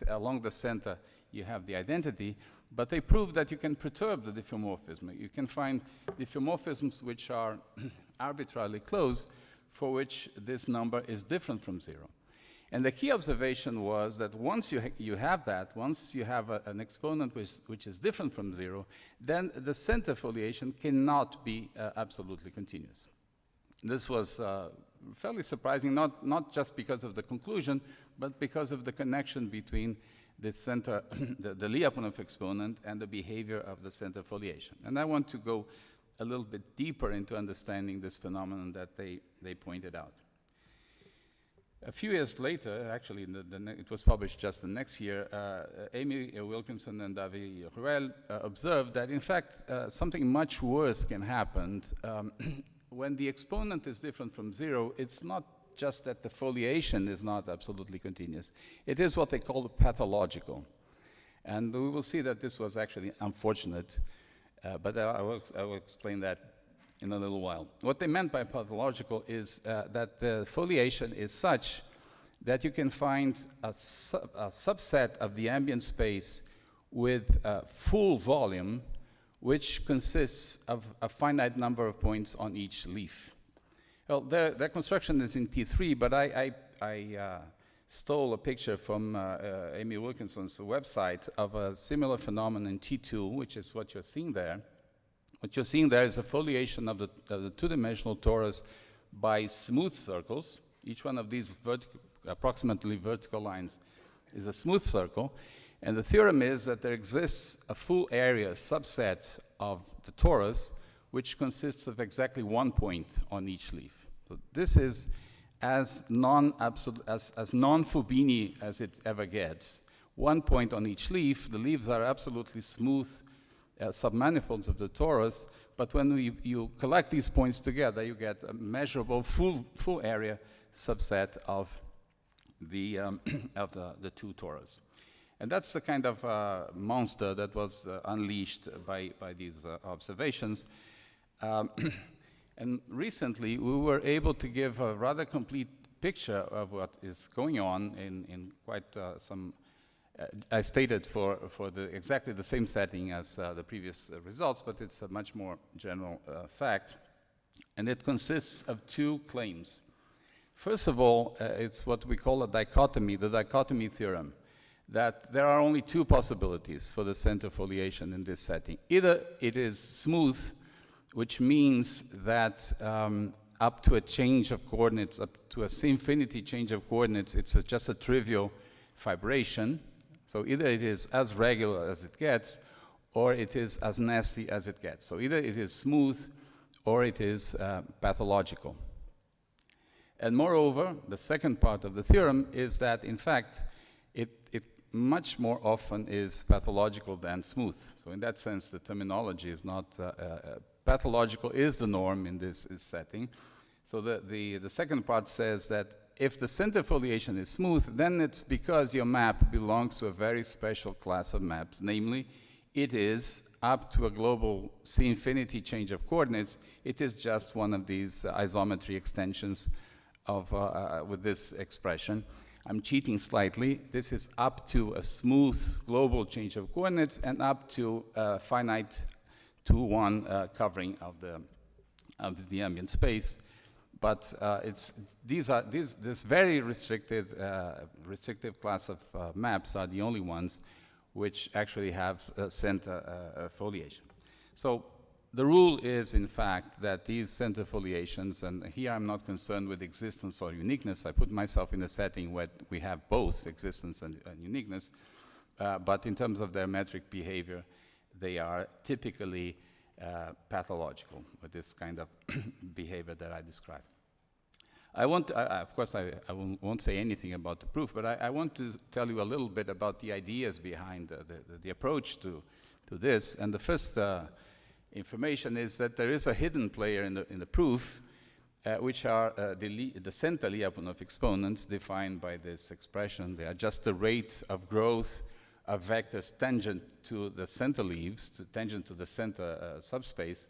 along the center you have the identity, but they prove that you can perturb the diffeomorphism. You can find diffeomorphisms which are arbitrarily close, for which this number is different from 0. And the key observation was that once you have that, once you have an exponent which is different from 0, then the center foliation cannot be absolutely continuous. This was fairly surprising, not just because of the conclusion, but because of the connection between the center, the Lyapunov exponent, and the behavior of the center foliation. And I want to go a little bit deeper into understanding this phenomenon that they pointed out. A few years later, actually, it was published just the next year, Amy Wilkinson and David Ruel observed that, in fact, something much worse can happen. When the exponent is different from 0, it's not just that the foliation is not absolutely continuous. It is what they call pathological. And we will see that this was actually unfortunate, but I will explain that in a little while. What they meant by pathological is that the foliation is such that you can find a subset of the ambient space with full volume, which consists of a finite number of points on each leaf. Well, their construction is in T3, but I stole a picture from Amy Wilkinson's website of a similar phenomenon in T2, which is what you're seeing there. What you're seeing there is a foliation of the two-dimensional torus by smooth circles. Each one of these approximately vertical lines is a smooth circle. And the theorem is that there exists a full area subset of the torus which consists of exactly 1 point on each leaf. So this is as non-Fubini as it ever gets. 1 point on each leaf. The leaves are absolutely smooth submanifolds of the torus, but when you collect these points together, you get a measurable full area subset of the two torus. And that's the kind of monster that was unleashed by these observations. And recently, we were able to give a rather complete picture of what is going on in quite some, I stated for exactly the same setting as the previous results, but it's a much more general fact. And it consists of two claims. First of all, it's what we call a dichotomy, the dichotomy theorem, that there are only two possibilities for the center foliation in this setting. Either it is smooth, which means that up to a change of coordinates, up to a C-infinity change of coordinates, it's just a trivial fibration. So either it is as regular as it gets, or it is as nasty as it gets. So either it is smooth, or it is pathological. And moreover, the second part of the theorem is that, in fact, it much more often is pathological than smooth. So in that sense, the terminology is not pathological is the norm in this setting. So the second part says that if the center foliation is smooth, then it's because your map belongs to a very special class of maps. Namely, it is up to a global C-infinity change of coordinates. It is just one of these isometry extensions of with this expression. I'm cheating slightly. This is up to a smooth global change of coordinates and up to a finite 2-1 covering of the ambient space. But this very restrictive class of maps are the only ones which actually have center foliation. So the rule is, in fact, that these center foliations, and here I'm not concerned with existence or uniqueness. I put myself in a setting where we have both existence and uniqueness. But in terms of their metric behavior, they are typically pathological with this kind of behavior that I described. Of course, I won't say anything about the proof, but I want to tell you a little bit about the ideas behind the approach to this. And the first information is that there is a hidden player in the proof, which are the center Lyapunov exponents defined by this expression. They are just the rate of growth of vectors tangent to the center leaves, tangent to the center subspace.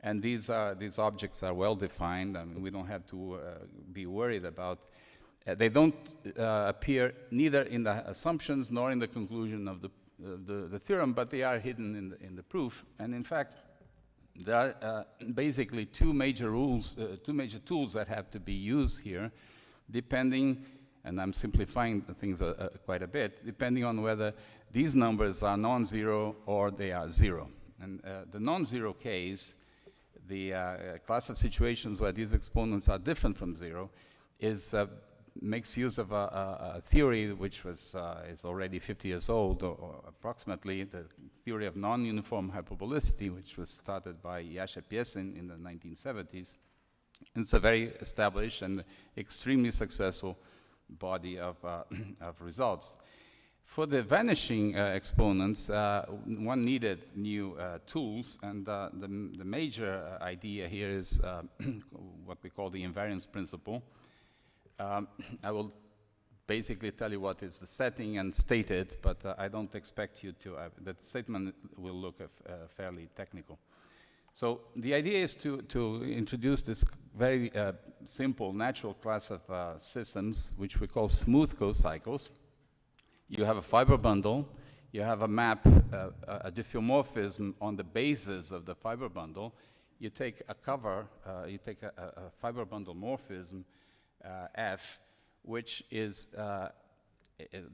And these objects are well defined. I mean, we don't have to be worried about. They don't appear neither in the assumptions nor in the conclusion of the theorem, but they are hidden in the proof. And in fact, there are basically two major rules, two major tools that have to be used here, depending, and I'm simplifying things quite a bit, depending on whether these numbers are non-zero or they are zero. And the non-zero case, the class of situations where these exponents are different from zero, makes use of a theory which is already 50 years old, or approximately, the theory of non-uniform hyperbolicity, which was started by Jascha Piesin in the 1970s. And it's a very established and extremely successful body of results. For the vanishing exponents, one needed new tools, and the major idea here is what we call the invariance principle. I will basically tell you what is the setting and state it, but I don't expect you to, that statement will look fairly technical. So the idea is to introduce this very simple natural class of systems, which we call smooth co-cycles. You have a fiber bundle, you have a map, a diffeomorphism on the basis of the fiber bundle. You take a cover, you take a fiber bundle morphism, F, which is,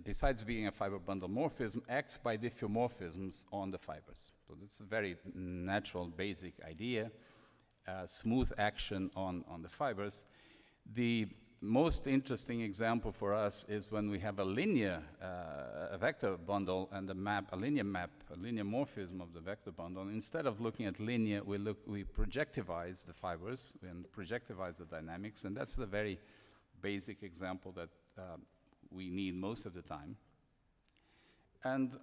besides being a fiber bundle morphism, acts by diffeomorphisms on the fibers. So this is a very natural, basic idea, smooth action on the fibers. The most interesting example for us is when we have a linear a vector bundle and a linear morphism of the vector bundle. Instead of looking at linear, we projectivize the fibers and projectivize the dynamics, and that's the very basic example that we need most of the time. And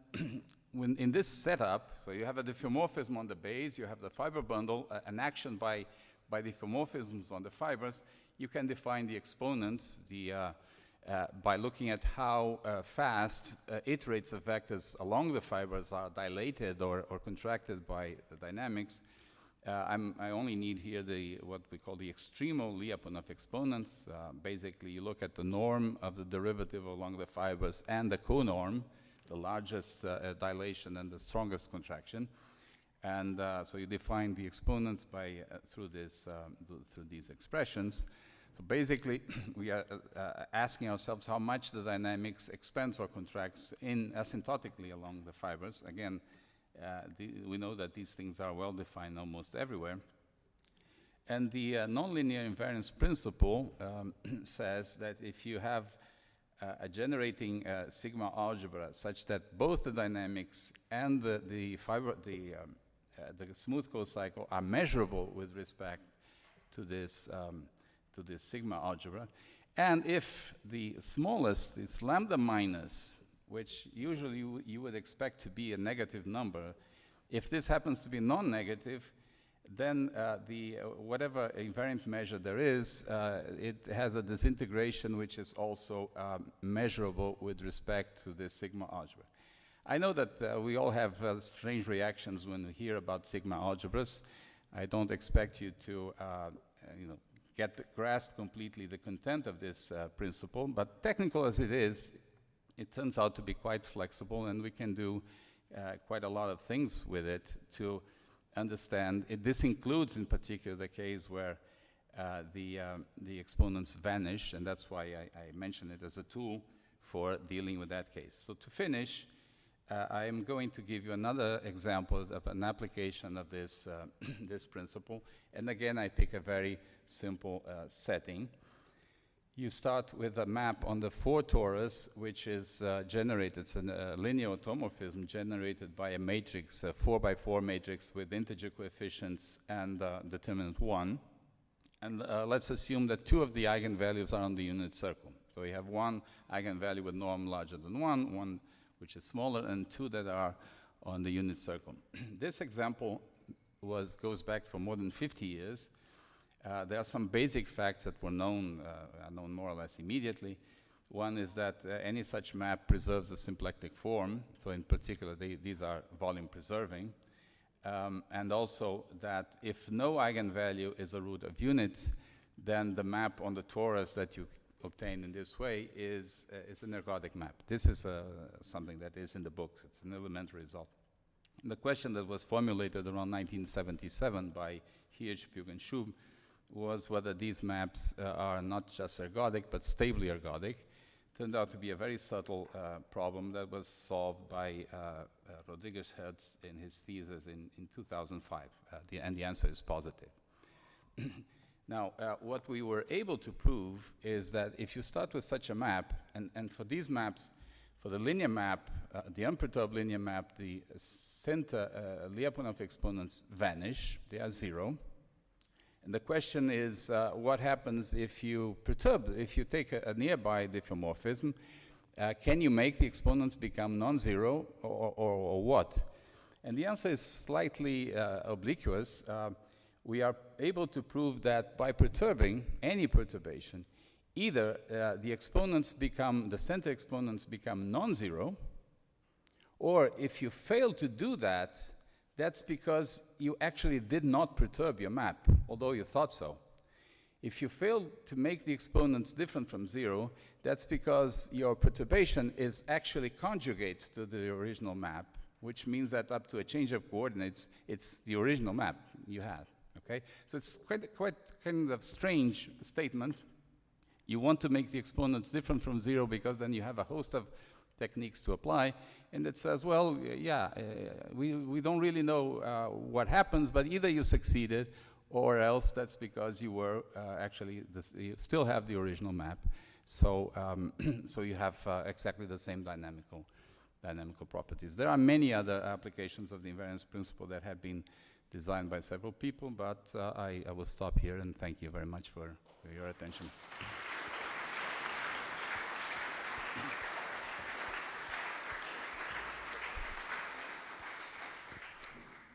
when in this setup, so you have a diffeomorphism on the base, you have the fiber bundle, an action by diffeomorphisms on the fibers. You can define the exponents by looking at how fast iterates of vectors along the fibers are dilated or contracted by the dynamics. I only need here what we call the extremo Lyapunov exponents. Basically, you look at the norm of the derivative along the fibers and the conorm, the largest dilation and the strongest contraction. And so you define the exponents through these expressions. So basically, we are asking ourselves how much the dynamics expands or contracts asymptotically along the fibers. Again, we know that these things are well defined almost everywhere. And the nonlinear invariance principle says that if you have a generating sigma algebra such that both the dynamics and the smooth co-cycle are measurable with respect to this sigma algebra, and if the smallest is lambda minus, which usually you would expect to be a negative number, if this happens to be non-negative, then whatever invariant measure there is, it has a disintegration which is also measurable with respect to the sigma algebra. I know that we all have strange reactions when we hear about sigma algebras. I don't expect you to grasp completely the content of this principle, but technical as it is, it turns out to be quite flexible, and we can do quite a lot of things with it to understand. This includes, in particular, the case where the exponents vanish, and that's why I mention it as a tool for dealing with that case. So to finish, I am going to give you another example of an application of this, this principle. And again, I pick a very simple setting. You start with a map on the 4 torus, which is generated, it's a linear automorphism generated by a matrix, a 4x4 matrix with integer coefficients and determinant 1. And let's assume that 2 of the eigenvalues are on the unit circle. So you have 1 eigenvalue with norm larger than 1, 1 which is smaller, and 2 that are on the unit circle. This example goes back for more than 50 years. There are some basic facts that were known more or less immediately. One is that any such map preserves a symplectic form. So in particular, these are volume preserving. and also that if no eigenvalue is a root of units, then the map on the torus that you obtain in this way is an ergodic map. This is something that is in the books. It's an elementary result. And the question that was formulated around 1977 by Hirschberg and Schub was whether these maps are not just ergodic, but stably ergodic. Turned out to be a very subtle problem that was solved by Rodriguez-Hertz in his thesis in 2005, and the answer is positive. Now, what we were able to prove is that if you start with such a map, and for these maps, for the linear map, the unperturbed linear map, the center Lyapunov exponents vanish, they are 0. And the question is, what happens if you perturb, if you take a nearby diffeomorphism, can you make the exponents become non-zero or what? And the answer is slightly obliquous. We are able to prove that by perturbing any perturbation, either the exponents become, the center exponents become non-zero, or if you fail to do that, that's because you actually did not perturb your map, although you thought so. If you fail to make the exponents different from 0, that's because your perturbation is actually conjugate to the original map, which means that up to a change of coordinates, it's the original map you had. Okay? So it's quite kind of strange statement. You want to make the exponents different from 0 because then you have a host of techniques to apply, and it says, well, we don't really know what happens, but either you succeeded, or else that's because you were actually, you still have the original map, so so you have exactly the same dynamical properties. There are many other applications of the invariance principle that have been designed by several people, but I will stop here, and thank you very much for your attention.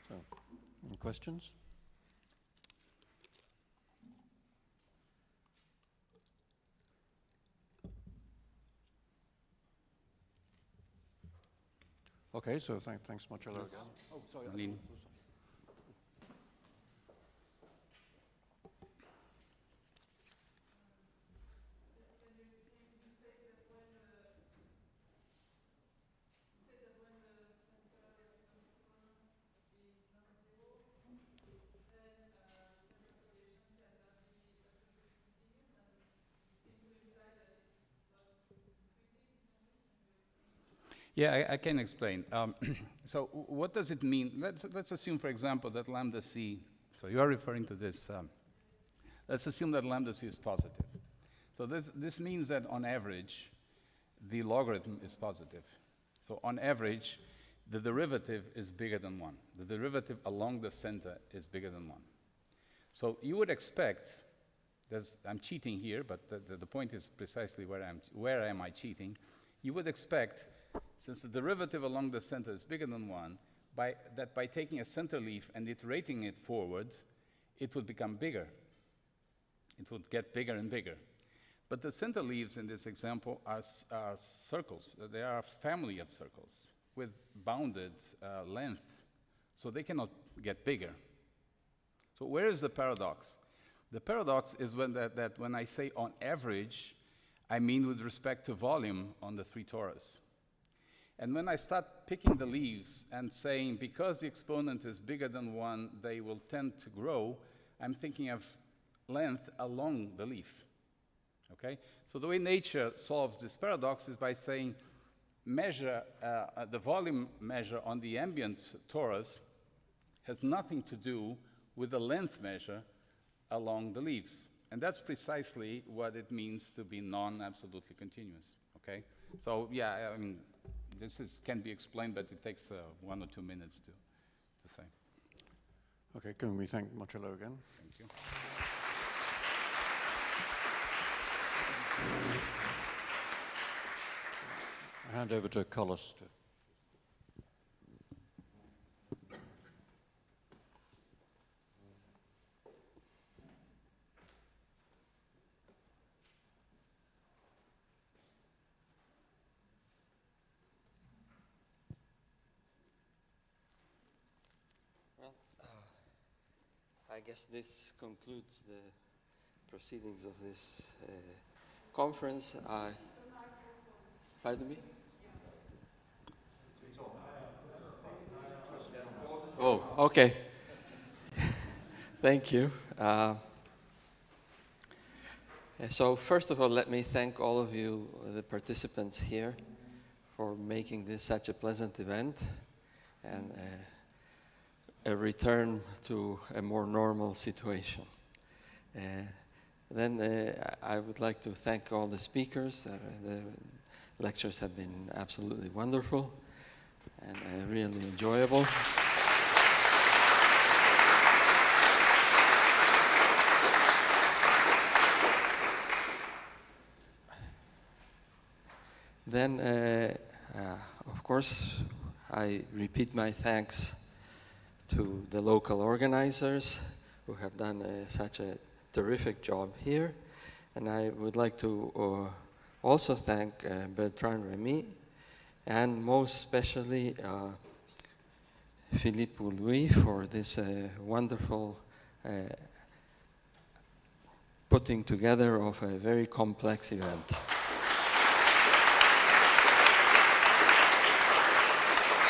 So, any questions? Okay, so thanks, Marcello, again. Oh, sorry. Aline. Yeah, I can explain. So what does it mean? Let's assume, for example, that lambda c, so you are referring to this, let's assume that lambda c is positive. So this means that on average, the logarithm is positive. So on average, the derivative is bigger than 1. The derivative along the center is bigger than 1. So you would expect, I'm cheating here, but the point is precisely where am I cheating? You would expect, since the derivative along the center is bigger than 1, that by taking a center leaf and iterating it forward, it would become bigger. It would get bigger and bigger. But the center leaves in this example are circles. They are a family of circles with bounded length. So they cannot get bigger. So where is the paradox? The paradox is that when I say on average, I mean with respect to volume on the 3 torus. And when I start picking the leaves and saying because the exponent is bigger than 1, they will tend to grow, I'm thinking of length along the leaf. Okay? So the way nature solves this paradox is by saying measure, the volume measure on the ambient torus has nothing to do with the length measure along the leaves. And that's precisely what it means to be non-absolutely continuous. Okay? So yeah, I mean, this can be explained, but it takes 1 or 2 minutes to say. Okay, can we thank Marcello again? Thank you. I hand over to Carlos. I guess this concludes the proceedings of this conference. Pardon me? Oh, okay. Thank you. So first of all, let me thank all of you, the participants here, for making this such a pleasant event and a return to a more normal situation. Then I would like to thank all the speakers. The lectures have been absolutely wonderful and really enjoyable. Then, of course, I repeat my thanks to the local organizers who have done such a terrific job here. And I would like to also thank Bertrand Remy, and most especially Philippe Louis for this wonderful putting together of a very complex event.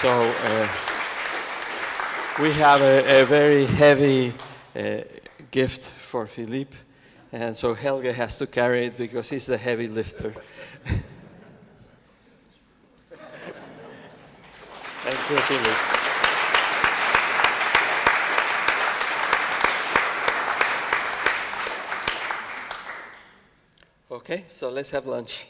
So we have a very heavy gift for Philippe, and so Helge has to carry it because he's the heavy lifter. Thank you, Philippe. Okay, so let's have lunch.